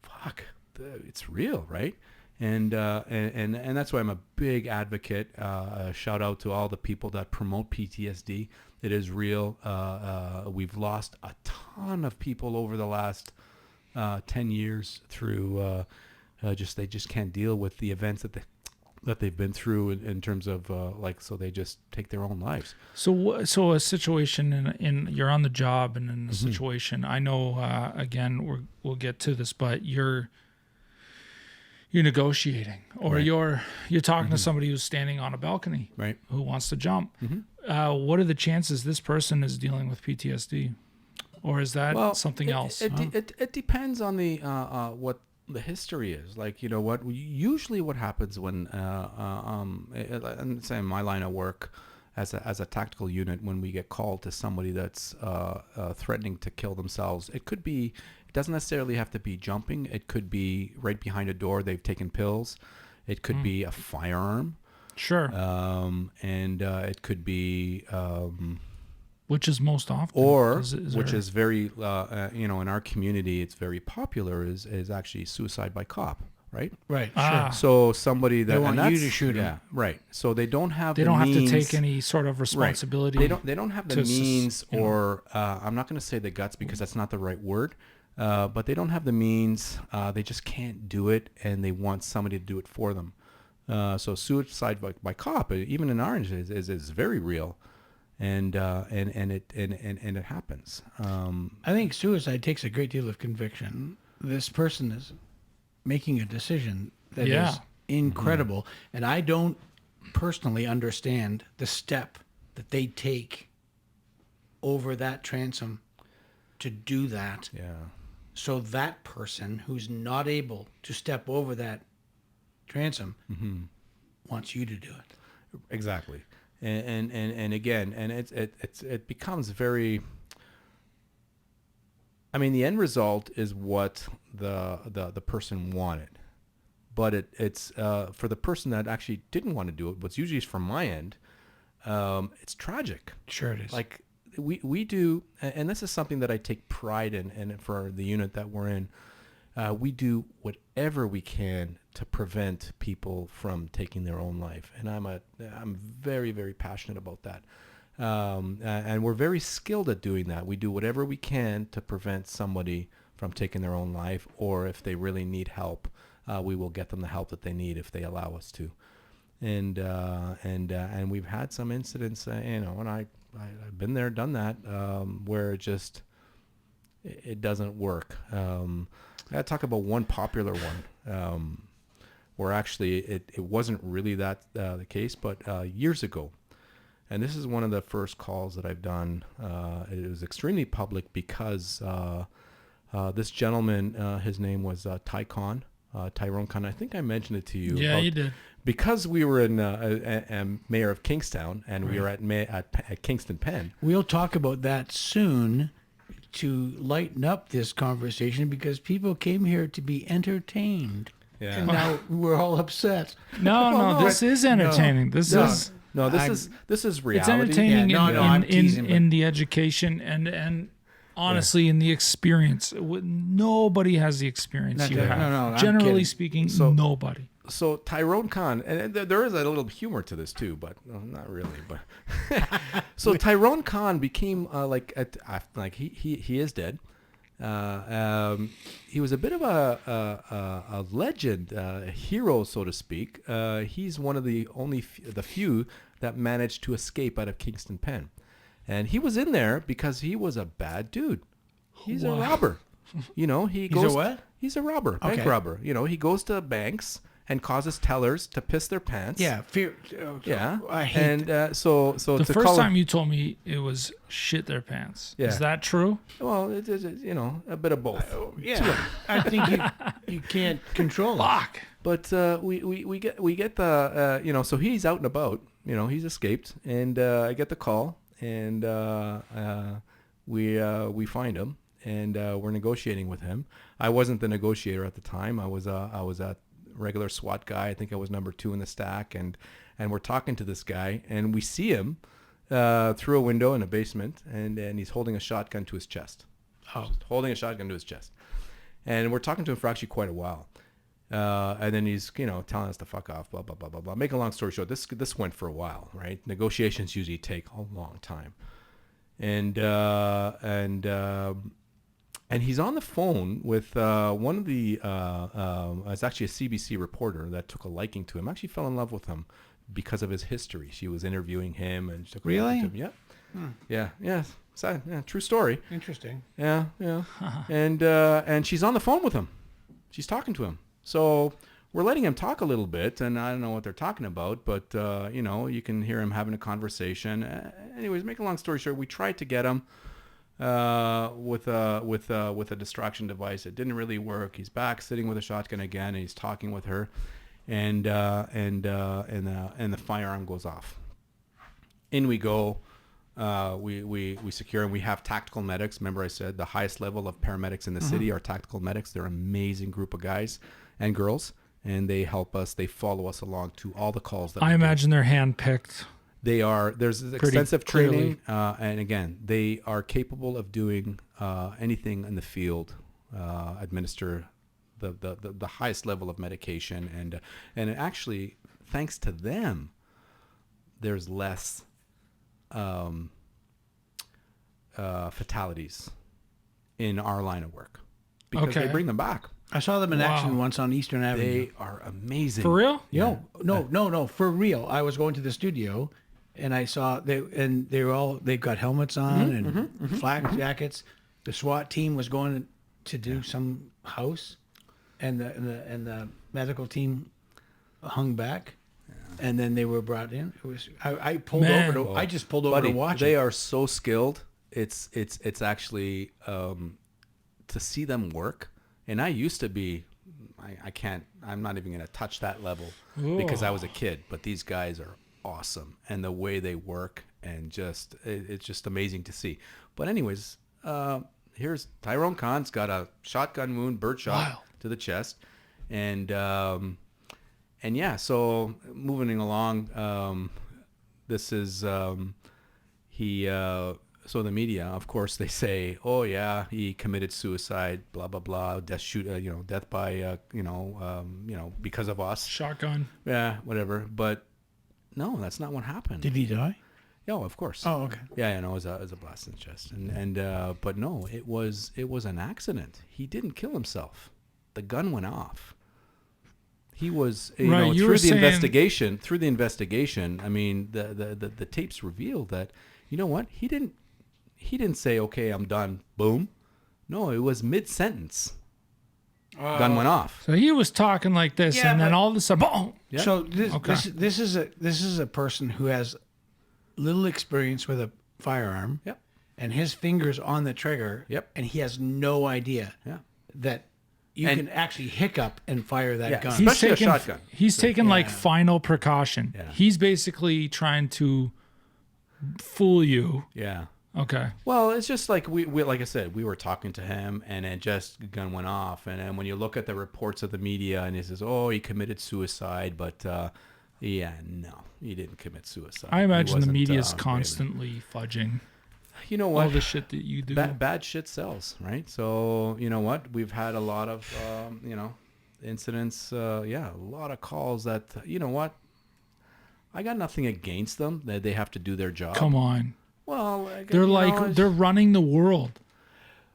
S4: fuck, it's real, right? And that's why I'm a big advocate. Shout out to all the people that promote PTSD. It is real. We've lost a ton of people over the last 10 years through they just can't deal with the events that they've been through in terms of so they just take their own lives.
S1: So a situation in you're on the job and in a situation, I know again we'll get to this, but you're negotiating or
S4: Right.
S1: you're talking to somebody who's standing on a balcony,
S4: Right.
S1: who wants to jump. What are the chances this person is dealing with PTSD, or is that something else?
S4: It depends on the what the history is. Like, usually what happens when and say in my line of work as a tactical unit, when we get called to somebody that's threatening to kill themselves, it doesn't necessarily have to be jumping. It could be right behind a door, they've taken pills. It could be a firearm.
S1: Sure.
S4: And it could be
S1: Which is most often,
S4: or
S1: is
S4: which
S1: there-
S4: is very in our community, it's very popular, is actually suicide by cop, right?
S2: right.
S1: Ah.
S2: Sure.
S4: So somebody that
S2: They want
S4: and
S2: you
S4: that's-
S2: to shoot 'em.
S4: yeah, right. So they don't have
S1: they
S4: the
S1: don't have to
S4: means,
S1: take any sort of
S4: right.
S1: responsibility.
S4: They don't have the
S1: to
S4: means,
S1: you know.
S4: or I'm not going to say the guts because that's not the right word. But they don't have the means. They just can't do it, and they want somebody to do it for them. So suicide by cop, even in Orange, is very real, and it happens.
S2: I think suicide takes a great deal of conviction. This person is making a decision that
S1: Yeah.
S2: is incredible, and I don't personally understand the step that they take over that transom to do that.
S4: Yeah.
S2: So that person who's not able to step over that transom wants you to do it.
S4: Exactly, and again, and it becomes very. I mean, the end result is what the person wanted, but it's for the person that actually didn't want to do it. What's usually from my end, it's tragic.
S2: Sure it is.
S4: Like we do, and this is something that I take pride in, and for the unit that we're in. We do whatever we can to prevent people from taking their own life, and I'm very, very passionate about that. And we're very skilled at doing that. We do whatever we can to prevent somebody from taking their own life, or if they really need help, we will get them the help that they need if they allow us to. And we've had some incidents, and I've been there, done that, where it doesn't work. I talk about one popular one, or actually it wasn't really that the case, but years ago. And this is one of the first calls that I've done. It was extremely public because this gentleman, his name was Tyrone Khan. I think I mentioned it to you.
S1: Yeah, you did.
S4: Because we were in Mayor of Kingstown, and we were at Kingston Penn.
S2: We'll talk about that soon to lighten up this conversation because people came here to be entertained.
S4: Yeah.
S2: And now we're all upset.
S1: No, this is entertaining. This is
S4: reality.
S1: it's entertaining
S2: Yeah, I'm teasing,
S1: in the education and honestly in the experience. Nobody has the experience you have.
S2: No, I'm
S1: Generally
S2: kidding.
S1: speaking, nobody.
S4: So Tyrone Khan, and there is a little humor to this too, but not really. But so Tyrone Khan became he is dead. He was a bit of a legend, a hero, so to speak. He's one of the few that managed to escape out of Kingston Penn, and he was in there because he was a bad dude. He's a robber. He goes.
S2: a what?
S4: He's a robber, bank robber. He goes to banks and causes tellers to piss their pants.
S2: Yeah, fear.
S4: Yeah,
S2: I hate
S4: so
S1: The
S4: to
S1: first
S4: call
S1: time you told me it was shit their pants.
S4: Yeah.
S1: Is that true?
S4: well, it's a bit of both.
S2: Yeah, I think you can't control it.
S1: Fuck.
S4: But we get the so he's out and about. He's escaped, and I get the call, and we find him, and we're negotiating with him. I wasn't the negotiator at the time. I was a regular SWAT guy. I think I was number 2 in the stack, and we're talking to this guy, and we see him through a window in a basement, and he's holding a shotgun to his chest. Just holding a shotgun to his chest, and we're talking to him for actually quite a while. And then he's, telling us to fuck off, blah, blah, blah, blah, blah. Make a long story short, this went for a while, right? Negotiations usually take a long time. And he's on the phone with one of the, it's actually a CBC reporter that took a liking to him, actually fell in love with him because of his history. She was interviewing him and she took a liking to him. Yeah. Yeah. Sad. Yeah. True story.
S2: Interesting.
S4: Yeah. And she's on the phone with him. She's talking to him. So we're letting him talk a little bit, and I don't know what they're talking about, but you can hear him having a conversation. Anyways, make a long story short, we tried to get him with a distraction device. It didn't really work. He's back sitting with a shotgun again, and he's talking with her, and the firearm goes off. In we go. We secure, and we have tactical medics. Remember I said the highest level of paramedics in the city are tactical medics. They're an amazing group of guys and girls, and they help us. They follow us along to all the calls that
S1: I imagine they're handpicked.
S4: They are. There's extensive training, and again, they are capable of doing anything in the field. Administer the highest level of medication, and actually, thanks to them, there's less fatalities in our line of work because they bring them back.
S2: I saw them in action once on Eastern Avenue.
S4: They are amazing.
S1: For real?
S2: No, for real. I was going to the studio, and I saw they've got helmets on and flak jackets. The SWAT team was going to do some house, and the medical team hung back. And then they were brought in. It was I pulled over to. I just pulled over to watch.
S4: They
S2: it.
S4: are so skilled. It's actually to see them work. And I used to be. I can't. I'm not even going to touch that level because I was a kid. But these guys are awesome, and the way they work, and it's just amazing to see. But anyways, here's Tyrone Khan's got a shotgun wound, bird shot to the chest, and yeah, so moving along, this is so the media, of course, they say, oh yeah, he committed suicide, blah blah blah, death by because of us,
S1: Shotgun.
S4: yeah, whatever. But no, that's not what happened.
S2: Did he die?
S4: Oh, of course.
S2: Oh, okay.
S4: Yeah, it was a blast in the chest, and but no, it was an accident. He didn't kill himself. The gun went off. He was, through the investigation. I mean, the tapes revealed that, you know what? He didn't say, okay, I'm done. Boom. No, it was mid-sentence. gun went off.
S1: So he was talking like this,
S2: Yeah,
S1: and then
S2: but-
S1: all of a sudden, boom.
S4: Yeah.
S2: So this,
S1: Okay.
S2: this is a person who has little experience with a firearm.
S4: Yep.
S2: And his fingers on the trigger.
S4: Yep.
S2: And he has no idea
S4: Yeah.
S2: that you
S4: And-
S2: can actually hiccup and fire that
S4: Yeah,
S2: gun.
S4: especially a shotgun.
S1: He's taken like final precaution.
S4: Yeah.
S1: He's basically trying to fool you.
S4: Yeah.
S1: Okay.
S4: Well, it's just like we like I said, we were talking to him, and it just the gun went off. And then when you look at the reports of the media, and he says, "Oh, he committed suicide," but yeah, no, he didn't commit suicide.
S1: I
S4: He
S1: imagine the
S4: wasn't,
S1: media's
S4: really-
S1: constantly fudging
S4: You know
S1: all
S4: what?
S1: the shit that you do.
S4: Bad shit sells, right? So you know what? We've had a lot of incidents. A lot of calls that you know what? I got nothing against them. That they have to do their job.
S1: Come on.
S4: Well,
S1: They're like, they're running the world.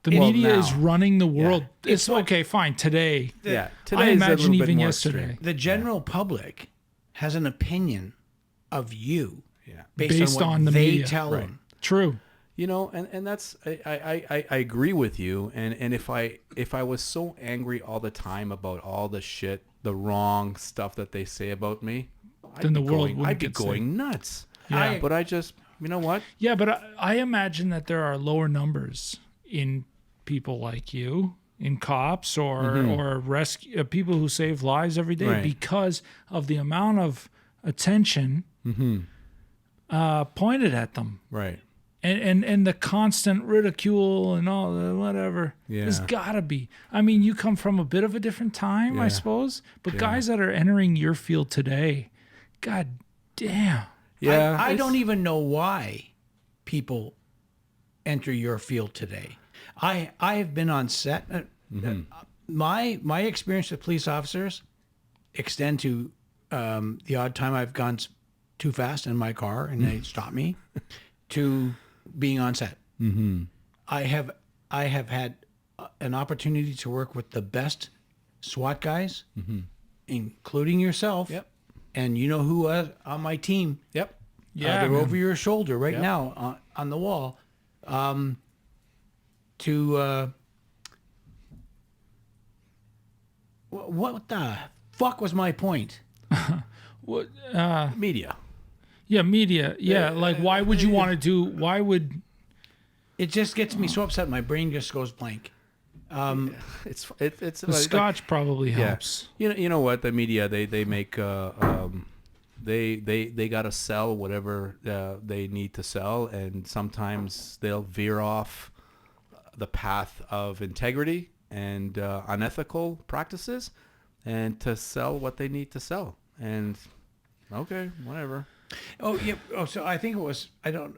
S1: The
S4: Well,
S1: media
S4: now.
S1: is running the world.
S4: Yeah.
S1: It's okay, fine. Today.
S4: yeah.
S1: I
S4: Today is a
S1: imagine
S4: little bit
S1: even
S4: more
S1: yesterday.
S4: extreme.
S2: The general public has an opinion of you
S4: Yeah.
S2: based, on what
S1: the
S2: they
S1: media.
S2: tell
S4: Right.
S2: them.
S1: True.
S4: You know, and that's I agree with you. And if I was so angry all the time about all the shit, the wrong stuff that they say about me,
S1: Then the world wouldn't
S4: I'd be
S1: get sick.
S4: going nuts.
S1: Yeah.
S4: But I just, you know what?
S1: Yeah, but I imagine that there are lower numbers in people like you, in cops or rescue people who save lives every day
S4: Right.
S1: because of the amount of attention pointed at them.
S4: Right.
S1: And the constant ridicule and all the whatever.
S4: Yeah.
S1: There's gotta be. I mean, you come from a bit of a different time, I
S4: Yeah.
S1: suppose. But guys that are entering your field today, god damn.
S4: Yeah.
S2: I
S4: it's-
S2: don't even know why people enter your field today. I have been on set. My experience with police officers extend to the odd time I've gone too fast in my car and they stop me, to being on set. I have had an opportunity to work with the best SWAT guys, including yourself.
S4: Yep.
S2: And you know who on my team.
S4: Yep.
S1: Yeah,
S2: they're
S1: man.
S2: over your shoulder right
S4: Yep.
S2: now on the wall. What the fuck was my point?
S1: What
S4: Media.
S1: yeah, media. Yeah, like why would you want to do why would
S2: It just gets me so upset. My brain just goes blank.
S4: It's
S1: the scotch probably helps.
S4: You know what, the media they make they gotta sell whatever they need to sell, and sometimes they'll veer off the path of integrity and unethical practices, and to sell what they need to sell. And okay, whatever.
S2: Oh yeah. Oh, so I think it was. I don't.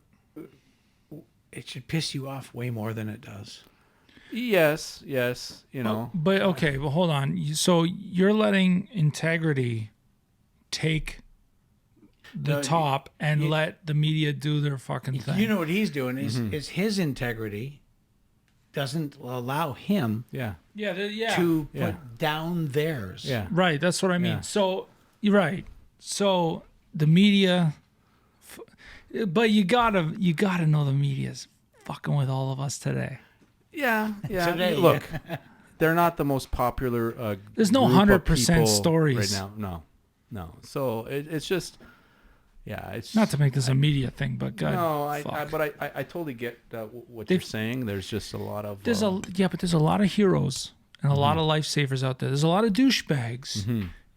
S2: It should piss you off way more than it does.
S4: Yes, you know.
S1: But okay, well hold on. So you're letting integrity take the
S2: No,
S1: top and let the media do their fucking thing.
S2: You know what he's doing is his integrity doesn't allow him
S4: Yeah.
S1: yeah.
S2: to
S4: Yeah.
S2: put down theirs.
S4: Yeah.
S1: Right, that's what I mean.
S4: Yeah.
S1: So you're right. So the media, but you gotta know the media's fucking with all of us today.
S4: Yeah.
S2: Today,
S4: Look, they're not the most popular.
S1: There's no
S4: group of
S1: 100%
S4: people
S1: stories.
S4: right now. No. So it's just, yeah. It's
S1: Not to make this a media thing, but God,
S4: no.
S1: fuck.
S4: But I totally get what
S1: They've-
S4: you're saying. There's just a lot of.
S1: There's but there's a lot of heroes and a lot
S4: Mm-hmm.
S1: of lifesavers out there. There's a lot of douchebags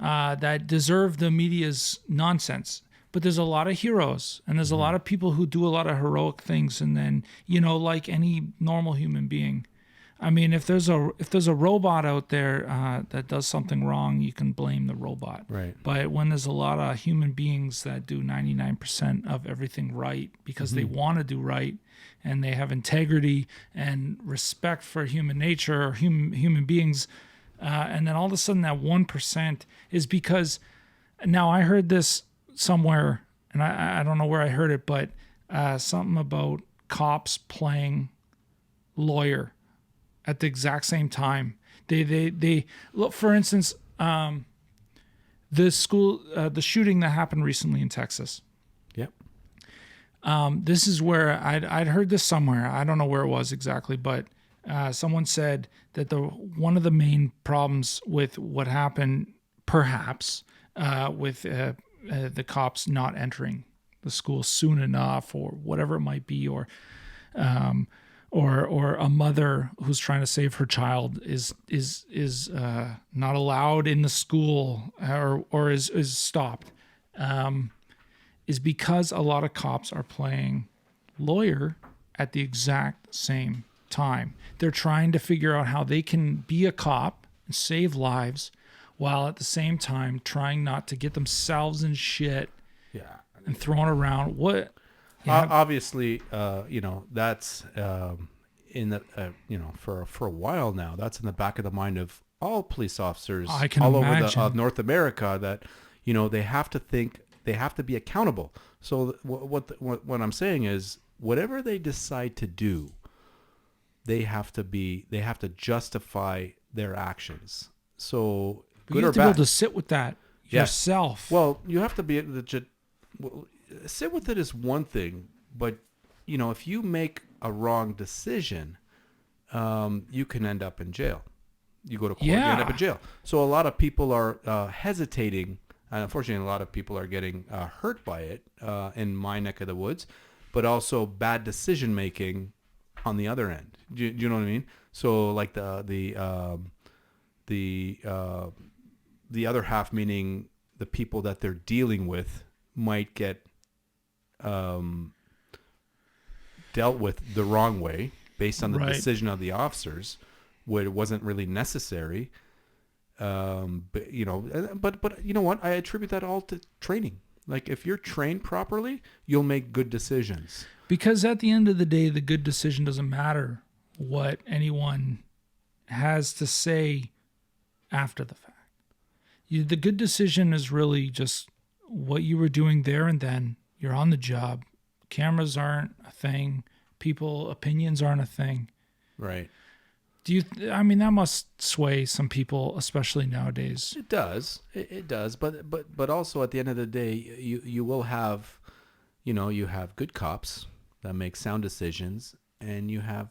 S1: that deserve the media's nonsense. But there's a lot of heroes, and there's a lot of people who do a lot of heroic things. And then, like any normal human being, I mean, if there's a robot out there that does something wrong, you can blame the robot.
S4: Right.
S1: But when there's a lot of human beings that do 99% of everything right because they want to do right, and they have integrity and respect for human nature or human beings, and then all of a sudden that 1% is because now I heard this somewhere, and I don't know where I heard it, but something about cops playing lawyer at the exact same time. They look, for instance, the shooting that happened recently in Texas.
S4: Yep.
S1: This is where I'd heard this somewhere. I don't know where it was exactly, but someone said that one of the main problems with what happened, perhaps, with the cops not entering the school soon enough, or whatever it might be, or a mother who's trying to save her child is not allowed in the school, or is stopped, is because a lot of cops are playing lawyer at the exact same time. They're trying to figure out how they can be a cop and save lives, while at the same time trying not to get themselves in shit
S7: Yeah.
S1: and thrown around. What?
S7: Obviously, that's in the for a while now. That's in the back of the mind of all police officers
S1: I can
S7: all
S1: imagine.
S7: over North America, that they have to think, they have to be accountable. So what I'm saying is, whatever they decide to do, they have to justify their actions. So
S1: But
S7: good
S1: you
S7: or
S1: have to be able
S7: bad.
S1: to sit with that yourself.
S7: Well, you have to be legit. Well, sit with it is one thing, but if you make a wrong decision, you can end up in jail. You go to court, you end up in jail. So a lot of people are hesitating. And unfortunately, a lot of people are getting hurt by it in my neck of the woods, but also bad decision making on the other end. Do you know what I mean? So like the other half, meaning the people that they're dealing with, might get dealt with the wrong way based on the
S1: Right.
S7: decision of the officers, where it wasn't really necessary. But you know what? I attribute that all to training. Like, if you're trained properly, you'll make good decisions.
S1: Because at the end of the day, the good decision doesn't matter what anyone has to say after the fact. The good decision is really just what you were doing there and then. You're on the job. Cameras aren't a thing. Opinions aren't a thing.
S7: Right.
S1: That must sway some people, especially nowadays.
S7: It does. It does. But also, at the end of the day, you will have, you have good cops that make sound decisions, and you have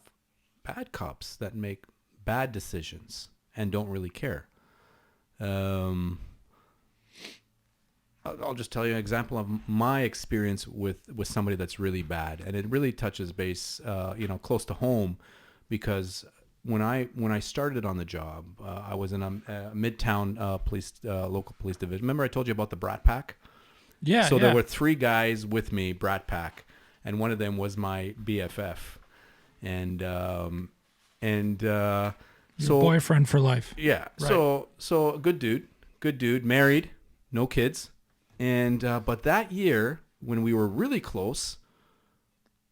S7: bad cops that make bad decisions and don't really care. I'll just tell you an example of my experience with somebody that's really bad, and it really touches base, close to home, because when I started on the job, I was in a Midtown local police division. Remember I told you about the Brat Pack?
S1: Yeah.
S7: So there were 3 guys with me, Brat Pack, and one of them was my BFF, and
S1: Your
S7: so
S1: boyfriend for life.
S7: yeah.
S1: Right.
S7: So good dude, married, no kids. And but that year, when we were really close,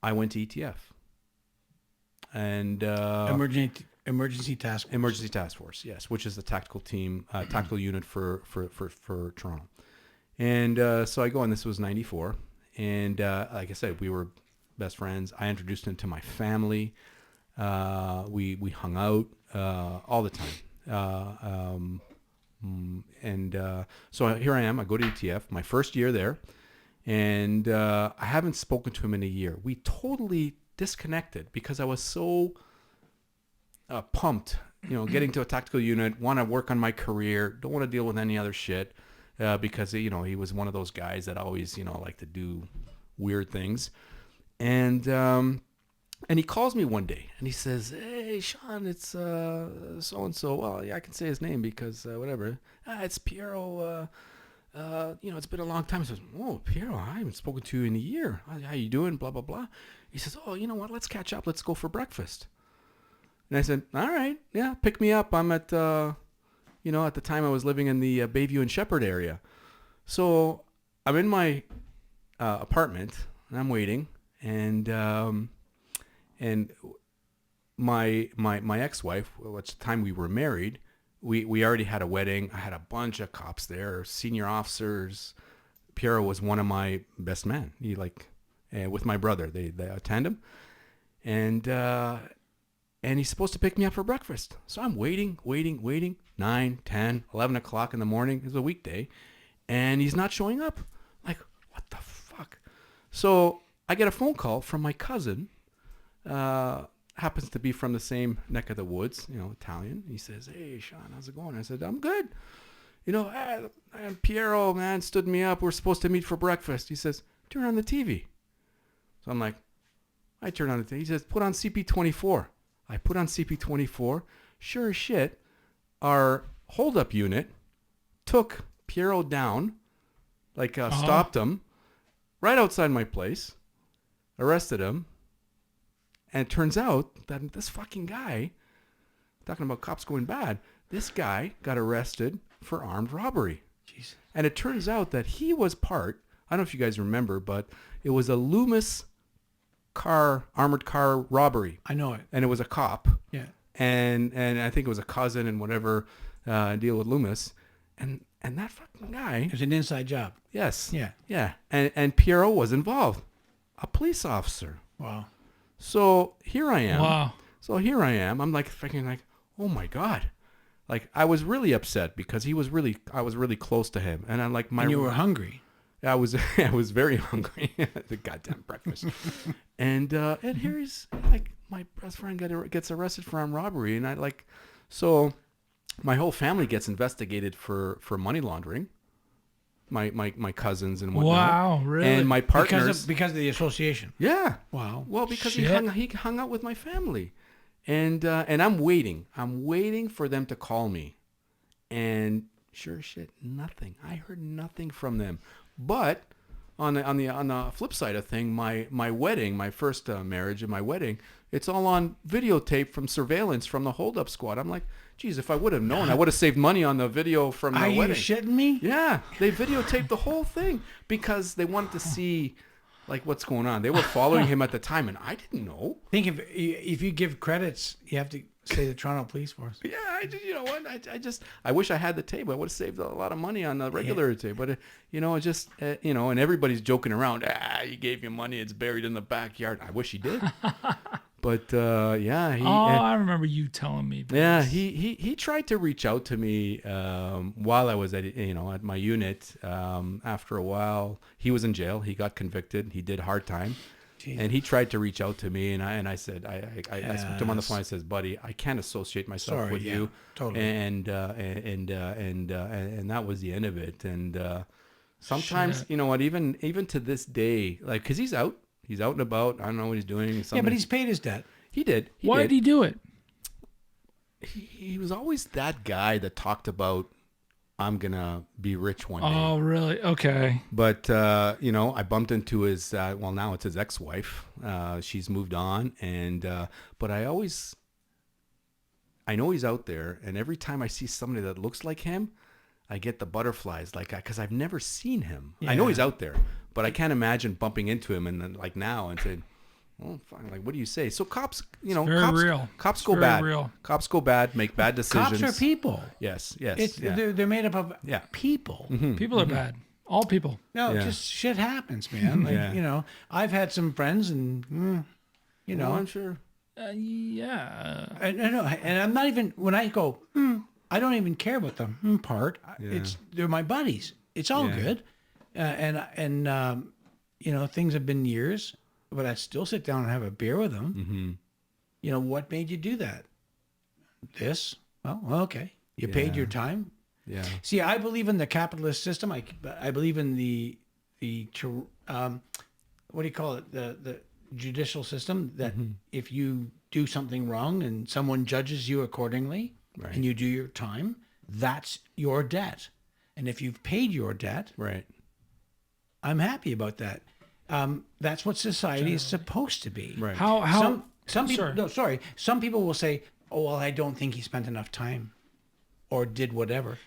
S7: I went to ETF. And
S2: Emergency task force.
S7: Emergency Task Force, yes, which is the tactical team, tactical unit for Toronto. And so I go, and this was 94. And like I said, we were best friends. I introduced him to my family. We hung out all the time. So here I am. I go to ETF, my first year there, and I haven't spoken to him in a year. We totally disconnected because I was so pumped, getting to a tactical unit, want to work on my career, don't want to deal with any other shit, because he was one of those guys that always like to do weird things, and he calls me one day and he says, "Hey, Shawn, it's so and so. Well, yeah, I can say his name because whatever. It's Piero. It's been a long time." I says, "Oh, Piero, I haven't spoken to you in a year. How you doing? Blah blah blah." He says, "Oh, you know what? Let's catch up. Let's go for breakfast." And I said, "All right, yeah, pick me up. I'm at at the time I was living in the Bayview and Shepherd area. So I'm in my apartment and I'm waiting, and my ex-wife, at the time we were married, we already had a wedding. I had a bunch of cops there, senior officers. Piero was one of my best men. He with my brother, they tandem, and he's supposed to pick me up for breakfast. So I'm waiting, 9, 10, 11 o'clock in the morning. It's a weekday, and he's not showing up. Like, what the fuck? So I get a phone call from my cousin, happens to be from the same neck of the woods, Italian. He says, "Hey, Sean, how's it going?" I said, "I'm good. Piero, man, stood me up. We're supposed to meet for breakfast." He says, "Turn on the TV." So I'm like, I turn on the TV. He says, "Put on CP24. I put on CP24. Sure as shit, our holdup unit took Piero down, stopped him right outside my place, arrested him. And it turns out that this fucking guy, talking about cops going bad, this guy got arrested for armed robbery.
S2: Jesus.
S7: And it turns out that he was part, I don't know if you guys remember, but it was a Loomis armored car robbery.
S2: I know it.
S7: And it was a cop.
S2: Yeah.
S7: And I think it was a cousin and whatever, deal with Loomis. And that fucking guy.
S2: It was an inside job.
S7: Yes.
S2: Yeah.
S7: Yeah. And Piero was involved. A police officer.
S2: Wow.
S7: So here I am.
S1: Wow.
S7: I'm like thinking like, oh my God. Like I was really upset because I was really close to him. And I'm like,
S2: And you were hungry.
S7: I was very hungry. The goddamn breakfast. and here he's like, my best friend gets arrested for armed robbery. And so my whole family gets investigated for money laundering. My cousins and whatnot.
S1: Wow, really?
S7: And my partners.
S2: Because of the association.
S7: Yeah.
S2: Wow.
S7: Well, because he
S1: Shit.
S7: hung out with my family, and I'm waiting for them to call me, and sure as shit, nothing. I heard nothing from them. But on the flip side of thing, my wedding, my first marriage and my wedding, it's all on videotape from surveillance from the holdup squad. I'm like, geez, if I would have known, I would have saved money on the video from the
S2: Are
S7: wedding.
S2: you shitting me?
S7: Yeah, they videotaped the whole thing because they wanted to see like what's going on. They were following him at the time, and I didn't know.
S2: Think if you give credits, you have to say the Toronto Police Force.
S7: Yeah, you know what? I wish I had the tape. I would have saved a lot of money on the regular tape. But and everybody's joking around. He gave you money. It's buried in the backyard. I wish he did. But
S1: I remember you telling me.
S7: Yeah, he tried to reach out to me while I was at my unit. After a while, he was in jail. He got convicted. He did hard time. Jesus. And he tried to reach out to me, and I said I spoke to him on the phone. I says, "Buddy, I can't associate myself with you."
S2: Totally.
S7: And that was the end of it. And sometimes, you know what? Even to this day, like, because he's out and about. I don't know what he's doing.
S2: Yeah, but he's paid his debt.
S7: He did.
S1: Why did he do it?
S7: He was always that guy that talked about, I'm going to be rich one day.
S1: Oh, really? Okay.
S7: But, I bumped into his, now it's his ex-wife. She's moved on. But I know he's out there. And every time I see somebody that looks like him, I get the butterflies, because I've never seen him. Yeah. I know he's out there, but I can't imagine bumping into him and then now and saying, "Oh, fine. Like, what do you say?" So cops,
S1: real.
S7: Cops go bad. Real. Cops go bad, make bad decisions.
S2: Cops are people.
S7: Yes.
S2: They're made up of people.
S7: Mm-hmm.
S1: People are bad. All people.
S2: No, just shit happens, man. Like, I've had some friends, and
S7: Well, I'm sure.
S1: Yeah.
S2: I know, and I'm not even when I go. I don't even care about the part.
S7: Yeah.
S2: They're my buddies. It's all good, and things have been years, but I still sit down and have a beer with them. Mm-hmm. What made you do that? This? Well, okay. You paid your time.
S7: Yeah.
S2: See, I believe in the capitalist system. I believe in the what do you call it? The judicial system. That if you do something wrong and someone judges you accordingly. Right. And you do your time, that's your debt. And if you've paid your debt,
S7: right,
S2: I'm happy about that. That's what society is supposed to be.
S7: Right.
S1: How
S2: some people some people will say, "Oh, well, I don't think he spent enough time or did whatever."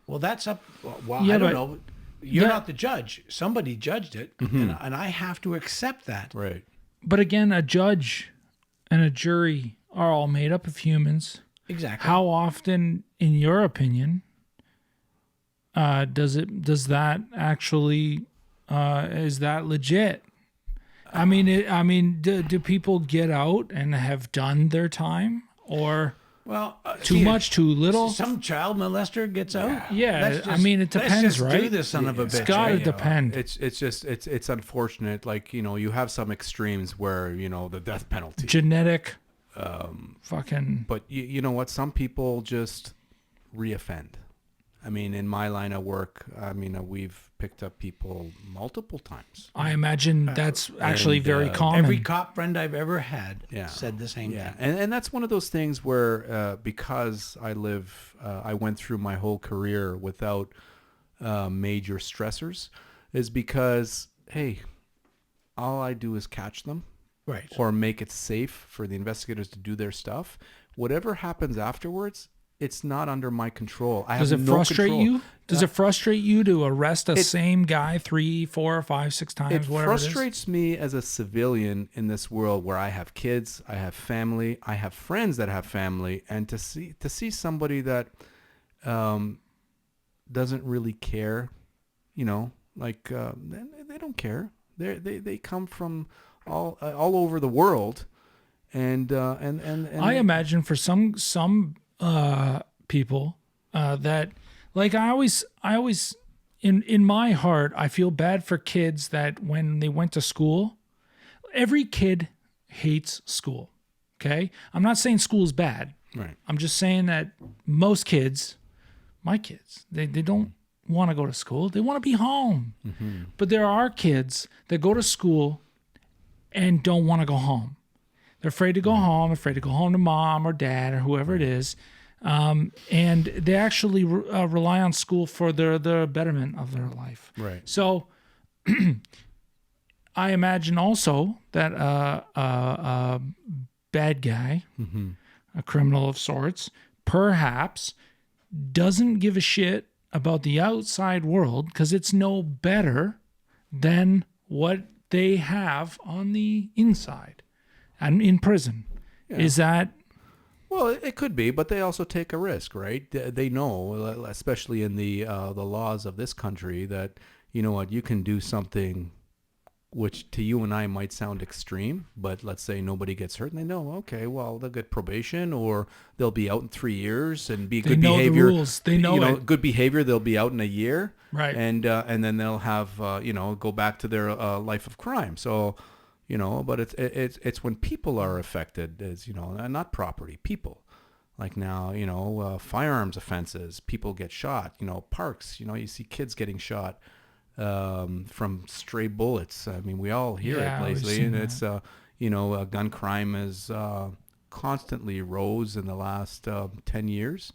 S2: Well, that's up I don't know. You're not the judge. Somebody judged it, and I have to accept that.
S7: Right.
S1: But again, a judge and a jury are all made up of humans.
S2: Exactly.
S1: How often, in your opinion, does that actually is that legit? I mean, do people get out and have done their time, or too much, too little?
S2: Some child molester gets out.
S1: Yeah, it depends,
S2: let's just
S1: right?
S2: Do this son of a bitch.
S1: It's got to depend.
S7: It's unfortunate. Like, you have some extremes where the death penalty.
S1: Genetic. fucking.
S7: But you know what? Some people just reoffend. I mean, in my line of work, I mean, we've picked up people multiple times.
S1: I imagine that's actually very common.
S2: Every cop friend I've ever had
S7: Yeah.
S2: said the same
S7: Yeah,
S2: thing.
S7: and that's one of those things where because I went through my whole career without major stressors, is because, hey, all I do is catch them.
S2: Right.
S7: Or make it safe for the investigators to do their stuff. Whatever happens afterwards, it's not under my control.
S1: Does it frustrate you? Does it frustrate you to arrest a same guy 3, 4, 5, 6 times?
S7: It
S1: Whatever
S7: frustrates me as a civilian in this world where I have kids, I have family, I have friends that have family, and to see somebody that doesn't really care, you know, like they don't care. They come from all over the world, and
S1: I imagine for some people that, like, I always in my heart, I feel bad for kids that when they went to school, every kid hates school. Okay, I'm not saying school is bad.
S7: Right.
S1: I'm just saying that most kids, my kids, they don't want to go to school. They want to be home.
S7: Mm-hmm.
S1: But there are kids that go to school and don't want to go home. They're afraid to go home, afraid to go home to mom or dad or whoever it is. And they actually rely on school for the betterment of their life.
S7: Right.
S1: So I imagine also that a bad guy, a criminal of sorts, perhaps doesn't give a shit about the outside world because it's no better than what they have on the inside and in prison.
S7: Yeah.
S1: Is that...
S7: Well, it could be, but they also take a risk, right? They know, especially in the laws of this country, that, you know what, you can do something which to you and I might sound extreme, but let's say nobody gets hurt, and they know, okay, well, they'll get probation, or they'll be out in 3 years and be good behavior.
S1: They know the rules. They know it.
S7: Good behavior. They'll be out in a year,
S1: Right?
S7: And then they'll have go back to their life of crime. So. But it's when people are affected, as not property, people. Like now, firearms offenses, people get shot. Parks. You see kids getting shot from stray bullets. I mean, we all hear it lately, and it's gun crime has constantly rose in the last 10 years,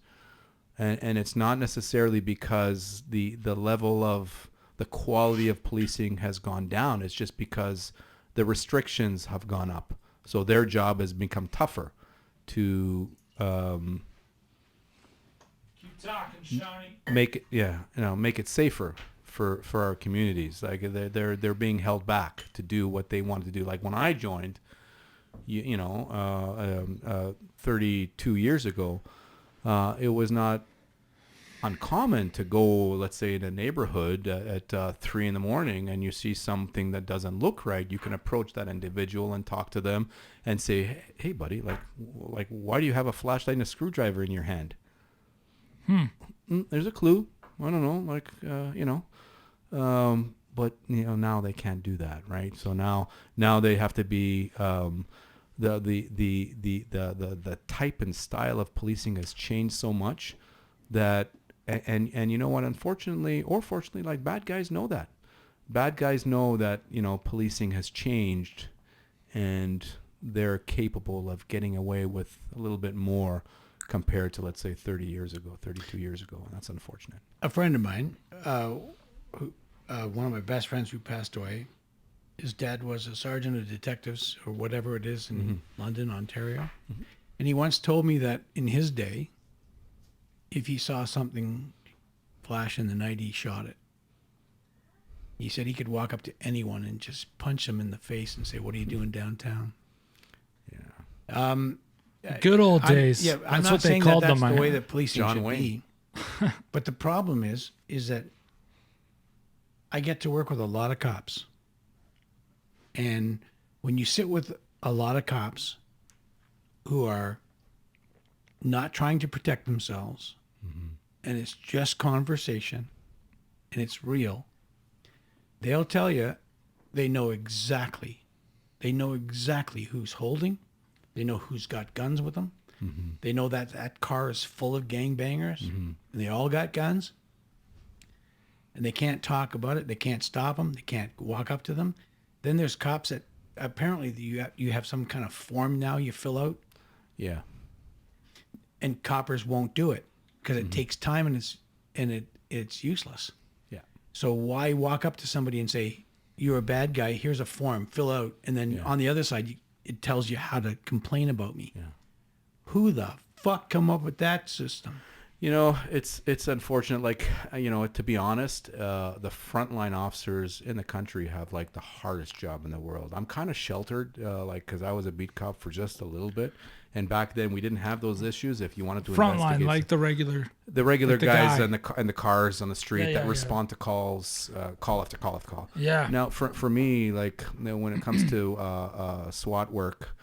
S7: and it's not necessarily because the level of the quality of policing has gone down. It's just because the restrictions have gone up, so their job has become tougher to
S1: Keep talking, Shawnee.
S7: make it safer for our communities. Like they're being held back to do what they wanted to do. Like when I joined, 32 years ago, it was not uncommon to go, let's say, in a neighborhood at 3 a.m. and you see something that doesn't look right. You can approach that individual and talk to them and say, hey buddy, like why do you have a flashlight and a screwdriver in your hand? There's a clue. I don't know, but now they can't do that, right? So now they have to be the type and style of policing has changed so much that and you know what, unfortunately or fortunately, like, bad guys know that. Bad guys know that, policing has changed and they're capable of getting away with a little bit more compared to, let's say, 30 years ago, 32 years ago, and that's unfortunate.
S2: A friend of mine, one of my best friends who passed away, his dad was a sergeant of detectives or whatever it is in London, Ontario. Mm-hmm. And he once told me that in his day, if he saw something flash in the night, he shot it. He said he could walk up to anyone and just punch them in the face and say, "What are you doing downtown?"
S7: Yeah.
S1: Good old days.
S2: I'm
S1: That's
S2: not
S1: what they
S2: saying
S1: called
S2: that's
S1: them.
S2: the way that policing
S7: John
S2: should
S7: Wayne.
S2: be. But the problem is that I get to work with a lot of cops. And when you sit with a lot of cops who are not trying to protect themselves, and it's just conversation, and it's real, they'll tell you they know exactly who's holding, They know who's got guns with them. They know that that car is full of gangbangers. And they all got guns. And they can't talk about it. They can't stop them. They can't walk up to them. Then there's cops that apparently you have some kind of form now you fill out,
S7: Yeah.
S2: and coppers won't do it because it takes time and it's useless.
S7: Yeah.
S2: So why walk up to somebody and say, "You're a bad guy. Here's a form. Fill out." And then on the other side, it tells you how to complain about me.
S7: Yeah.
S2: Who the fuck come up with that system?
S7: You know, it's unfortunate. Like, to be honest, the frontline officers in the country have like the hardest job in the world. I'm kind of sheltered, because I was a beat cop for just a little bit, and back then we didn't have those issues. If you wanted to
S1: Frontline,
S7: investigate,
S1: like the regular.
S7: like the
S1: guy.
S7: guys and the cars on the street
S1: Yeah,
S7: that
S1: yeah.
S7: respond to calls, call after call after call.
S1: Yeah.
S7: Now, for me, like, when it comes to SWAT work,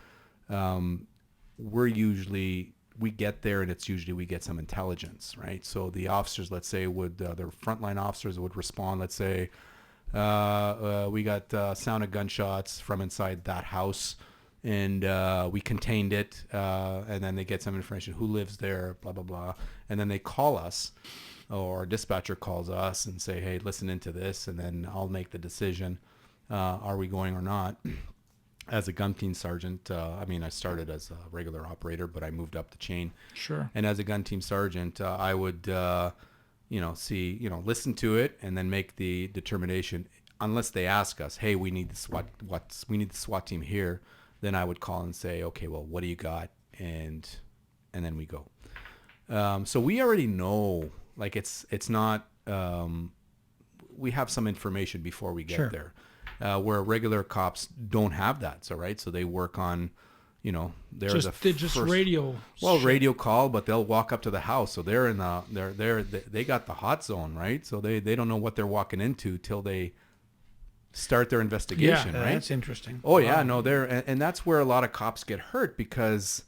S7: we get there and it's usually we get some intelligence, right? So the officers, let's say, their frontline officers would respond, let's say, we got sound of gunshots from inside that house, and we contained it, and then they get some information, who lives there, blah, blah, blah. And then they call us, or our dispatcher calls us and say, hey, listen into this, and then I'll make the decision, are we going or not? As a gun team sergeant, I started as a regular operator, but I moved up the chain.
S1: Sure.
S7: And as a gun team sergeant, I would, listen to it and then make the determination. Unless they ask us, hey, we need the SWAT team here, then I would call and say, okay, well, what do you got? And then we go. So we already know, like, it's not. We have some information before we get there. Where regular cops don't have that, so they work on, they're
S1: They just radio.
S7: radio call, but they'll walk up to the house, so they're they got the hot zone, right? So they don't know what they're walking into till they start their investigation, right?
S2: That's interesting.
S7: Oh yeah, no, and that's where a lot of cops get hurt because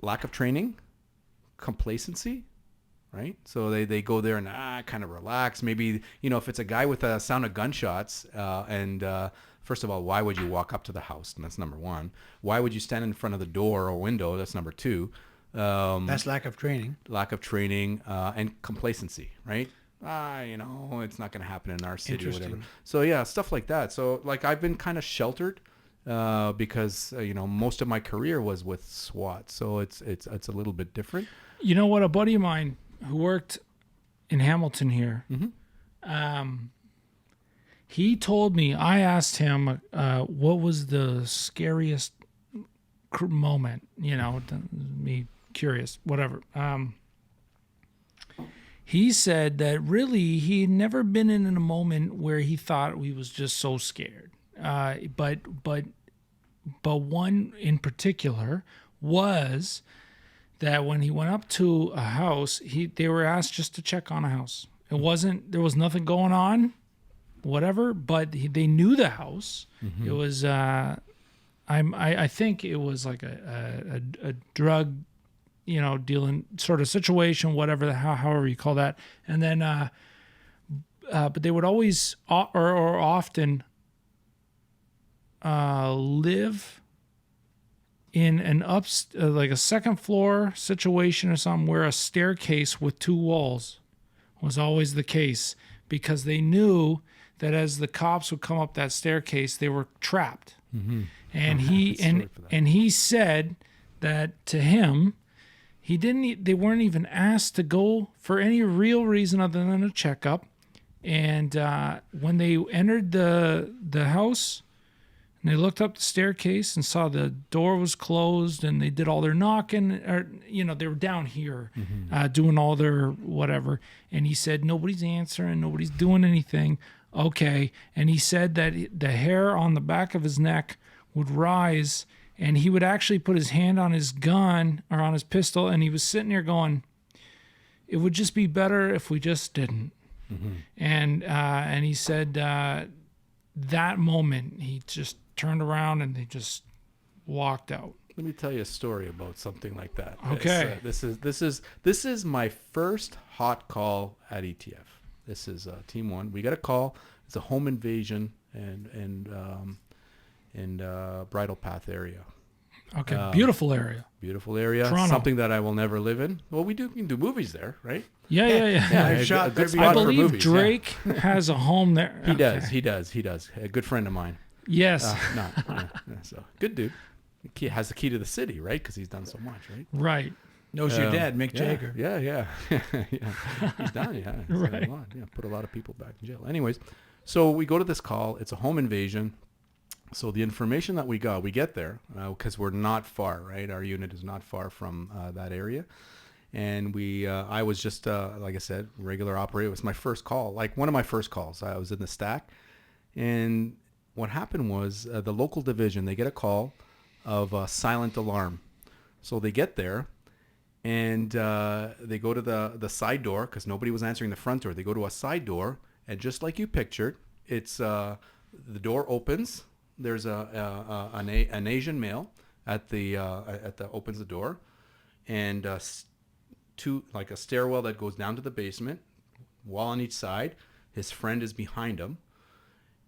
S7: lack of training, complacency. Right, so they go there and kind of relax. Maybe if it's a guy with a sound of gunshots, and first of all, why would you walk up to the house? And that's number one. Why would you stand in front of the door or window? That's number two.
S2: That's lack of training.
S7: Lack of training and complacency. Right. It's not going to happen in our city or whatever. So yeah, stuff like that. So like I've been kind of sheltered because most of my career was with SWAT, so it's a little bit different.
S1: You know what? A buddy of mine who worked in Hamilton here, he told me, I asked him, what was the scariest moment, me curious, whatever. He said that really he had never been in a moment where he thought he was just so scared. But one in particular was that when he went up to a house, they were asked just to check on a house. There was nothing going on, whatever, but they knew the house. It was, I think it was like a drug, dealing sort of situation, whatever, however you call that. And then, but they would always or often live in an like a second floor situation or something where a staircase with two walls was always the case, because they knew that as the cops would come up that staircase, they were trapped. And he said that to him, they weren't even asked to go for any real reason other than a checkup. And when they entered the house, and they looked up the staircase and saw the door was closed, and they did all their knocking, or, they were down here doing all their whatever. And he said, nobody's answering, nobody's doing anything. Okay. And he said that the hair on the back of his neck would rise, and he would actually put his hand on his gun or on his pistol, and he was sitting there going, it would just be better if we just didn't. And he said that moment, he just turned around and they just walked out.
S7: Let me tell you a story about something like that.
S1: Okay.
S7: This is my first hot call at ETF. This is Team 1. We got a call. It's a home invasion in Bridle Path area.
S1: Okay. Beautiful area.
S7: Beautiful area.
S1: Toronto.
S7: Something that I will never live in. Well, we can do movies there, right?
S1: Yeah.
S2: I've
S7: a
S2: shot
S7: good
S2: there
S7: spot
S1: I
S7: for
S1: believe
S7: movies, yeah.
S1: Drake has a home there.
S7: He
S1: Okay.
S7: does. He does. A good friend of mine.
S1: Yes.
S7: So good dude. He has the key to the city, right? Because he's done so much, right?
S1: Right.
S2: Knows your dad, Mick Jagger.
S7: Yeah. yeah. He's done, yeah. He's done
S1: Right.
S7: a lot. Yeah, put a lot of people back in jail. Anyways, so we go to this call. It's a home invasion. So the information that we get there because we're not far, right? Our unit is not far from that area. And I was just, like I said, regular operator. It was my first call, like one of my first calls. I was in the stack. And what happened was the local division, they get a call of a silent alarm. So they get there and they go to the side door because nobody was answering the front door. They go to a side door, and just like you pictured, it's the door opens. There's an Asian male at the opens the door, and like a stairwell that goes down to the basement, wall on each side. His friend is behind him,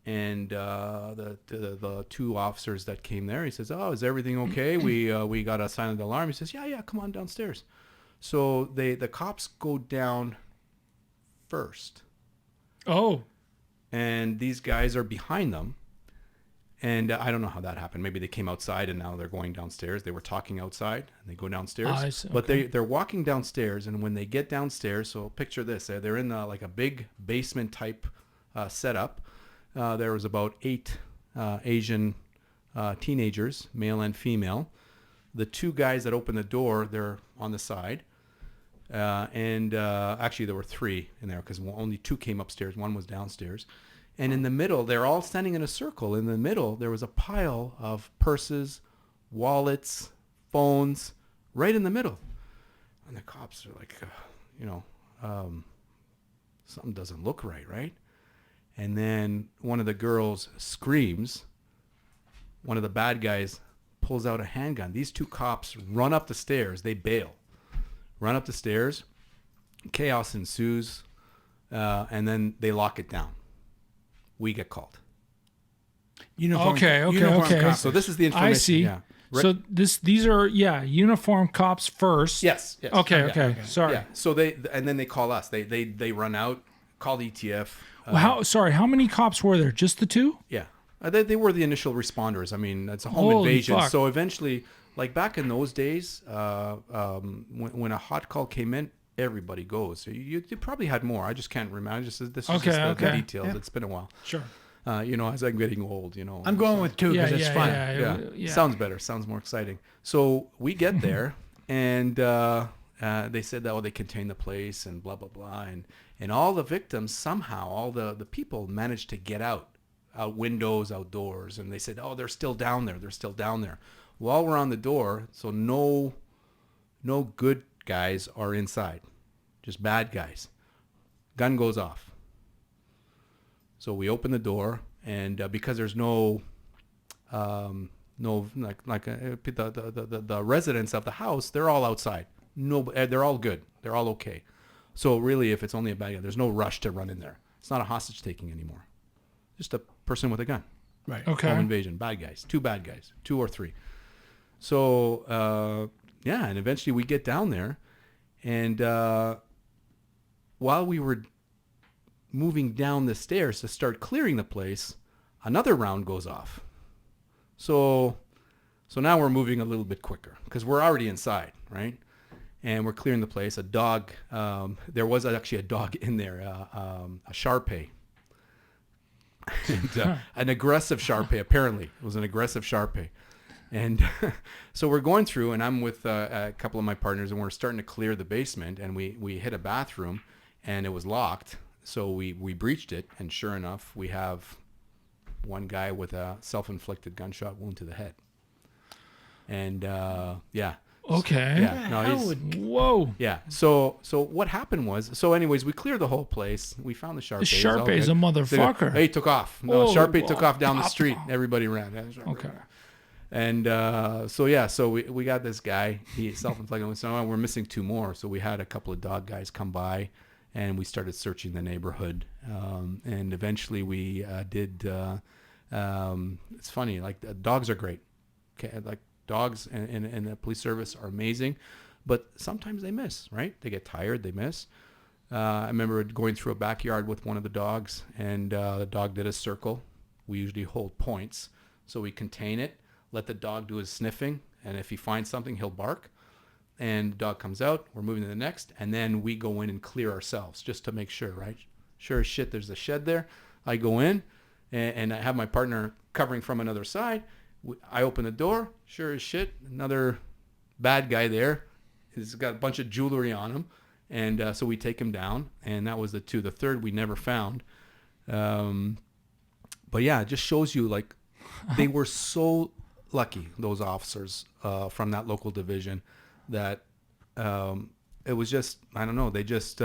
S7: and the two officers that came there, he says, "Oh, is everything okay? We got a silent alarm." He says, "Yeah, come on downstairs." So the cops go down first,
S1: Oh.
S7: and these guys are behind them. And I don't know how that happened. Maybe they came outside and now they're going downstairs. They were talking outside and they go downstairs.
S1: I see.
S7: But
S1: Okay.
S7: they're walking downstairs, and when they get downstairs, so picture this: they're in like a big basement type setup. There was about 8 Asian teenagers, male and female. The 2 guys that opened the door, they're on the side. And actually there were 3 in there because only 2 came upstairs. 1 was downstairs. And in the middle, they're all standing in a circle. In the middle, there was a pile of purses, wallets, phones, right in the middle. And the cops are like, something doesn't look right, right? And then one of the girls screams. One of the bad guys pulls out a handgun. These 2 cops run up the stairs. They bail. Run up the stairs. Chaos ensues. And then they lock it down. We get called.
S2: Uniform
S1: Okay.
S2: cops.
S7: So this is the information.
S1: I see.
S7: Yeah.
S1: So these are uniform cops first.
S7: Yes.
S1: Okay. Sorry.
S7: Yeah. So then they call us. They run out, call the ETF.
S1: Well, how many cops were there? Just the 2?
S7: Yeah. They were the initial responders. I mean, it's a home
S1: Holy
S7: invasion.
S1: fuck.
S7: So eventually, like back in those days, when a hot call came in, everybody goes. So you probably had more. I just can't remember. This is just the details.
S2: Yeah.
S7: It's been a while.
S1: Sure.
S7: As I'm getting old,
S2: I'm going with 2 because it's fun.
S7: Yeah. Sounds better. Sounds more exciting. So we get there, and they said that they contained the place and blah blah blah, and all the victims somehow, all the people managed to get out windows, outdoors, and they said, "Oh, they're still down there. They're still down there." While we're on the door, so no good guys are inside, just bad guys. Gun goes off. So we open the door, and because there's the residents of the house, they're all outside. No, they're all good. They're all okay. So really, if it's only a bad guy, there's no rush to run in there. It's not a hostage taking anymore. Just a person with a gun.
S2: Right.
S1: Okay.
S7: Home invasion. Bad guys. 2 bad guys. 2 or 3. So and eventually we get down there, and while we were moving down the stairs to start clearing the place, another round goes off. So now we're moving a little bit quicker because we're already inside, right? And we're clearing the place. A dog, there was actually a dog in there, a Shar-Pei. And, an aggressive Shar-Pei, apparently. It was an aggressive Shar-Pei. And so we're going through, and I'm with a couple of my partners, and we're starting to clear the basement, and we hit a bathroom, and it was locked. So we breached it, and sure enough, we have one guy with a self-inflicted gunshot wound to the head. And yeah.
S1: Okay.
S7: Yeah. No,
S1: Whoa.
S7: yeah. So what happened was, anyways, we cleared the whole place. We found the Shar-Pei.
S1: The Shar-Pei's a motherfucker.
S7: Hey, took off. No,
S1: Oh,
S7: Shar-Pei took off down the
S1: popped
S7: street.
S1: off.
S7: Everybody ran.
S1: Okay.
S7: And so we got this guy. He self-inflicted. So we're missing 2 more. So we had a couple of dog guys come by, and we started searching the neighborhood. And eventually we did. It's funny. Like dogs are great. Okay, like dogs and the police service are amazing, but sometimes they miss, right? They get tired, they miss. I remember going through a backyard with one of the dogs, and the dog did a circle. We usually hold points, so we contain it, let the dog do his sniffing, and if he finds something, he'll bark. And the dog comes out, we're moving to the next, and then we go in and clear ourselves just to make sure, right? Sure as shit, there's a shed there. I go in, and I have my partner covering from another side. I open the door, sure as shit, another bad guy there. He's got a bunch of jewelry on him, and so we take him down, and that was the two. The third we never found. But yeah, it just shows you, like, they were so lucky, those officers from that local division, that it was just, I don't know, they just,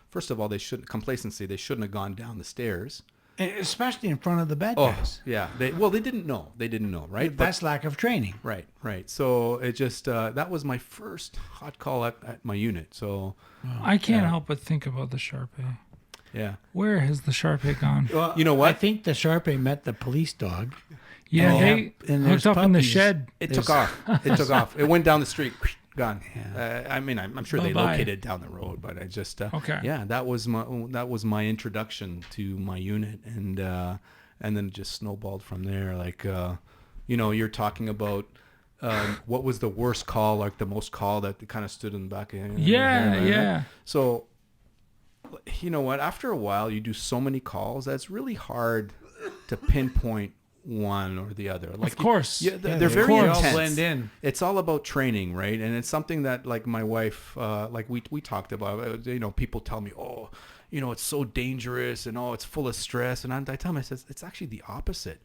S7: first of all, they shouldn't have gone down the stairs.
S2: Especially in front of the bad
S7: Oh,
S2: guys.
S7: yeah. They didn't know, right?
S2: That's lack of training.
S7: Right. So it just, that was my first hot call at my unit. So
S1: I can't help but think about the Shar-Pei.
S7: yeah.
S1: Where has the Shar-Pei gone?
S2: Well,
S7: You know what?
S2: I think the Shar-Pei met the police dog.
S1: Yeah,
S2: Oh.
S1: they
S2: And there's
S1: hooked up in the
S2: puppies.
S1: shed.
S7: It took off. It went down the street. Gone.
S2: Yeah.
S7: I mean, I'm sure they
S1: Bye-bye.
S7: located down the road, but I just
S1: Okay.
S7: Yeah, that was my introduction to my unit, and then it just snowballed from there. Like, you're talking about what was the worst call, like the most call that kind of stood in the back of your
S1: Yeah,
S7: head, right?
S1: yeah.
S7: So, you know what? After a while, you do so many calls that it's really hard to pinpoint one or the other. Like,
S1: Of course.
S7: they're very
S2: they all
S7: intense.
S2: blend in.
S7: It's all about training, right? And it's something that, like, my wife, like we talked about. People tell me, oh, it's so dangerous, and oh, it's full of stress. And I tell them, I says, it's actually the opposite.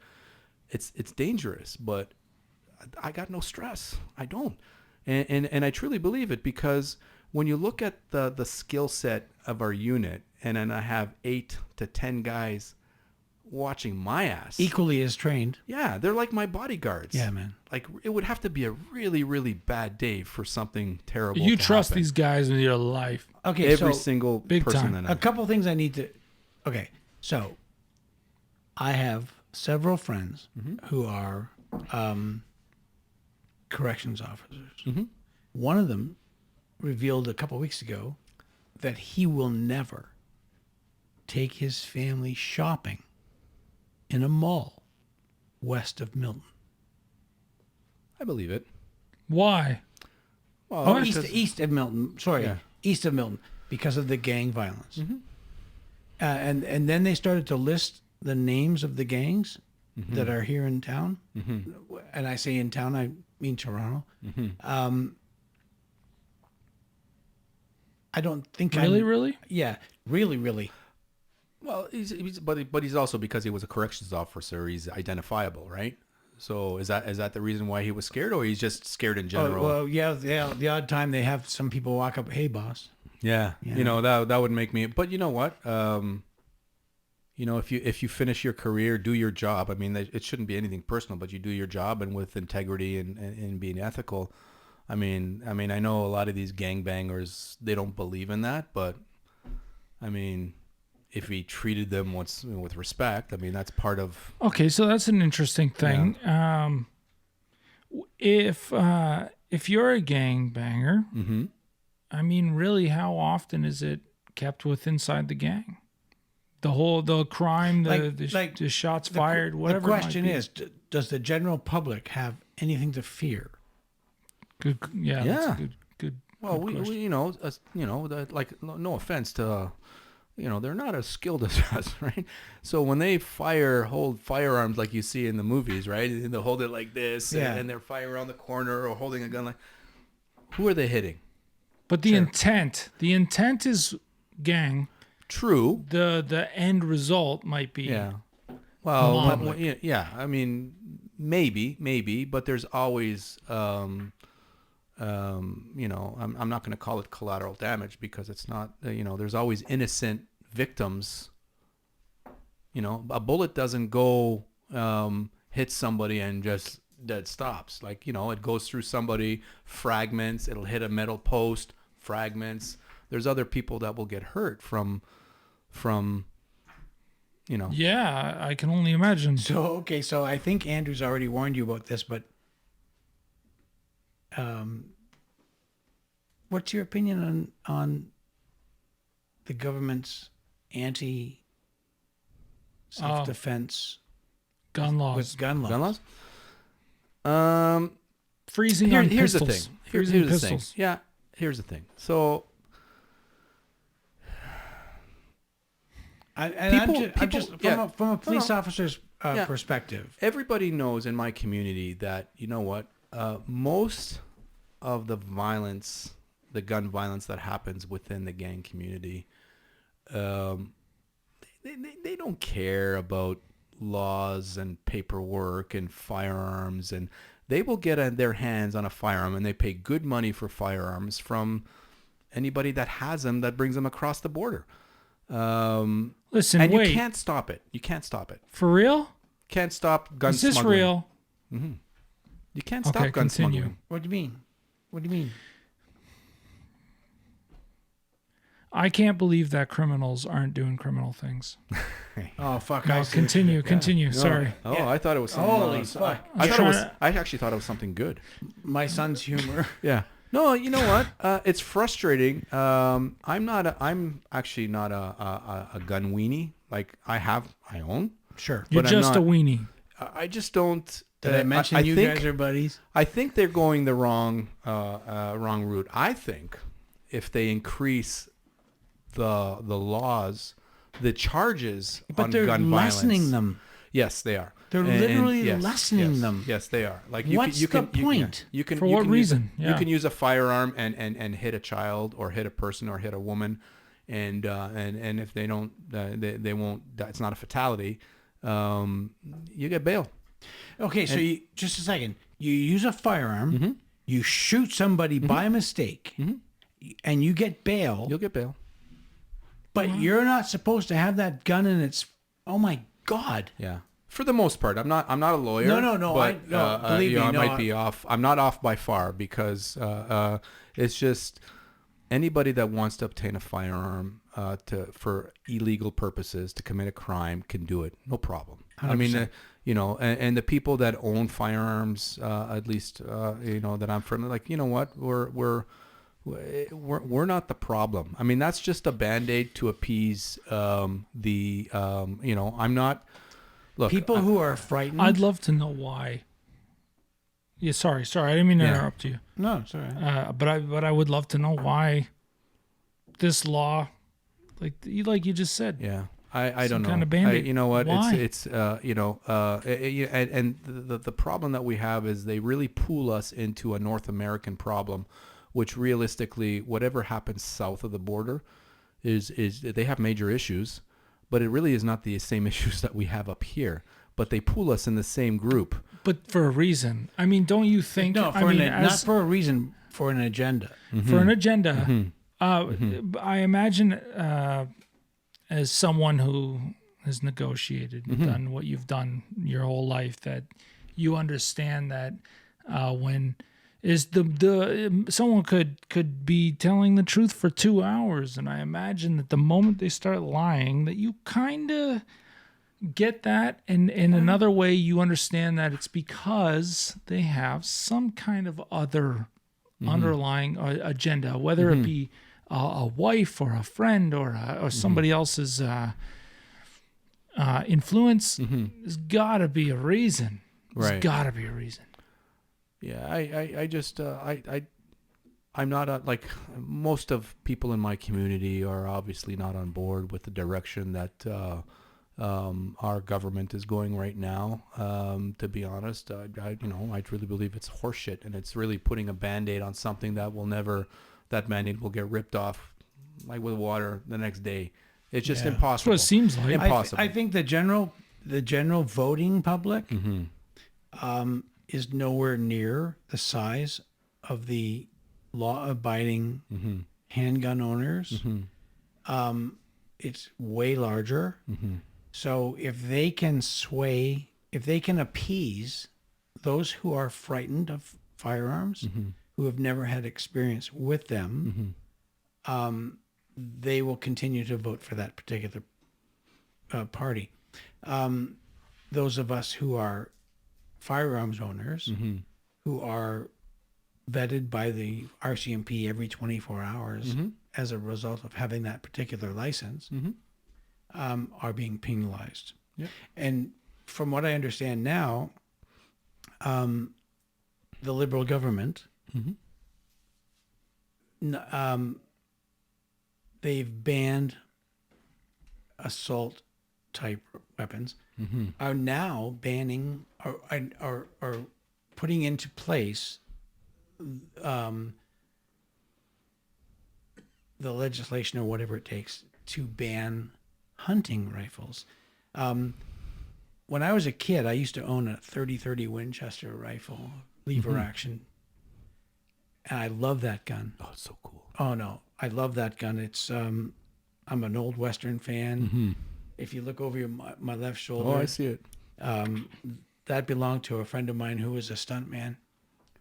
S7: It's dangerous, but I got no stress. I don't, and I truly believe it, because when you look at the skill set of our unit, and then I have 8 to 10 guys watching my ass.
S2: Equally as trained.
S7: Yeah, they're like my bodyguards.
S2: Yeah, man.
S7: Like, it would have to be a really, really bad day for something terrible
S1: You
S7: to
S1: trust
S7: happen.
S1: these guys with your life.
S2: Okay,
S7: Every
S2: so
S7: single
S1: big
S7: person
S1: time.
S7: that
S2: a
S7: I
S2: couple things I need to. Okay, so I have several friends who are corrections officers. One of them revealed a couple weeks ago that he will never take his family shopping in a mall west of Milton.
S7: I believe it.
S1: Why?
S7: Well,
S2: Oh,
S7: because-
S2: east of Milton. Sorry,
S7: Yeah.
S2: east of Milton, because of the gang violence. And then they started to list the names of the gangs that are here in town. And I say in town, I mean Toronto. I don't think
S1: Really?
S2: Yeah, really.
S7: Well, but he's also, because he was a corrections officer, he's identifiable, right? So is that the reason why he was scared, or he's just scared in general?
S2: Oh, well, yeah. The odd time they have some people walk up, "Hey, boss."
S7: Yeah. That would make me. But you know what? If you finish your career, do your job. I mean, it shouldn't be anything personal, but you do your job, and with integrity and being ethical. I mean, I know a lot of these gangbangers, they don't believe in that, but I mean, if he treated them with respect, I mean, that's part of.
S1: Okay, so that's an interesting thing. If you're a gangbanger, I mean, really, how often is it kept with inside the gang? The crime, the shots fired, whatever.
S2: The question is, does the general public have anything to fear?
S1: Good, yeah.
S7: Yeah.
S1: That's a good.
S7: Well,
S1: good
S7: we
S1: question.
S7: like, no offense to, they're not as skilled as us, right? So when they hold firearms like you see in the movies, right? And they'll hold it like this, and they're firing around the corner or holding a gun like. Who are they hitting?
S1: But the intent is gang.
S7: True.
S1: The end result might be.
S7: Yeah. Well,
S1: Public.
S7: yeah. I mean, maybe, but there's always, I'm not going to call it collateral damage, because it's not, there's always innocent victims. A bullet doesn't go, hit somebody and just dead stops. Like, it goes through somebody, fragments, it'll hit a metal post, fragments. There's other people that will get hurt from.
S1: Yeah, I can only imagine.
S2: So I think Andrew's already warned you about this, but What's your opinion on the government's anti self-defense
S1: Gun laws.
S2: with gun laws?
S7: Gun laws?
S1: Freezing on
S7: Here's the
S1: pistols.
S7: thing.
S1: Freezing
S7: Here's the thing.
S1: pistols.
S7: Yeah, here's the thing. So
S2: I'm just from a police officer's
S7: Yeah.
S2: perspective.
S7: everybody knows in my community that, you know what, most of the violence, the gun violence that happens within the gang community, they don't care about laws and paperwork and firearms, and they will get their hands on a firearm, and they pay good money for firearms from anybody that has them, that brings them across the border.
S1: Listen,
S7: And
S1: wait.
S7: you can't stop it. You can't stop it.
S1: For real?
S7: Can't stop gun
S1: Is this
S7: smuggling.
S1: real?
S7: You can't
S1: Okay,
S7: stop gun
S1: continue.
S7: smuggling.
S2: What do you mean? What do you mean?
S1: I can't believe that criminals aren't doing criminal things.
S2: Oh fuck!
S1: No, continue. Sorry.
S7: Oh, I thought it was something.
S2: Holy fuck!
S7: I actually thought it was something good.
S2: My son's humor.
S7: Yeah. No, you know what? It's frustrating. I'm actually not a gun weenie. Like I own.
S2: Sure.
S1: You're
S7: But I'm
S1: just a
S7: not-
S1: weenie.
S7: I just don't.
S2: Did I mention you
S7: think,
S2: guys are buddies?
S7: I think they're going the wrong route. I think if they increase the laws, the charges
S2: But
S7: on
S2: they're
S7: gun
S2: lessening
S7: violence.
S2: them.
S7: Yes, they are.
S2: They're
S7: And
S2: literally
S7: yes,
S2: lessening
S7: yes,
S2: them.
S7: Yes, they are. Like
S2: What's the point?
S7: You can
S1: For
S7: you
S1: what
S7: can use
S1: reason?
S7: You
S1: Yeah.
S7: can use a firearm and hit a child or hit a person or hit a woman, and if they don't, they won't. It's not a fatality. You get bail.
S2: Okay, so you, just a second. You use a firearm.
S7: Mm-hmm.
S2: You shoot somebody by mistake, and you get bail.
S7: You'll get bail.
S2: But you're not supposed to have that gun in its. Oh my God!
S7: Yeah. For the most part, I'm not a lawyer.
S2: No,
S7: But,
S2: believe me,
S7: I
S2: no,
S7: might be off. I'm not off by far because it's just anybody that wants to obtain a firearm for illegal purposes to commit a crime can do it, no problem. I mean, and the people that own firearms, at least that I'm from, like, you know what, we're not the problem. I mean, that's just a Band-Aid to appease I'm not. Look,
S2: People who are frightened.
S1: I'd love to know why. Yeah, sorry. I didn't mean to
S7: Yeah.
S1: interrupt you.
S2: No, it's all right.
S1: But I would love to know why this law, like you just said.
S7: Yeah, I don't
S1: Some
S7: know.
S1: kind of Band-Aid.
S7: You know what?
S1: Why?
S7: It's and the problem that we have is they really pool us into a North American problem, which realistically, whatever happens south of the border, is they have major issues, but it really is not the same issues that we have up here. But they pool us in the same group.
S1: But for a reason. I mean, don't you think?
S2: No,
S1: I mean,
S2: not for a reason, for an agenda.
S1: for an agenda. I imagine as someone who has negotiated and done what you've done your whole life, that you understand that when is someone could be telling the truth for 2 hours, and I imagine that the moment they start lying, that you kind of get that, and in another way you understand that it's because they have some kind of other underlying agenda, whether it be a wife or a friend or somebody else's influence. There's got to be a reason. There's
S7: Right.
S1: got to be a reason.
S7: Yeah, I'm not like most of people in my community are obviously not on board with the direction that our government is going right now. To be honest, I truly believe it's horseshit, and it's really putting a Band-Aid on something that that Band-Aid will get ripped off like with water the next day. It's just
S1: That's
S7: impossible.
S1: what it seems like.
S7: Impossible.
S2: I think the general voting public is nowhere near the size of the law-abiding handgun owners. It's way larger. So if they can appease those who are frightened of firearms, who have never had experience with them, they will continue to vote for that particular party. Those of us who are firearms owners, who are vetted by the RCMP every 24 hours as a result of having that particular license are being penalized.
S7: Yeah.
S2: And from what I understand now, the Liberal government, they've banned assault type weapons, are now banning or putting into place the legislation or whatever it takes to ban hunting rifles. When I was a kid, I used to own a 30-30 Winchester rifle, lever action. And I love that gun.
S7: Oh, it's so cool.
S2: Oh no, I love that gun. It's I'm an old Western fan. If you look over my left shoulder,
S7: Oh, I see it.
S2: that belonged to a friend of mine who was a stuntman,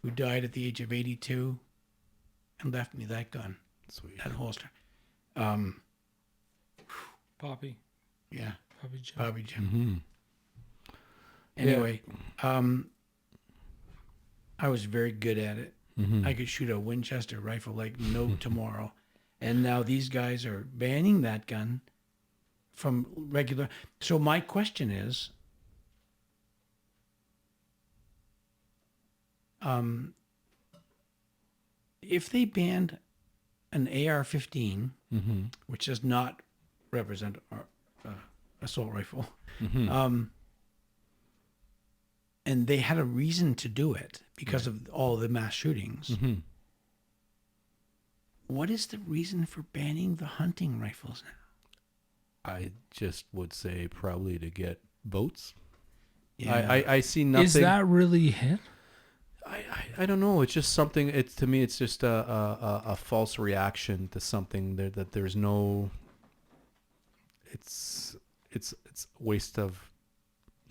S2: who died at the age of 82, and left me that gun,
S7: Sweet.
S2: that holster.
S1: Poppy.
S2: Yeah,
S1: Poppy Jim.
S2: Bobby Jim. Anyway, I was very good at it. I could shoot a Winchester rifle like no tomorrow. And now these guys are banning that gun from regular. So my question is, if they banned an AR-15, which does not represent an assault rifle, and they had a reason to do it because of all the mass shootings. What is the reason for banning the hunting rifles now?
S7: I just would say probably to get votes.
S2: Yeah.
S7: I see nothing.
S1: Is that really it?
S7: I don't know. It's just something. It's to me. It's just a false reaction to something that there's no. It's waste of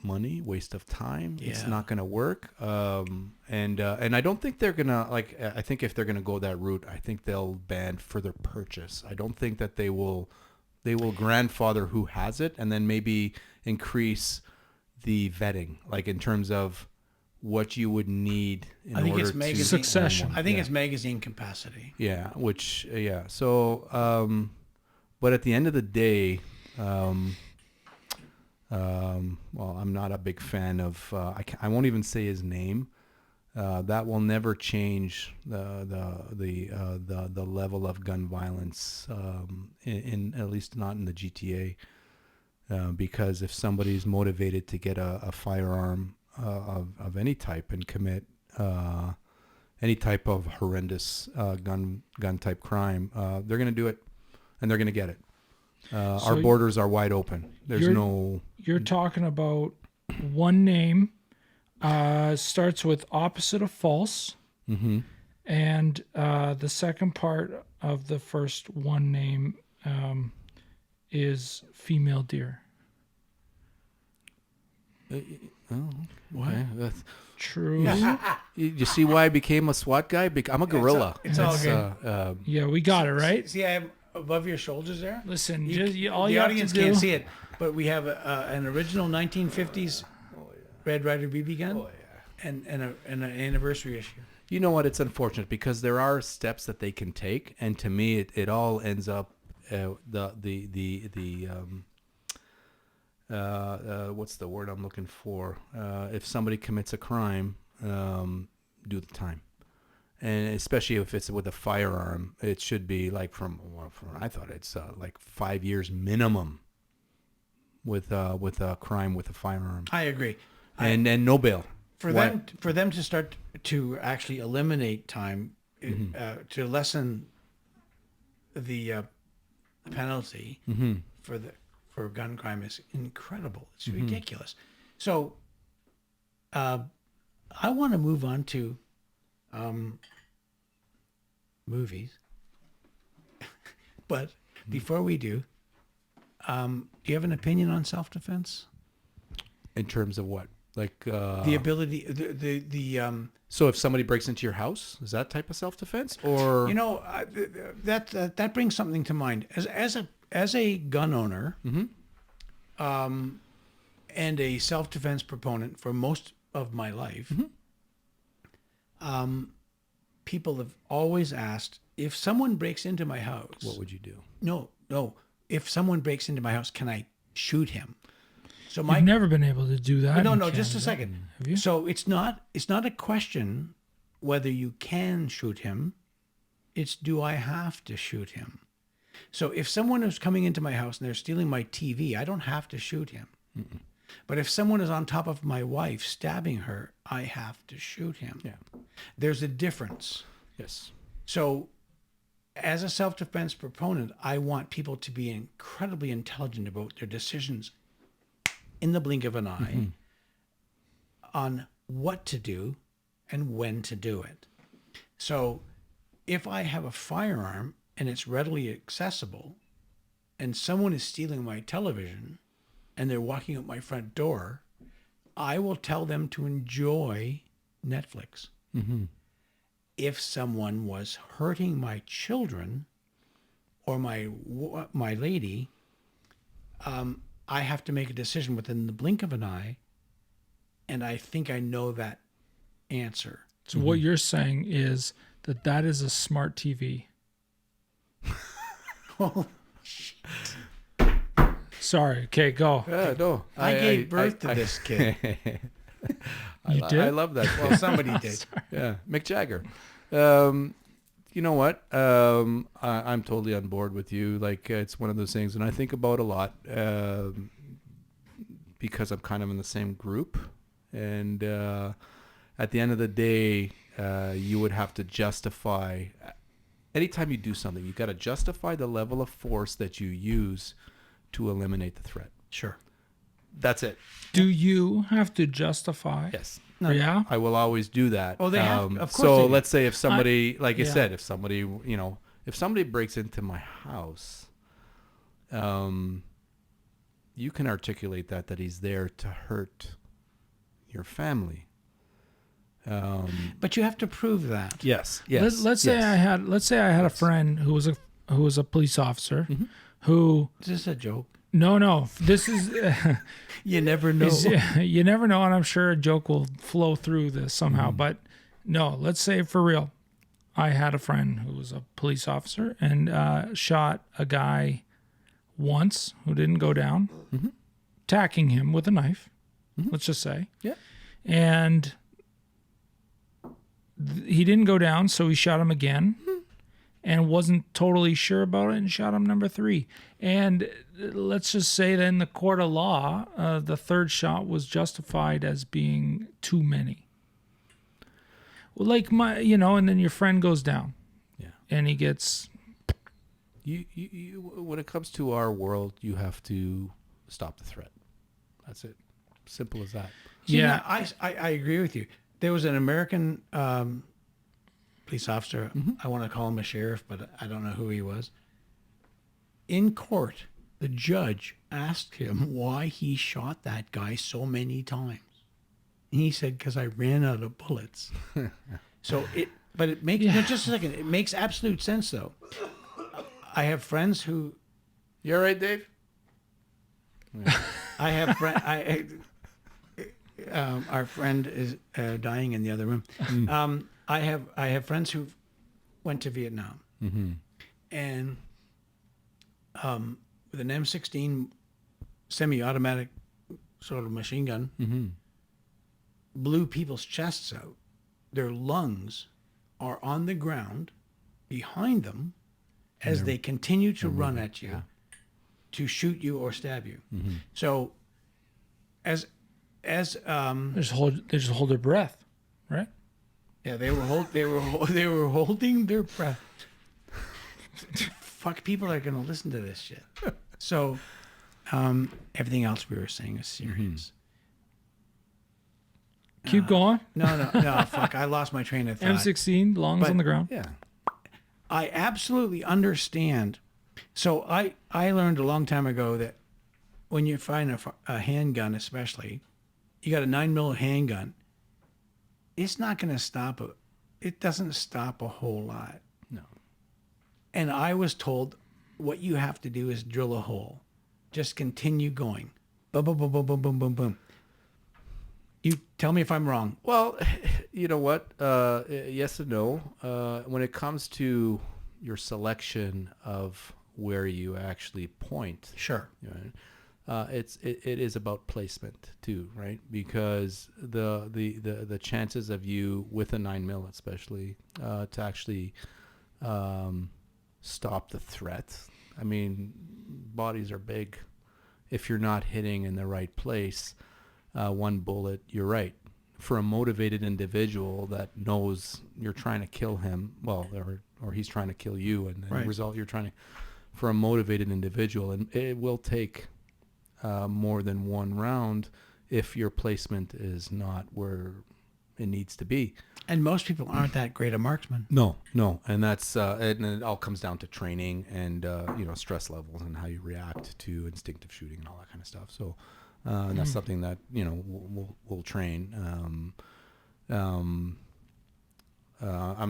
S7: money, waste of time. It's
S2: Yeah.
S7: not going to work. And I don't think they're gonna like. I think if they're gonna go that route, I think they'll ban further purchase. I don't think that they will grandfather who has it, and then maybe increase the vetting, like in terms of what you would need in
S2: I think
S7: order
S2: it's
S7: to
S2: magazine
S1: Succession.
S2: I think it's magazine capacity.
S7: Yeah, which yeah. So, but at the end of the day, well, I'm not a big fan of. I won't even say his name. That will never change the level of gun violence in at least not in the GTA. Because if somebody's motivated to get a firearm of any type and commit any type of horrendous gun type crime, they're going to do it, and they're going to get it. Our borders are wide open. There's no.
S1: You're talking about one name, starts with opposite of false, and the second part of the first one name is female deer.
S7: Okay, that's,
S1: True.
S7: you see why I became a SWAT guy? I'm a gorilla.
S2: It's all good.
S1: Yeah, we got it right.
S2: See, I have above your shoulders there.
S1: Listen,
S2: The
S1: all you have
S2: audience
S1: to do.
S2: can't see it, but we have an original 1950s Red Ryder BB gun, and an anniversary issue.
S7: You know what? It's unfortunate because there are steps that they can take, and to me, it all ends up what's the word I'm looking for? If somebody commits a crime, do the time, and especially if it's with a firearm, it should be like from I thought it's like 5 years minimum with a crime with a firearm,
S2: I agree.
S7: and no bail.
S2: For them to start to actually eliminate time to lessen the penalty for gun crime is incredible. It's ridiculous. So I want to move on to movies, but before we do you have an opinion on self-defense?
S7: In terms of what? Like
S2: The ability, the
S7: so if somebody breaks into your house, is that type of self-defense, or
S2: you know, that brings something to mind. As a gun owner, and a self-defense proponent for most of my life, people have always asked, if someone breaks into my house,
S7: What would you do?
S2: no. If someone breaks into my house, can I shoot him? So
S1: You've never been able to do that.
S2: no,
S1: in
S2: just a
S1: Canada.
S2: second.
S1: Have you?
S2: So it's not a question whether you can shoot him. It's do I have to shoot him? So if someone is coming into my house and they're stealing my TV, I don't have to shoot him. But if someone is on top of my wife stabbing her, I have to shoot him.
S7: Yeah.
S2: There's a difference.
S7: Yes.
S2: So as a self-defense proponent, I want people to be incredibly intelligent about their decisions in the blink of an eye on what to do and when to do it. So if I have a firearm and it's readily accessible and someone is stealing my television and they're walking out my front door, I will tell them to enjoy Netflix. If someone was hurting my children or my lady, I have to make a decision within the blink of an eye, and I think I know that answer.
S1: So what you're saying is that is a smart TV.
S2: Well,
S1: Sorry. Okay, go.
S7: Yeah, no.
S2: I gave birth to this kid.
S1: You did?
S7: I love that.
S2: Well, somebody did.
S7: Yeah, Mick Jagger. You know what? I'm totally on board with you. Like, it's one of those things, and I think about a lot because I'm kind of in the same group. And at the end of the day, you would have to justify. Anytime you do something, you got to justify the level of force that you use to eliminate the threat.
S2: Sure.
S7: That's it.
S1: Do you have to justify?
S7: Yes.
S1: Yeah.
S7: I will always do that.
S2: Oh, they have- of course
S7: So
S2: they do.
S7: let's say if somebody, like you
S1: yeah.
S7: said, if somebody breaks into my house, you can articulate that he's there to hurt your family.
S2: But you have to prove that.
S7: Yes. Yes.
S1: Let's say I had a friend who was a police officer who
S2: Is this a joke?
S1: no this is
S2: You never know.
S1: you never know, and I'm sure a joke will flow through this somehow. But no, let's say for real, I had a friend who was a police officer and shot a guy once who didn't go down, attacking him with a knife. Let's just say,
S7: Yeah.
S1: and he didn't go down, so he shot him again. And wasn't totally sure about it and shot him number 3. And let's just say that in the court of law, the third shot was justified as being too many. Well, like and then your friend goes down.
S7: Yeah.
S1: And he gets...
S7: You when it comes to our world, you have to stop the threat. That's it. Simple as that.
S2: See,
S1: Yeah.
S2: now, I agree with you. There was an American police officer. I want to call him a sheriff, but I don't know who he was. In court, the judge asked him why he shot that guy so many times. And he said, because I ran out of bullets. But it makes, no, just a second. It makes absolute sense, though. I have friends who,
S7: You all right, Dave?
S2: I have friend. Our friend is dying in the other room. I have friends who went to Vietnam, and with an M16 semi-automatic sort of machine gun, blew people's chests out. Their lungs are on the ground behind them as they continue to run at you to shoot you or stab you. So, as
S1: They just hold their breath, right?
S2: yeah, they were holding their breath. Fuck, people are gonna listen to this shit. So, everything else we were saying is serious.
S1: Keep going.
S2: No, fuck, I lost my train of thought.
S1: M16, lungs
S2: But-
S1: on the ground.
S7: Yeah.
S2: I absolutely understand. So I learned a long time ago that when you find a handgun, especially, you got a 9mm handgun, it's not going to stop it doesn't stop a whole lot.
S7: No.
S2: And I was told what you have to do is drill a hole. Just continue going. Boom, boom, boom, boom, boom, boom, boom, boom. You tell me if I'm wrong.
S7: Well, you know what? Yes and no. When it comes to your selection of where you actually point,
S2: Sure.
S7: you know, it is about placement too, right? Because the chances of you with a 9mm, especially, to actually stop the threat. I mean, bodies are big. If you're not hitting in the right place, one bullet, you're right. For a motivated individual that knows you're trying to kill him, well, or he's trying to kill you, and the
S2: Right.
S7: result you're trying to, for a motivated individual, and it will take more than one round if your placement is not where it needs to be.
S2: And most people aren't that great a marksman.
S7: No, and that's and it all comes down to training and stress levels and how you react to instinctive shooting and all that kind of stuff. So and that's something that we'll train. I'm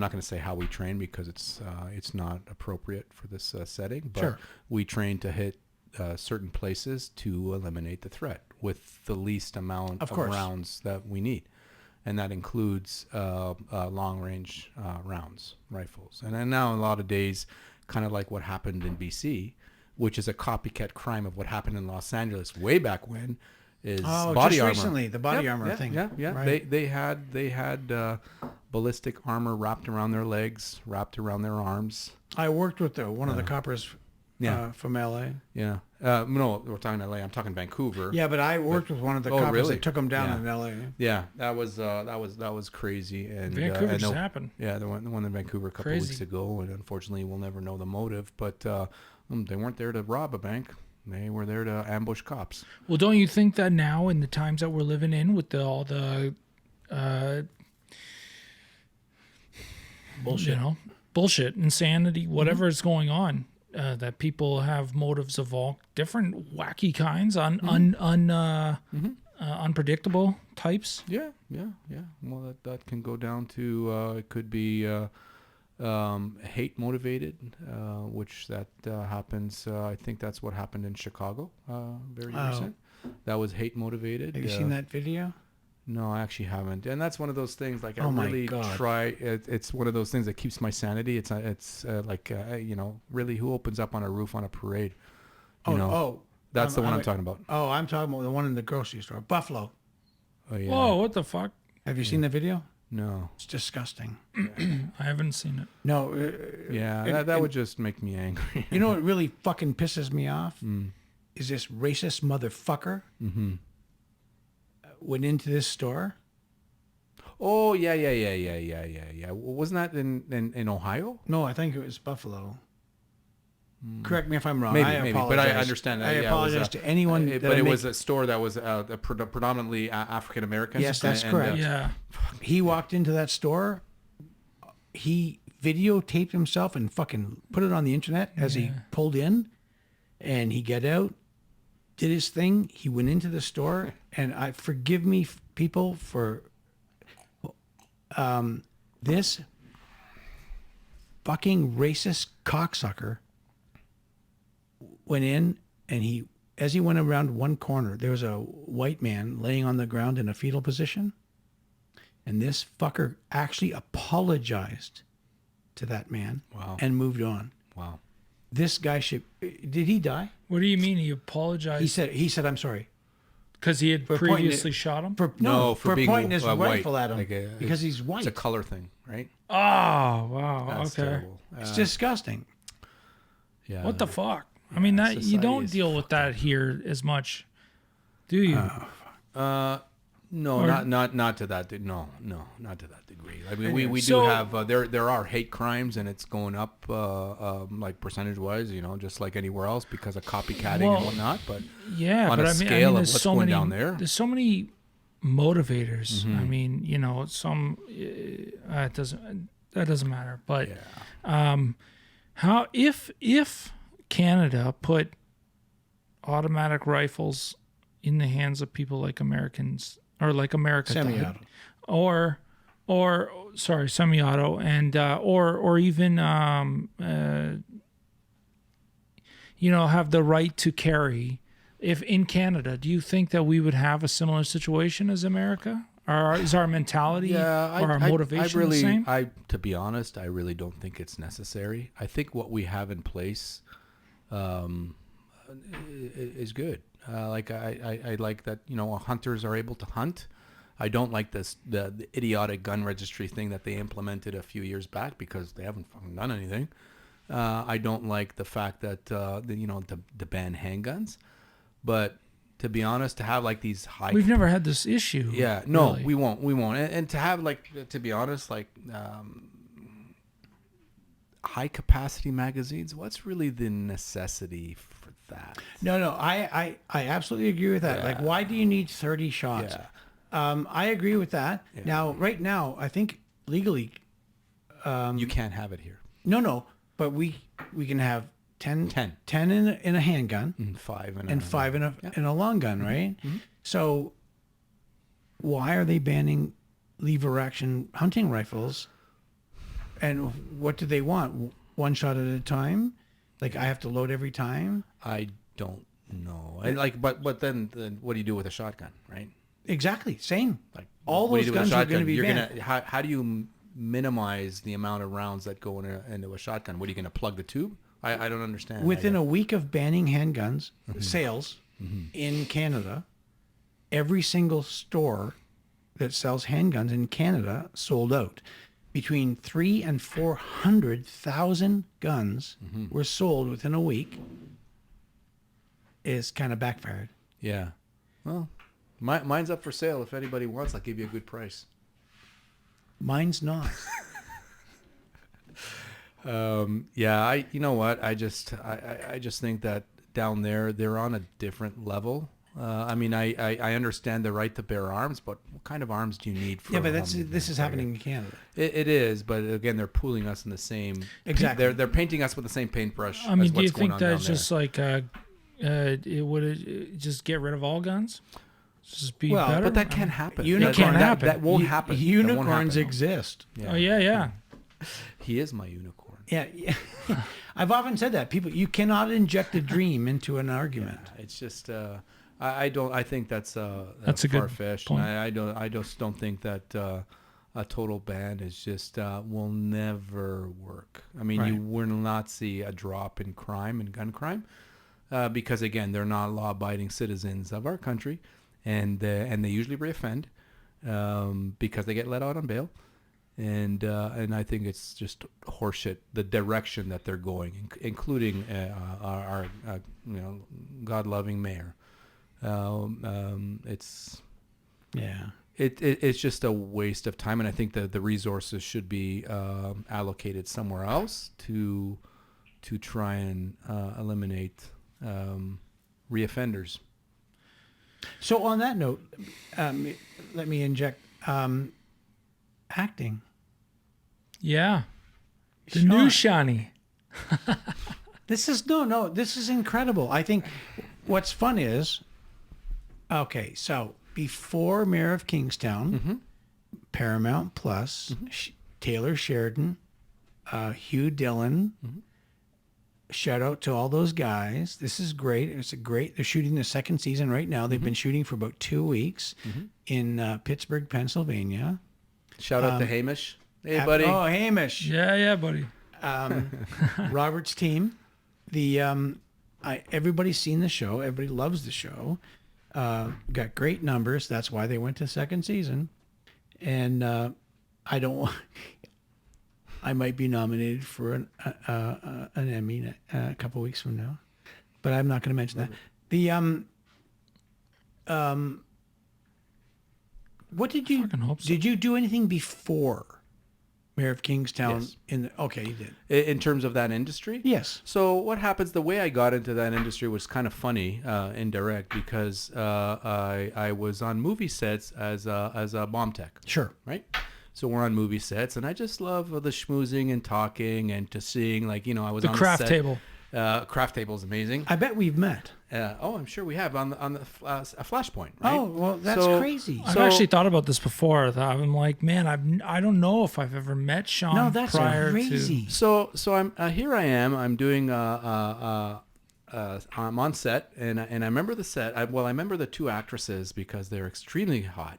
S7: not going to say how we train because it's not appropriate for this setting. But
S2: Sure.
S7: we train to hit certain places to eliminate the threat with the least amount
S2: Of
S7: of
S2: course.
S7: rounds that we need. And that includes long-range rounds, rifles. And then now, a lot of days, kind of like what happened in BC, which is a copycat crime of what happened in Los Angeles way back when, is body
S2: just
S7: armor.
S2: recently, the body armor thing.
S7: Yeah.
S2: Right.
S7: They had ballistic armor wrapped around their legs, wrapped around their arms.
S2: I worked with one of the coppers
S7: Yeah.
S2: from LA.
S7: Yeah. No, we're talking LA. I'm talking Vancouver.
S2: Yeah, but I worked with one of the coppers
S7: really?
S2: that took him down
S7: Yeah.
S2: in LA.
S7: Yeah, that was crazy. And
S1: Vancouver
S7: and
S1: just
S7: the-
S1: happened.
S7: Yeah, the one in Vancouver a couple
S1: Crazy.
S7: weeks ago, and unfortunately, we'll never know the motive. But they weren't there to rob a bank; they were there to ambush cops.
S1: Well, don't you think that now, in the times that we're living in, with all the bullshit, insanity, whatever is going on, that people have motives of all different wacky kinds, unpredictable types.
S7: Yeah. Well, that can go down to it could be hate motivated, which that happens. I think that's what happened in Chicago. Very recent. That was hate motivated.
S2: Have you seen that video?
S7: No, I actually haven't, and that's one of those things. Like I
S2: Oh my
S7: really
S2: God.
S7: try. It's one of those things that keeps my sanity. It's really, who opens up on a roof on a parade? That's the one I'm talking about.
S2: Oh, I'm talking about the one in the grocery store, Buffalo.
S7: Oh yeah.
S1: Whoa, what the fuck?
S2: Have you seen the video?
S7: No.
S2: It's disgusting.
S1: I haven't seen it.
S2: No.
S7: Yeah, that would just make me angry.
S2: You know what really fucking pisses me off?
S7: Mm.
S2: Is this racist motherfucker went into this store.
S7: Oh yeah. Wasn't that in Ohio?
S2: No, I think it was Buffalo. Correct me if I'm wrong.
S7: Maybe, but I
S2: apologize.
S7: understand that.
S2: I
S7: yeah,
S2: apologize to anyone.
S7: but it was a store that was predominantly African American.
S2: Yes, that's correct.
S1: Yeah.
S2: He walked into that store. He videotaped himself and fucking put it on the internet as he pulled in, and he got out, did his thing. He went into the store, and forgive me, people, for this fucking racist cocksucker went in, and as he went around one corner, there was a white man laying on the ground in a fetal position. And this fucker actually apologized to that man and moved on.
S7: Wow.
S2: This guy did he die?
S1: What do you mean he apologized?
S2: He said, I'm sorry.
S1: Because he had
S2: For pointing
S1: previously shot him?
S2: For
S7: being
S2: pointing his
S7: white.
S2: rifle at him.
S7: Like
S2: because he's white.
S7: It's a color thing, right?
S1: Oh, wow.
S7: That's
S1: okay.
S7: terrible.
S2: It's disgusting.
S7: Yeah.
S1: What the fuck? I mean, that you
S7: society
S1: don't
S7: is
S1: deal with that here as much, do you?
S7: No,
S1: Or-
S7: not to that. No, not to that degree. I mean, we
S1: So-
S7: do have there are hate crimes, and it's going up like percentage wise, just like anywhere else because of copycatting
S1: Well,
S7: and whatnot. But
S1: Yeah,
S7: on
S1: but
S7: a
S1: I mean,
S7: scale of
S1: there's
S7: what's
S1: so
S7: going
S1: many,
S7: down there.
S1: There's so many motivators.
S7: Mm-hmm.
S1: I mean, some it doesn't matter. But
S7: yeah,
S1: how if Canada put automatic rifles in the hands of people like Americans or like America did,
S2: Semi-auto.
S1: or semi-auto and or even have the right to carry if in Canada, do you think that we would have a similar situation as America? Or is our mentality or our motivation the same?
S7: To be honest, I really don't think it's necessary. I think what we have in place is good. Like I like that, hunters are able to hunt. I don't like the idiotic gun registry thing that they implemented a few years back because they haven't fucking done anything. I don't like the fact that to ban handguns, but to be honest, to have like these high,
S1: we've never had this issue.
S7: Yeah, no,
S1: really.
S7: we won't, and to have to be honest, high capacity magazines. What's really the necessity for that?
S2: No, I absolutely agree with that.
S7: Yeah.
S2: Like, why do you need 30 shots?
S7: Yeah.
S2: I agree with that.
S7: Yeah.
S2: Now, right now, I think legally,
S7: You can't have it here.
S2: no, but we can have 10 in a handgun
S7: And 5
S2: and 5 in a long gun, right?
S7: Mm-hmm.
S2: So why are they banning lever action hunting rifles? And what do they want? One shot at a time? Like, I have to load every time?
S7: I don't know. And but then what do you do with a shotgun, right?
S2: Exactly, same.
S7: Like
S2: All
S7: what do
S2: those
S7: you do with a
S2: guns are going to
S7: shotgun?
S2: be
S7: You're
S2: banned.
S7: how do you minimize the amount of rounds that go into a shotgun? What are you going to plug the tube? I don't understand.
S2: Within a week of banning handguns sales in Canada, every single store that sells handguns in Canada sold out. Between 300,000 and 400,000 guns were sold within a week. Is kind of backfired.
S7: Yeah. Well, mine's up for sale. If anybody wants, I'll give you a good price.
S2: Mine's not.
S7: Yeah, you know what? I just think that down there they're on a different level. I mean, I understand the right to bear arms, but what kind of arms do you need for?
S2: Yeah, but this is happening in Canada.
S7: It is, but again, they're pooling us in the same.
S2: Exactly.
S7: They're painting us with the same paintbrush.
S1: I mean,
S7: as
S1: do you
S7: what's going
S1: think
S7: on
S1: that's
S7: down
S1: just like it would just get rid of all guns? Just be
S2: Well,
S1: better.
S7: But that can't happen.
S1: It can't happen.
S7: That won't happen. That won't
S2: Unicorns
S7: happen.
S2: exist.
S1: Oh yeah.
S7: He is my unicorn.
S2: Yeah. I've often said that. People, you cannot inject a dream into an argument.
S7: It's just I think that's
S1: a good
S7: far-fetched.
S1: point.
S7: I just don't think that a total ban is just will never work. I mean,
S2: Right.
S7: you will not see a drop in crime and gun crime because again, they're not law-abiding citizens of our country, and they usually reoffend because they get let out on bail. And I think it's just horseshit, the direction that they're going, including our God-loving mayor. It's just a waste of time, and I think that the resources should be allocated somewhere else to try and eliminate reoffenders.
S2: So on that note, let me inject acting.
S1: Yeah. The
S2: Sean.
S1: new Shawnee.
S2: This is incredible. I think what's fun is, okay, so before Mayor of Kingstown, Paramount Plus, Taylor Sheridan, Hugh Dillon, shout out to all those guys. This is great. They're shooting the second season right now. They've been shooting for about 2 weeks in Pittsburgh, Pennsylvania.
S7: Shout out to Hamish. Hey, buddy.
S2: Oh, Hamish.
S1: Yeah, buddy.
S2: Robert's team. Everybody's seen the show. Everybody loves the show. Got great numbers. That's why they went to second season. And I might be nominated for an Emmy a couple weeks from now, but I'm not going to mention that. What did you
S1: Fucking hope so.
S2: did you do anything before Mayor of Kingstown?
S7: Yes.
S2: Okay, you did.
S7: In terms of that industry?
S2: Yes.
S7: So what happens, the way I got into that industry was kind of funny, indirect, because I was on movie sets as a bomb tech.
S2: Sure.
S7: Right? So we're on movie sets, and I just love the schmoozing and talking and to seeing, I was
S1: The
S7: on
S1: craft
S7: the set.
S1: table.
S7: Craft table is amazing.
S2: I bet we've met.
S7: I'm sure we have on the a Flashpoint, right?
S2: Oh, well, that's
S7: So-
S2: crazy.
S1: I've actually thought about this before. I'm like, man, I don't know if I've ever met Sean
S2: No, that's
S1: prior
S2: crazy.
S1: to.
S7: So I'm here. I am. I'm doing a I'm on set, and I remember the set. I remember the two actresses because they're extremely hot.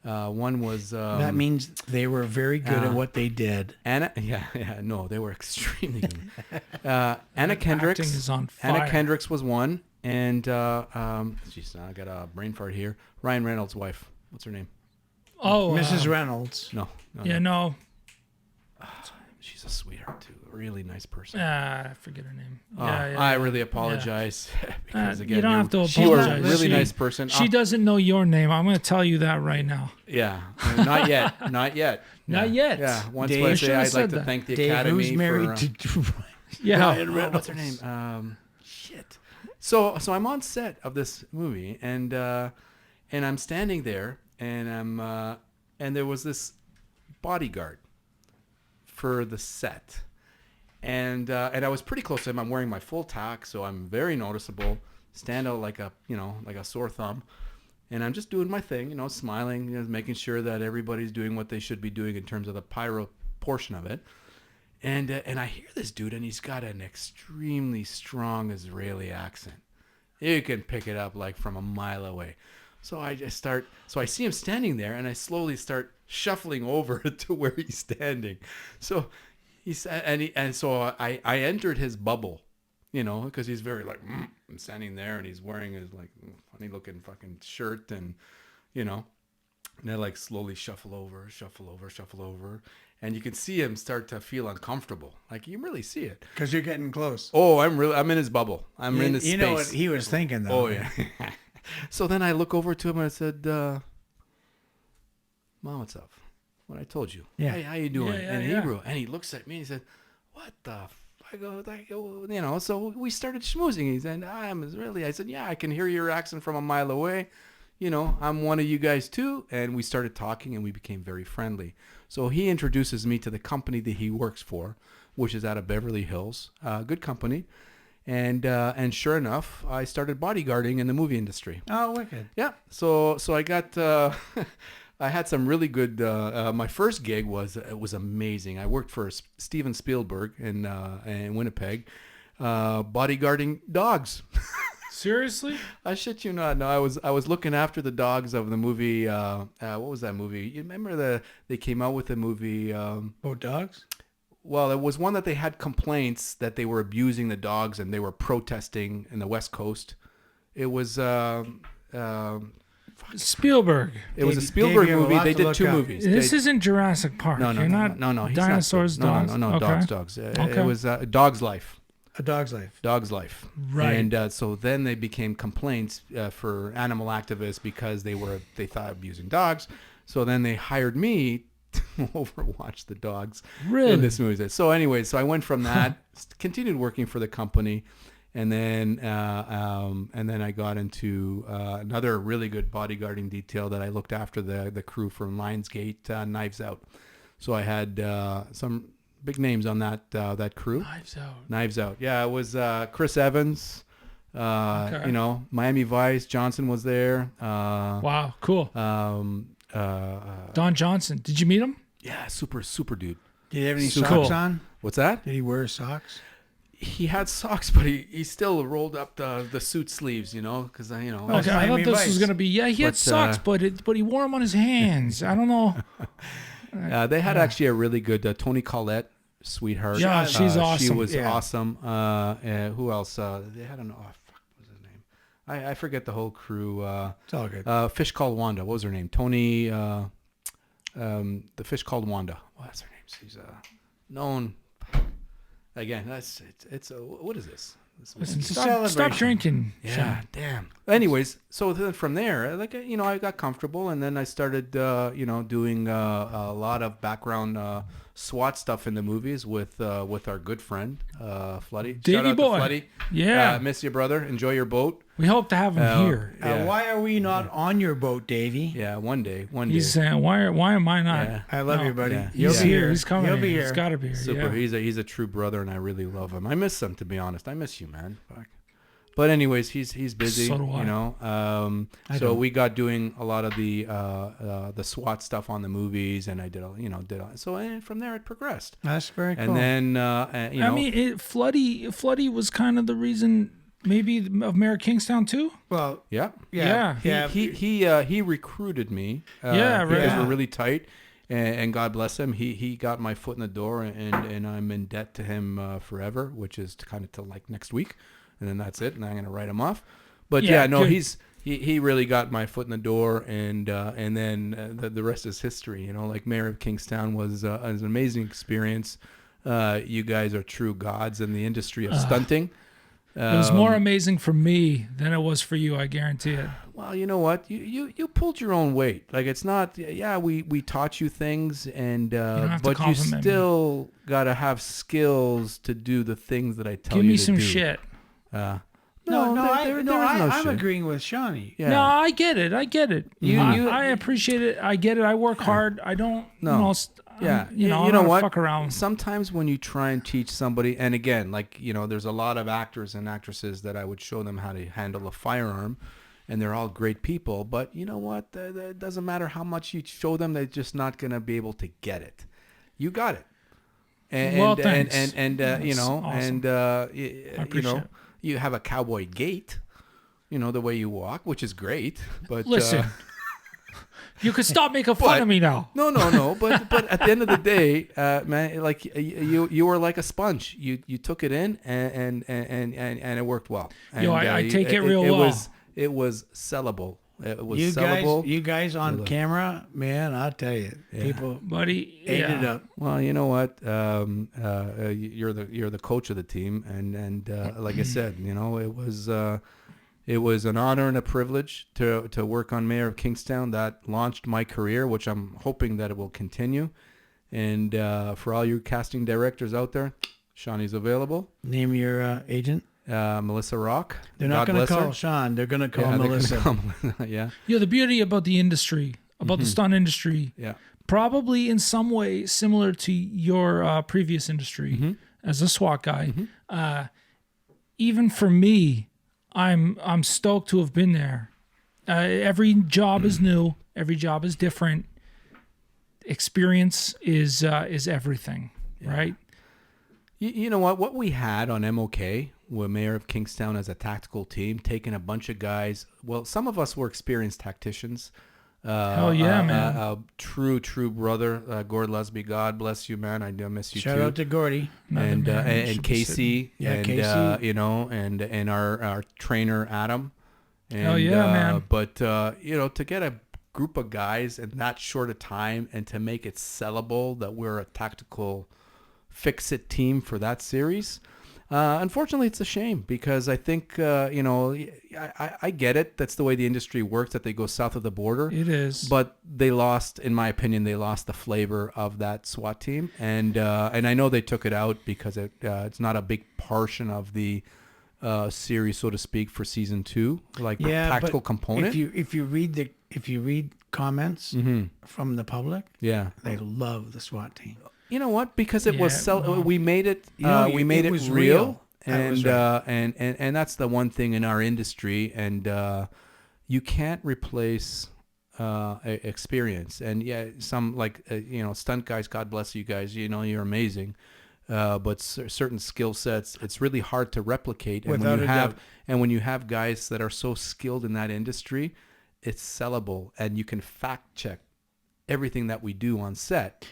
S7: One was
S2: that means they were very good at what they did.
S7: Anna. No, they were extremely good. Anna
S1: Acting
S7: Kendricks.
S1: is on fire.
S7: Anna Kendricks was one, and jeez, I got a brain fart here. Ryan Reynolds' wife. What's her name?
S1: Oh,
S2: Mrs. Reynolds.
S7: No.
S1: Yeah, no.
S7: She's a sweetheart too. A really nice person.
S1: I forget her name.
S7: I really apologize because again,
S1: you don't have to
S7: you are a
S1: apologize.
S7: really nice person.
S1: She doesn't know your name. I'm going to tell you that right now.
S7: Yeah, not yet, not yet,
S1: Not yet.
S7: Yeah, once
S2: Dave,
S7: I
S2: you
S7: say
S1: should've
S7: I'd like
S1: said
S7: to
S1: that.
S7: thank the
S2: Dave,
S7: Academy
S2: who's married
S7: for.
S2: to
S1: Yeah.
S7: What's her name? Shit. So I'm on set of this movie, and I'm standing there, and and there was this bodyguard for the set, and I was pretty close to him. I'm wearing my full tack, so I'm very noticeable. Stand out like a sore thumb, and I'm just doing my thing, smiling, making sure that everybody's doing what they should be doing in terms of the pyro portion of it. And I hear this dude, and he's got an extremely strong Israeli accent. You can pick it up like from a mile away. So I see him standing there, and I slowly start shuffling over to where he's standing. So so I entered his bubble, because he's very like, I'm standing there, and he's wearing his like funny looking fucking shirt, and and I like slowly shuffle over. And you can see him start to feel uncomfortable. Like you really see it.
S2: Because you're getting close.
S7: Oh, I'm in his bubble. I'm in his space.
S2: You know what he was thinking, though.
S7: Oh, yeah. So then I look over to him and I said, Mom, what's up? What I told you.
S2: Yeah.
S7: Hey, how you doing?
S1: Yeah,
S7: in
S1: yeah.
S7: Hebrew. And he looks at me and he said, what the f-? I go, so we started schmoozing. He said, I'm Israeli. I said, yeah, I can hear your accent from a mile away. I'm one of you guys too. And we started talking, and we became very friendly. So he introduces me to the company that he works for, which is out of Beverly Hills. Good company. And sure enough, I started bodyguarding in the movie industry.
S2: Oh, wicked.
S7: Yeah. So I got, I had some really good, my first gig was amazing. I worked for Steven Spielberg in Winnipeg, bodyguarding dogs.
S1: Seriously?
S7: I shit you not. No, I was looking after the dogs of the movie. What was that movie? You remember they came out with a movie.
S2: Boat dogs?
S7: Well, it was one that they had complaints that they were abusing the dogs, and they were protesting in the West Coast. It was
S1: Spielberg.
S7: it was a
S2: Dave,
S7: Spielberg
S2: you have a
S7: movie.
S2: lot
S7: They
S2: to
S7: did
S2: look
S7: two
S2: up.
S7: movies.
S1: This
S7: They-
S1: isn't Jurassic Park.
S7: no,
S1: You're not
S7: he's
S1: dinosaurs,
S7: not.
S1: dogs.
S7: No,
S1: Okay.
S7: dogs.
S1: Okay.
S7: It was Dog's Life.
S2: A dog's life.
S7: Dog's Life.
S1: Right.
S7: And so then they became complaints for animal activists because they thought abusing dogs. So then they hired me to overwatch the dogs
S1: Really?
S7: in this movie. So anyway, so I went from that, continued working for the company, and then I got into another really good bodyguarding detail that I looked after the crew from Lionsgate, Knives Out. So I had some big names on that crew. Knives Out. Yeah, it was Chris Evans.
S1: Okay.
S7: Miami Vice. Johnson was there.
S1: Wow, cool. Don Johnson. Did you meet him?
S7: Yeah, super dude.
S2: Did he have any
S7: Super
S2: socks
S1: cool.
S2: on?
S7: What's that?
S2: Did he wear socks?
S7: He had socks, but he still rolled up the suit sleeves, because
S1: Okay, I
S2: Miami
S1: thought this
S2: Vice.
S1: was gonna be. Yeah, he had
S7: But,
S1: socks, but he wore them on his hands. I don't know.
S7: They had actually a really good Toni Collette, sweetheart.
S1: Yeah, she's
S7: She
S1: awesome.
S7: was
S2: Yeah.
S7: awesome. Who else? They had what was his name? I forget the whole crew.
S2: It's all good.
S7: Fish Called Wanda. What was her name? Tony. The Fish Called Wanda. What's her name? She's known. Again, it's what is this?
S1: Listen,
S2: It's a
S1: stop
S2: celebration.
S1: drinking.
S7: Yeah, damn. Anyways, so then from there, I got comfortable, and then I started, doing a lot of background SWAT stuff in the movies with our good friend, Floody.
S1: Davey
S7: Shout out
S1: boy.
S7: to Floody.
S1: Yeah.
S7: Miss you, brother. Enjoy your boat.
S1: We hope to have him here.
S7: Yeah.
S2: Why are we not on your boat, Davey?
S7: Yeah, one day.
S1: He's saying, why am I not?
S7: Yeah.
S2: I love
S1: No.
S2: you, buddy.
S7: Yeah.
S2: You'll
S1: He's
S2: be
S1: here. He's coming.
S2: You'll be here.
S1: He's got to be here.
S7: Super.
S1: Yeah.
S7: He's a true brother, and I really love him. I miss him, to be honest. I miss you, man. Fuck. But anyways, he's busy.
S1: So do I.
S7: So we got doing a lot of the SWAT stuff on the movies, and I did so, and from there it progressed.
S2: That's very cool.
S7: And then
S1: I mean, Floody was kind of the reason maybe of Mayor of Kingstown too.
S2: Well,
S7: Yeah.
S1: Yeah.
S7: He recruited me.
S1: Yeah, right.
S7: Because
S2: Yeah.
S7: we're really tight, and God bless him. He got my foot in the door, and I'm in debt to him forever, which is kind of till like next week, and then that's it, and I'm gonna write him off. But
S1: Yeah,
S7: no,
S1: good.
S7: he really got my foot in the door, and then the rest is history. You know, like Mayor of Kingstown was an amazing experience. You guys are true gods in the industry of stunting.
S1: It was more amazing for me than it was for you. I guarantee it.
S7: Well, you know what? You pulled your own weight. Like, it's not. Yeah, we taught you things, and
S1: have to
S7: but you
S1: compliment me.
S7: still gotta have skills to do the things that I tell
S1: Give
S7: you
S1: me
S7: to
S1: some
S7: do.
S1: shit.
S7: No,
S2: I'm
S7: shit.
S2: agreeing with Shawnee.
S7: Yeah.
S1: No, I get it. I get it. I appreciate it. I get it. I work hard. I don't.
S7: No.
S1: You know,
S7: Yeah,
S1: you know,
S7: you
S1: I'm
S7: know
S1: not
S7: what?
S1: Fuck around.
S7: Sometimes when you try and teach somebody, and again, like, you know, there's a lot of actors and actresses that I would show them how to handle a firearm, and they're all great people. But you know what? It doesn't matter how much you show them; they're just not going to be able to get it. You got it. And,
S1: Well,
S7: and,
S1: thanks.
S7: you know,
S1: awesome.
S7: and you
S1: appreciate
S7: know,
S1: it.
S7: you have a cowboy gait. You know, the way you walk, which is great. But
S1: Listen, you could stop making fun of me now.
S7: No. But at the end of the day, man, like you were like a sponge. You took it in, and it worked well. And,
S1: Yo, I take it real well.
S7: It was sellable. It was
S2: You
S7: sellable.
S2: guys on camera, man, I'll tell you, people
S1: Buddy,
S2: ate it
S1: yeah.
S2: up.
S7: Well, you know what? You're the coach of the team, and like I said, you know, it was an honor and a privilege to work on Mayor of Kingstown. That launched my career, which I'm hoping that it will continue. And for all you casting directors out there, Shawnee's available.
S2: Name your agent.
S7: Melissa Rock.
S2: They're not
S7: God
S2: going to
S7: bless her.
S2: call Sean. They're going to call
S7: Yeah, they're gonna
S2: Melissa.
S7: call Melissa, yeah.
S1: You know, the beauty about the industry, about the stunt industry,
S7: Yeah.
S1: probably in some way similar to your previous industry as a SWAT guy. Even for me, I'm stoked to have been there. Every job is new. Every job is different. Experience is everything, right?
S7: You know what we had on MOK with Mayor of Kingstown as a tactical team, taking a bunch of guys. Well, some of us were experienced tacticians.
S1: Hell yeah, man.
S7: True brother, Gord Lesby. God bless you, man. I do miss you
S2: Shout
S7: too.
S2: out to Gordy.
S7: And
S1: man who
S7: and
S1: should be
S7: Casey,
S2: Yeah,
S7: and
S2: Casey.
S7: you know, and our trainer Adam. And,
S1: Hell yeah, man.
S7: But you know, to get a group of guys in that short a time and to make it sellable that we're a tactical fix-it team for that series. Unfortunately, it's a shame because I think, you know, I get it. That's the way the industry works, that they go south of the border.
S1: It is.
S7: But they lost, in my opinion, they lost the flavor of that SWAT team. And I know they took it out because it's not a big portion of the series, so to speak, for season 2, like tactical
S2: but
S7: component.
S2: If you read comments from the public,
S7: Yeah.
S2: they love the SWAT team.
S7: You know what? Because it was
S1: well,
S7: we made it.
S2: You know,
S7: We made it
S2: was
S7: real,
S2: real. That
S7: and
S2: was right.
S7: and that's the one thing in our industry, and you can't replace experience. And yeah, some like you know, stunt guys. God bless you guys. You know, you're amazing. But certain skill sets, it's really hard to replicate. And
S2: Without a doubt.
S7: when you have guys that are so skilled in that industry, it's sellable, and you can fact check everything that we do on set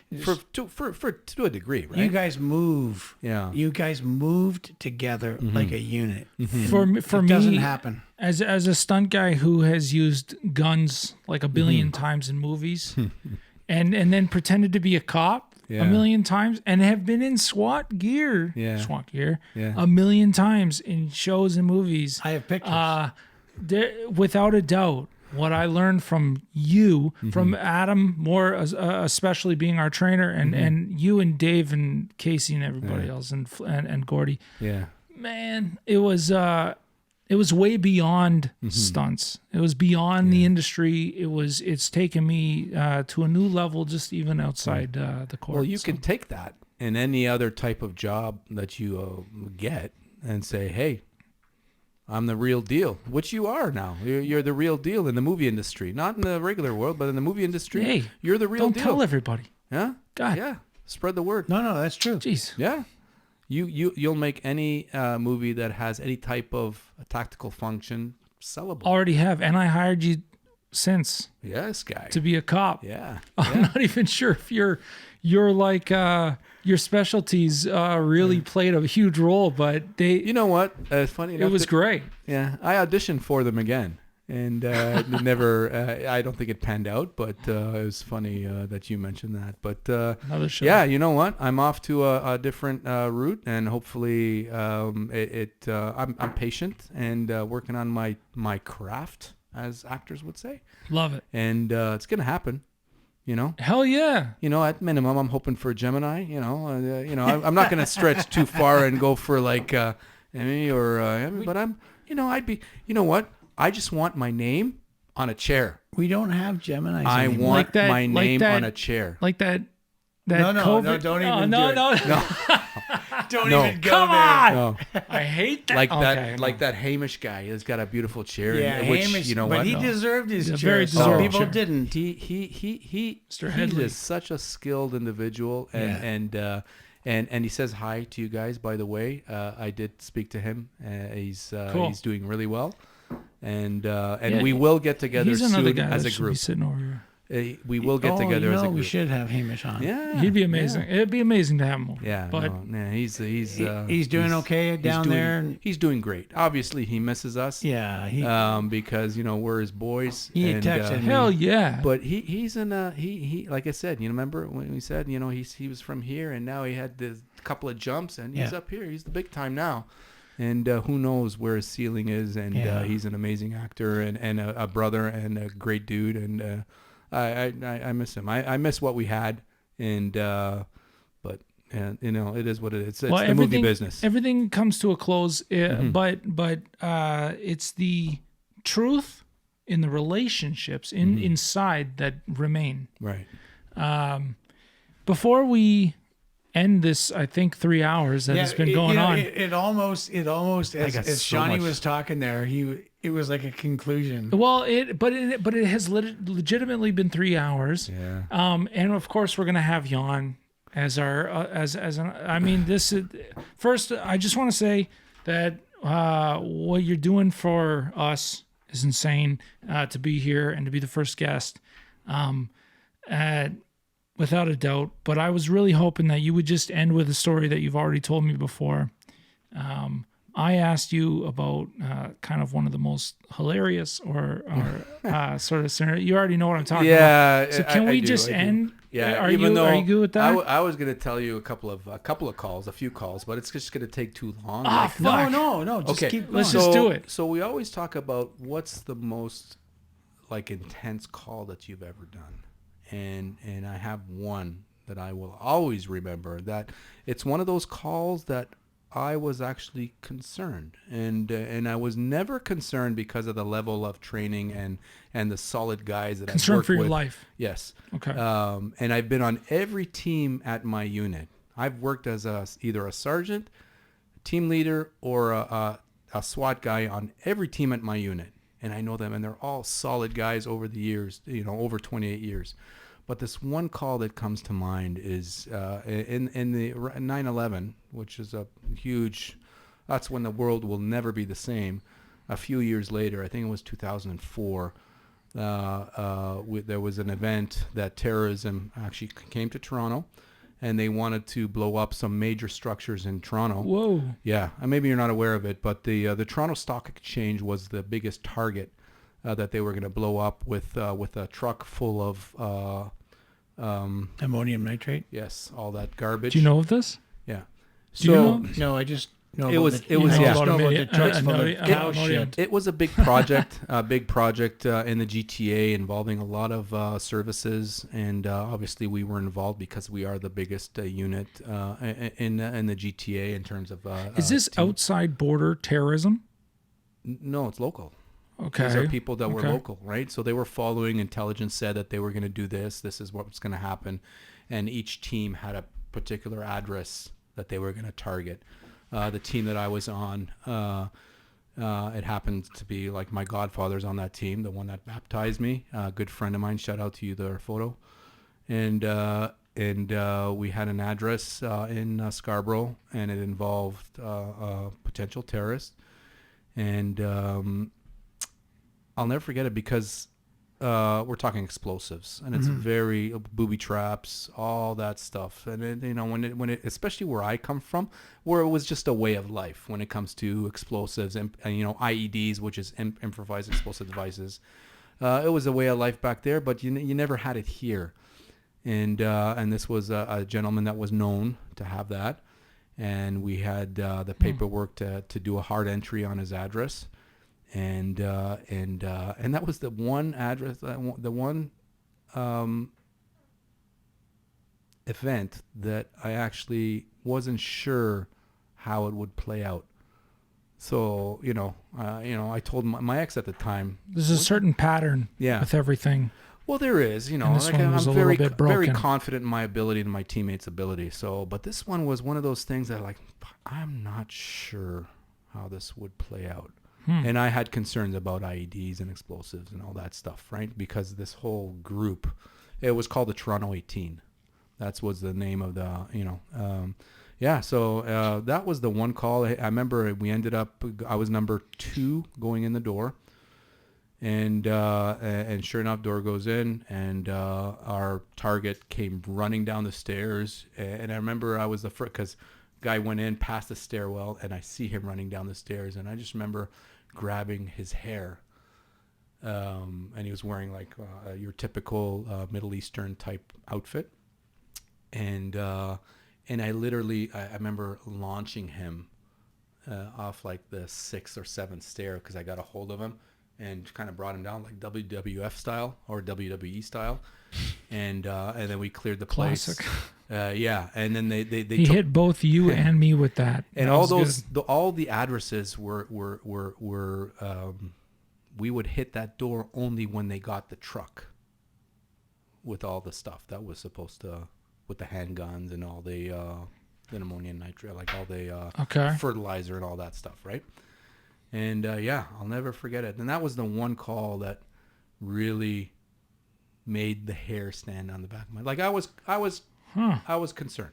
S7: to a degree, right?
S2: You guys move.
S7: Yeah.
S2: You guys moved together like a unit.
S1: For
S2: It
S1: me,
S2: doesn't happen.
S1: as a stunt guy who has used guns like a billion times in movies, and then pretended to be a cop
S7: Yeah.
S1: a million times, and have been in SWAT gear,
S7: Yeah.
S1: a million times in shows and movies.
S2: I have pictures.
S1: Without a doubt, what I learned from you, from Adam, more especially being our trainer, and you and Dave and Casey and everybody else, and Gordy.
S7: Yeah.
S1: Man, it was way beyond stunts. It was beyond the industry. It's taken me to a new level, just even outside the court.
S7: Well, you
S1: So,
S7: can take that in any other type of job that you get and say, hey, I'm the real deal, which you are now. You're the real deal in the movie industry, not in the regular world, but in the movie industry.
S1: Hey,
S7: you're the real
S1: don't
S7: deal.
S1: tell everybody.
S7: Yeah.
S1: God.
S7: Yeah. Spread the word.
S2: No, that's true.
S1: Jeez.
S7: Yeah. You'll make any movie that has any type of a tactical function sellable.
S1: Already have, and I hired you since
S7: Yes, guy.
S1: to be a cop.
S7: Yeah.
S1: I'm not even sure if you're like your specialties really played a huge role, but
S7: You know what? Funny enough,
S1: it was great.
S7: Yeah, I auditioned for them again, and it never. I don't think it panned out, but it was funny that you mentioned that. But
S1: Another show.
S7: yeah, you know what? I'm off to a different route, and hopefully, I'm patient and working on my craft, as actors would say,
S1: Love it.
S7: and it's gonna happen. You know.
S1: Hell yeah.
S7: You know, at minimum, I'm hoping for Gemini. I'm not going to stretch too far and go for like Emmy or Emmy, but I'd be. You know what? I just want my name on a chair.
S2: We don't have Geminis
S7: I
S2: anymore.
S7: want
S1: Like that-
S7: my
S1: like
S7: name
S1: that-
S7: on a chair.
S1: Like that.
S2: No,
S1: COVID.
S2: don't
S1: Oh,
S2: even
S1: no,
S2: do
S1: no,
S2: it.
S1: no.
S2: Don't
S7: No.
S2: even go
S1: Come
S2: there.
S1: on.
S7: No,
S1: I hate that.
S7: like that,
S1: Okay,
S7: like
S1: no.
S7: that Hamish guy. He's got a beautiful chair.
S2: Yeah,
S7: which
S2: Hamish,
S7: you know
S2: but
S7: what?
S2: he
S7: No.
S2: deserved his
S1: Yeah,
S2: chair.
S1: very
S2: Some
S1: deserved
S2: people
S1: chair.
S2: didn't.
S7: He
S1: Headley.
S7: is such a skilled individual, and he says hi to you guys. By the way, I did speak to him.
S1: Cool.
S7: He's doing really well, and
S1: Yeah,
S7: we will get together
S1: He's another
S7: soon
S1: guy
S7: as
S1: that
S7: a
S1: should be
S7: group.
S1: sitting over here.
S7: We will get together as a group.
S2: We should have Hamish on.
S7: Yeah,
S1: He'd be amazing. It'd be amazing to have him.
S7: Yeah,
S1: but
S7: he's
S2: doing okay down there.
S7: He's doing great. Obviously, he misses us.
S2: Yeah,
S7: because we're his boys.
S2: He
S7: and,
S2: texted me.
S1: hell yeah.
S7: But he's in he like I said, remember when we said, he was from here and now he had this couple of jumps and he's up here. He's the big time now. And who knows where his ceiling is, and he's an amazing actor and a brother and a great dude, and I miss him. I miss what we had, and but it is what it is. It's the movie business.
S1: Everything comes to a close, but it's the truth in the relationships inside that remain.
S7: Right.
S1: Before we end this, I think 3 hours that has been going on.
S2: It almost
S7: got
S2: as
S7: so
S2: Shawnee
S7: much-
S2: was talking there, it was like a conclusion.
S1: Well, it has legitimately been 3 hours.
S7: Yeah.
S1: And of course we're gonna have Jan as our I mean, this is first. I just want to say that what you're doing for us is insane. To be here and to be the first guest, without a doubt. But I was really hoping that you would just end with a story that you've already told me before. I asked you about kind of one of the most hilarious or sort of scenario. You already know what I'm talking about. So can we just end?
S7: Yeah.
S1: Are you good with that?
S7: I was gonna tell you a couple of few calls, but it's just gonna take too long.
S1: Fuck.
S2: No. Just
S7: Okay,
S2: keep going.
S1: Let's just do it.
S7: So we always talk about what's the most like intense call that you've ever done, and I have one that I will always remember. That it's one of those calls that I was actually concerned, and I was never concerned because of the level of training and the solid guys that I've
S1: Concern
S7: worked
S1: for your
S7: with.
S1: life.
S7: Yes.
S1: Okay.
S7: And I've been on every team at my unit. I've worked as either a sergeant, team leader, or a SWAT guy on every team at my unit, and I know them, and they're all solid guys over the years. Over 28 years. But this one call that comes to mind is in the 9/11, which is a huge. That's when the world will never be the same. A few years later, I think it was 2004. There was an event that terrorism actually came to Toronto, and they wanted to blow up some major structures in Toronto.
S1: Whoa.
S7: Yeah, maybe you're not aware of it, but the Toronto Stock Exchange was the biggest target that they were going to blow up with a truck full of
S2: Ammonium nitrate.
S7: yes, all that garbage.
S1: Do you know of this?
S7: Yeah.
S1: Do you know?
S2: No, I just know
S7: It
S2: about
S7: was-
S2: the,
S7: it was-
S2: I
S7: yeah.
S2: just know about the
S1: I
S2: trucks full
S1: know-
S2: of
S1: I
S2: cow
S1: know-
S2: shit.
S7: It was a big project, in the GTA involving a lot of services, and obviously we were involved because we are the biggest unit in the GTA in terms of.
S1: Is this
S7: team.
S1: outside border terrorism?
S7: No, it's local.
S1: Okay.
S7: These are people that were
S1: Okay.
S7: local, right? So they were following. Intelligence said that they were going to do this. This is what's going to happen, and each team had a particular address that they were going to target. The team that I was on, it happened to be like my godfather's on that team, the one that baptized me. A good friend of mine. Shout out to you, there, photo. And and we had an address in Scarborough, and it involved a potential terrorist. And I'll never forget it because we're talking explosives, and it's very booby traps, all that stuff. And it, when it, especially where I come from, where it was just a way of life when it comes to explosives and IEDs, which is improvised explosive devices. It was a way of life back there, but you never had it here. And this was a gentleman that was known to have that, and we had the paperwork to do a hard entry on his address. And that was the one address, the one event that I actually wasn't sure how it would play out. So I told my ex at the time.
S1: There's a certain pattern with everything.
S7: Well, there is,
S1: And this one
S7: I'm
S1: was a
S7: very
S1: little bit
S7: very
S1: broken.
S7: confident in my ability and my teammates' ability. So, but this one was one of those things that I'm not sure how this would play out. And I had concerns about IEDs and explosives and all that stuff, right? Because this whole group, it was called the Toronto 18. That was the name of the, So that was the one call. I remember we ended up, I was number 2 going in the door. And sure enough, door goes in, and our target came running down the stairs. And I remember I was the first, because guy went in past the stairwell, and I see him running down the stairs. And I just remember grabbing his hair, and he was wearing your typical Middle Eastern type outfit, and I literally I remember launching him off like the 6th or 7th stair, because I got a hold of him and kind of brought him down like WWF style or WWE style, and then we cleared the place.
S1: Classic.
S7: And then they
S1: He hit both you and me with that.
S7: and
S1: That
S7: all
S1: was
S7: those
S1: good.
S7: all the addresses were we would hit that door only when they got the truck with all the stuff that was supposed to, with the handguns and all the ammonium nitrate, like all the fertilizer and all that stuff, right? And I'll never forget it. And that was the one call that really made the hair stand on the back of my, like I was concerned,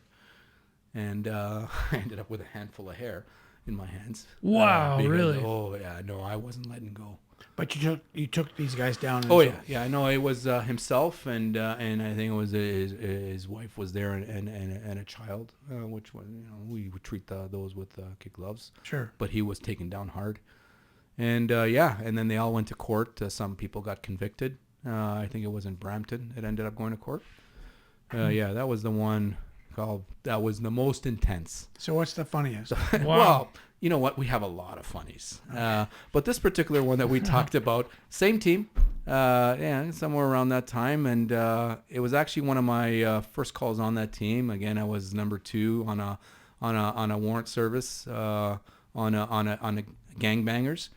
S7: and I ended up with a handful of hair in my hands.
S1: Wow, really?
S7: Oh yeah, no, I wasn't letting go.
S2: But you took these guys down.
S7: Oh yeah. I know it was himself, and I think it was his wife was there, and a child, which was, we would treat those with kid gloves.
S2: Sure.
S7: But he was taken down hard, and and then they all went to court. Some people got convicted. I think it was in Brampton. It ended up going to court. That was the one called, that was the most intense.
S2: So what's the funniest?
S1: Wow.
S7: Well, you know what? We have a lot of funnies. But this particular one that we talked about, same team, somewhere around that time. And it was actually one of my first calls on that team. Again, I was number 2 on a warrant service on a gangbangers,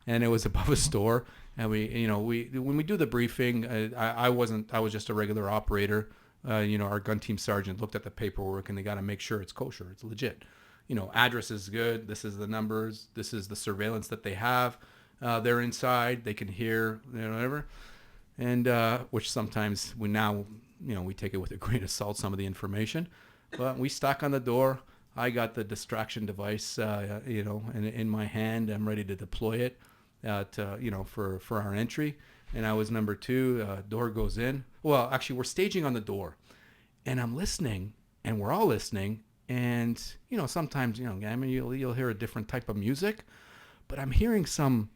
S7: and it was above a store. And we when we do the briefing, I was just a regular operator. Our gun team sergeant looked at the paperwork, and they got to make sure it's kosher, it's legit. Address is good. This is the numbers. This is the surveillance that they have. They're inside. They can hear, whatever. And which sometimes we take it with a grain of salt, some of the information. But we stuck on the door. I got the distraction device, in my hand. I'm ready to deploy it, for our entry. And I was number 2. Door goes in. Well, actually, we're staging on the door, and I'm listening, and we're all listening. And sometimes you'll hear a different type of music, but I'm hearing some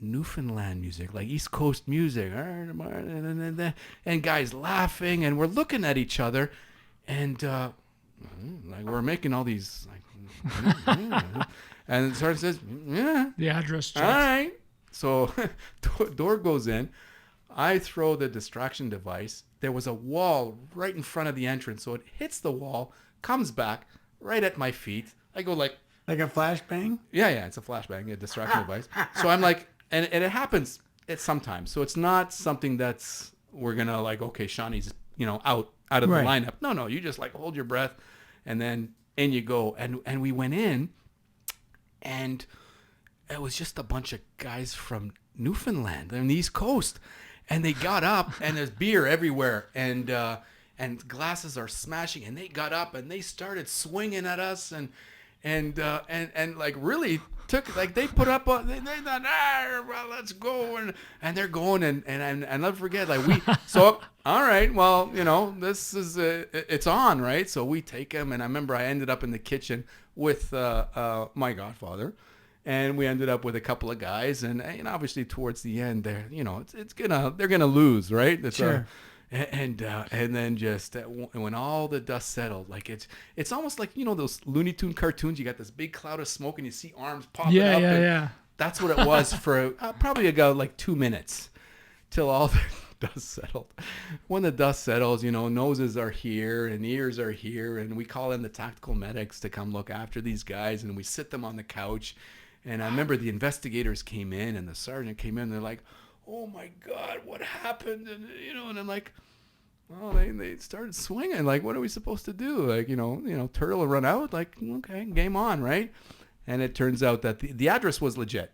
S7: Newfoundland music, like East Coast music, and guys laughing, and we're looking at each other, and like we're making all these and the sergeant says, "Yeah,
S1: The address
S7: all
S1: checks.
S7: right." So door goes in. I throw the distraction device. There was a wall right in front of the entrance, so it hits the wall, comes back right at my feet. I go like
S2: Like a flashbang?
S7: Yeah, it's a flashbang, a distraction device. So I'm like, and it happens sometimes. So it's not something that's, we're going to like, okay, Shawnee's, out of the lineup. No, you just like hold your breath, and then in you go. And we went in, and it was just a bunch of guys from Newfoundland on the East Coast. And they got up, and there's beer everywhere. And and glasses are smashing, and they got up and they started swinging at us, and like really took, like they put up they thought, well, let's go, and they're going, and I'll never forget, like so all right, well, this is it's on, right? So we take them, and I remember I ended up in the kitchen with my godfather, and we ended up with a couple of guys, and obviously towards the end there, they're gonna lose, right?
S2: Sure.
S7: And then just when all the dust settled, like it's almost like those Looney Tune cartoons. You got this big cloud of smoke and you see arms popping up.
S1: Yeah.
S7: That's what it was for probably about like 2 minutes till all the dust settled. When the dust settles, noses are here and ears are here, and we call in the tactical medics to come look after these guys, and we sit them on the couch. And I remember the investigators came in and the sergeant came in. And they're like, "Oh my God, what happened?" And I'm like, "Well, they started swinging. Like, what are we supposed to do? Like, Turtle will run out. Like, okay, game on, right?" And it turns out that the address was legit,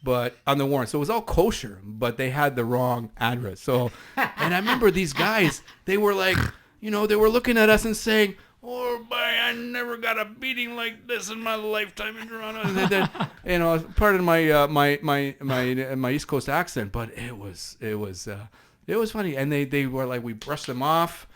S7: but on the warrant, so it was all kosher, but they had the wrong address. So, and I remember these guys, they were like, they were looking at us and saying, "Oh, boy, I never got a beating like this in my lifetime in Toronto." And then, pardon my East Coast accent, but it was funny. And they were like, we brushed them off,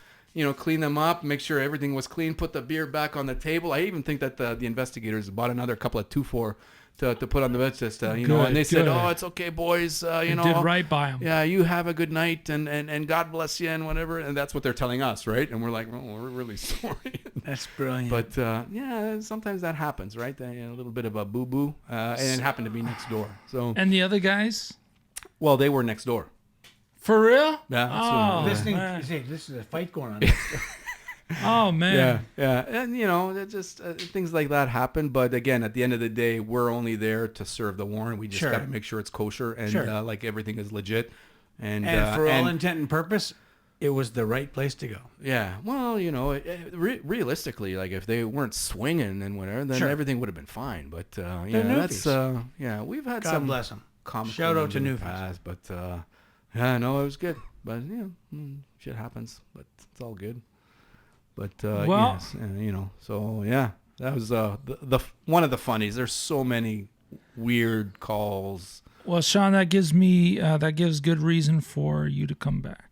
S7: clean them up, make sure everything was clean, put the beer back on the table. I even think that the investigators bought another couple of 2-4 to put on the bed just, and they said, "Oh, it's okay, boys,
S1: They did right by them.
S7: Yeah, you have a good night, and God bless you, and whatever." And that's what they're telling us, right? And we're like, "Oh, we're really sorry."
S2: That's brilliant.
S7: But yeah, sometimes that happens, right? A little bit of a boo-boo, and it happened to be next door. So,
S1: And the other guys?
S7: well, they were next door.
S1: For real?
S7: Yeah.
S1: Oh,
S2: listening,
S1: man.
S2: this is a fight going on.
S1: Oh, man.
S7: Yeah, and it just things like that happen. But again, at the end of the day, we're only there to serve the warrant. We just
S2: Sure.
S7: got to make sure it's kosher and
S2: Sure.
S7: like everything is legit. And
S2: For all intent and purpose, it was the right place to go.
S7: yeah, well, realistically, like if they weren't swinging and whatever, then
S2: Sure.
S7: everything would have been fine. But
S2: They're
S7: that's
S2: newbies.
S7: we've had
S2: God
S7: some
S2: bless them.
S7: comical
S2: Shout out
S7: ones
S2: to
S7: in the
S2: newbies.
S7: past, but yeah, no, it was good. But shit happens, but it's all good. But
S1: Well-
S7: yes, so yeah, that was the one of the funnies. There's so many weird calls.
S1: Well, Shawn, that gives good reason for you to come back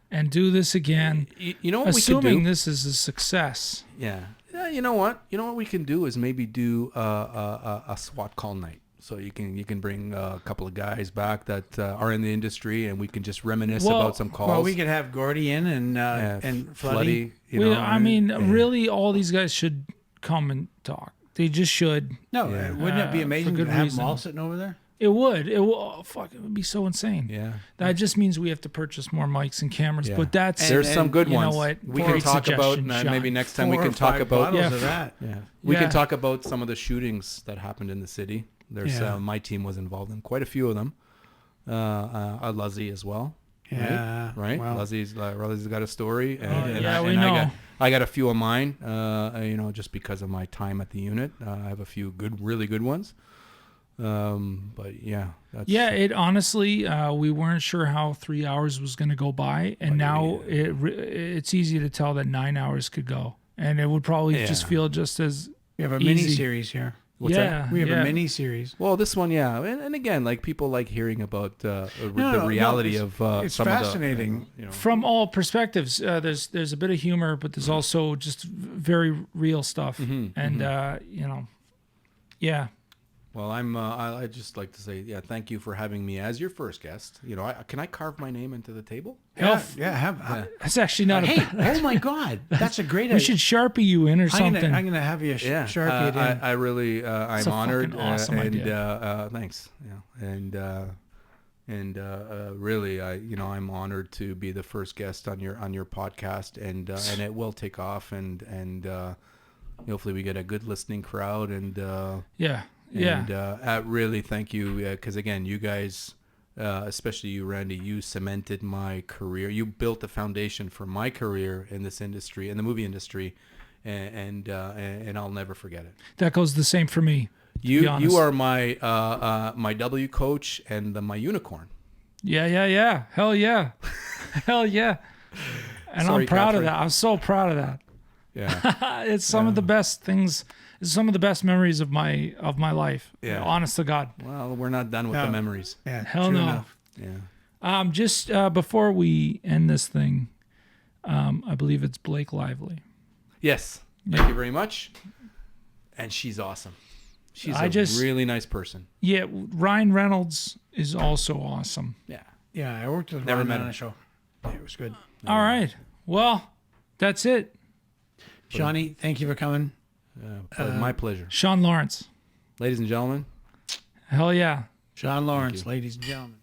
S1: and do this again,
S7: You know what we
S1: assuming
S7: can do?
S1: this is a success.
S7: Yeah, you know what? You know what we can do is maybe do a SWAT call night. So you can bring a couple of guys back that are in the industry, and we can just reminisce
S1: Well-
S7: about some calls.
S2: Well, we could have Gordy in and Floody.
S1: Really, all these guys should come and talk. They just should.
S2: No, wouldn't it be amazing
S1: for
S2: to
S1: good
S2: have
S1: reason.
S2: them all sitting over there?
S1: It would. Oh, fuck, it would be so insane.
S7: Yeah.
S1: That just means we have to purchase more mics and cameras.
S7: Yeah.
S1: But that's
S7: There's some good
S1: you know
S7: ones.
S1: what?
S7: We can
S1: Great
S7: talk about
S1: suggestion,
S7: maybe
S1: Shawn.
S7: next time we
S2: 4
S7: can
S2: or
S7: talk
S2: 5
S7: about
S2: bottles of that.
S7: Yeah, we
S1: Yeah.
S7: can talk about some of the shootings that happened in the city. There's
S2: Yeah.
S7: my team was involved in quite a few of them. Luzzy as well.
S2: Yeah.
S7: Right.
S2: Well,
S7: Luzzy's got a story, and,
S1: yeah,
S7: I,
S1: we
S7: and
S1: know.
S7: I got a few of mine. Just because of my time at the unit, I have a few really good ones. But yeah, that's,
S1: Yeah, it honestly, we weren't sure how 3 hours was going to go by, and now it's easy to tell that 9 hours could go, and it would probably just
S7: Yeah.
S1: feel just as
S2: we have a
S1: easy.
S2: mini series here.
S7: What's that?
S2: We have
S1: yeah.
S2: a mini series.
S7: Well, this one, yeah, and again, like people like hearing about the reality
S2: it's,
S7: of
S2: it's
S7: some
S2: fascinating.
S7: of the,
S1: from all perspectives. There's a bit of humor, but there's also just very real stuff, and yeah.
S7: Well, I just like to say, yeah, thank you for having me as your first guest. Can I carve my name into the table?
S1: That's actually not a bad.
S2: Oh my God, that's a great
S1: We should Sharpie you in or something.
S2: I'm gonna have you
S7: Yeah,
S2: Sharpie it in.
S7: I really, I'm
S1: It's a
S7: honored.
S1: fucking awesome
S7: and
S1: idea.
S7: thanks. Yeah, and really, I'm honored to be the first guest on your podcast, and it will take off, and hopefully we get a good listening crowd, and
S1: yeah.
S7: And really thank you, because again, you guys, especially you, Randy, you cemented my career. You built the foundation for my career in this industry, in the movie industry, and I'll never forget it.
S1: That goes the same for me. to be
S7: You
S1: honest.
S7: are my my W coach and my unicorn.
S1: Yeah. Hell yeah. Hell yeah. And
S7: Sorry,
S1: I'm proud of
S7: Catherine.
S1: that. I'm so proud of that.
S7: Yeah.
S1: It's some of the best things. It's some of the best memories of my life.
S7: Yeah.
S1: Honest to God.
S7: Well, we're not done with the
S2: No.
S7: memories.
S2: Yeah,
S1: Hell
S2: true
S1: no.
S2: enough.
S7: Yeah.
S1: Just before we end this thing, I believe it's Blake Lively.
S7: Yes. Thank you very much. And she's awesome. She's
S1: I
S7: a
S1: just-
S7: really nice person.
S1: Yeah, Ryan Reynolds is also awesome.
S7: Yeah.
S2: Yeah, I worked with
S7: Never
S2: Ryan
S7: met
S2: on
S7: him.
S2: a show. Yeah, it was good.
S1: All right. Well, that's it.
S2: Shawnee, thank you for coming.
S7: My pleasure.
S1: Shawn Lawrence.
S7: Ladies and gentlemen,
S1: Hell yeah.
S2: Shawn Lawrence, ladies and gentlemen.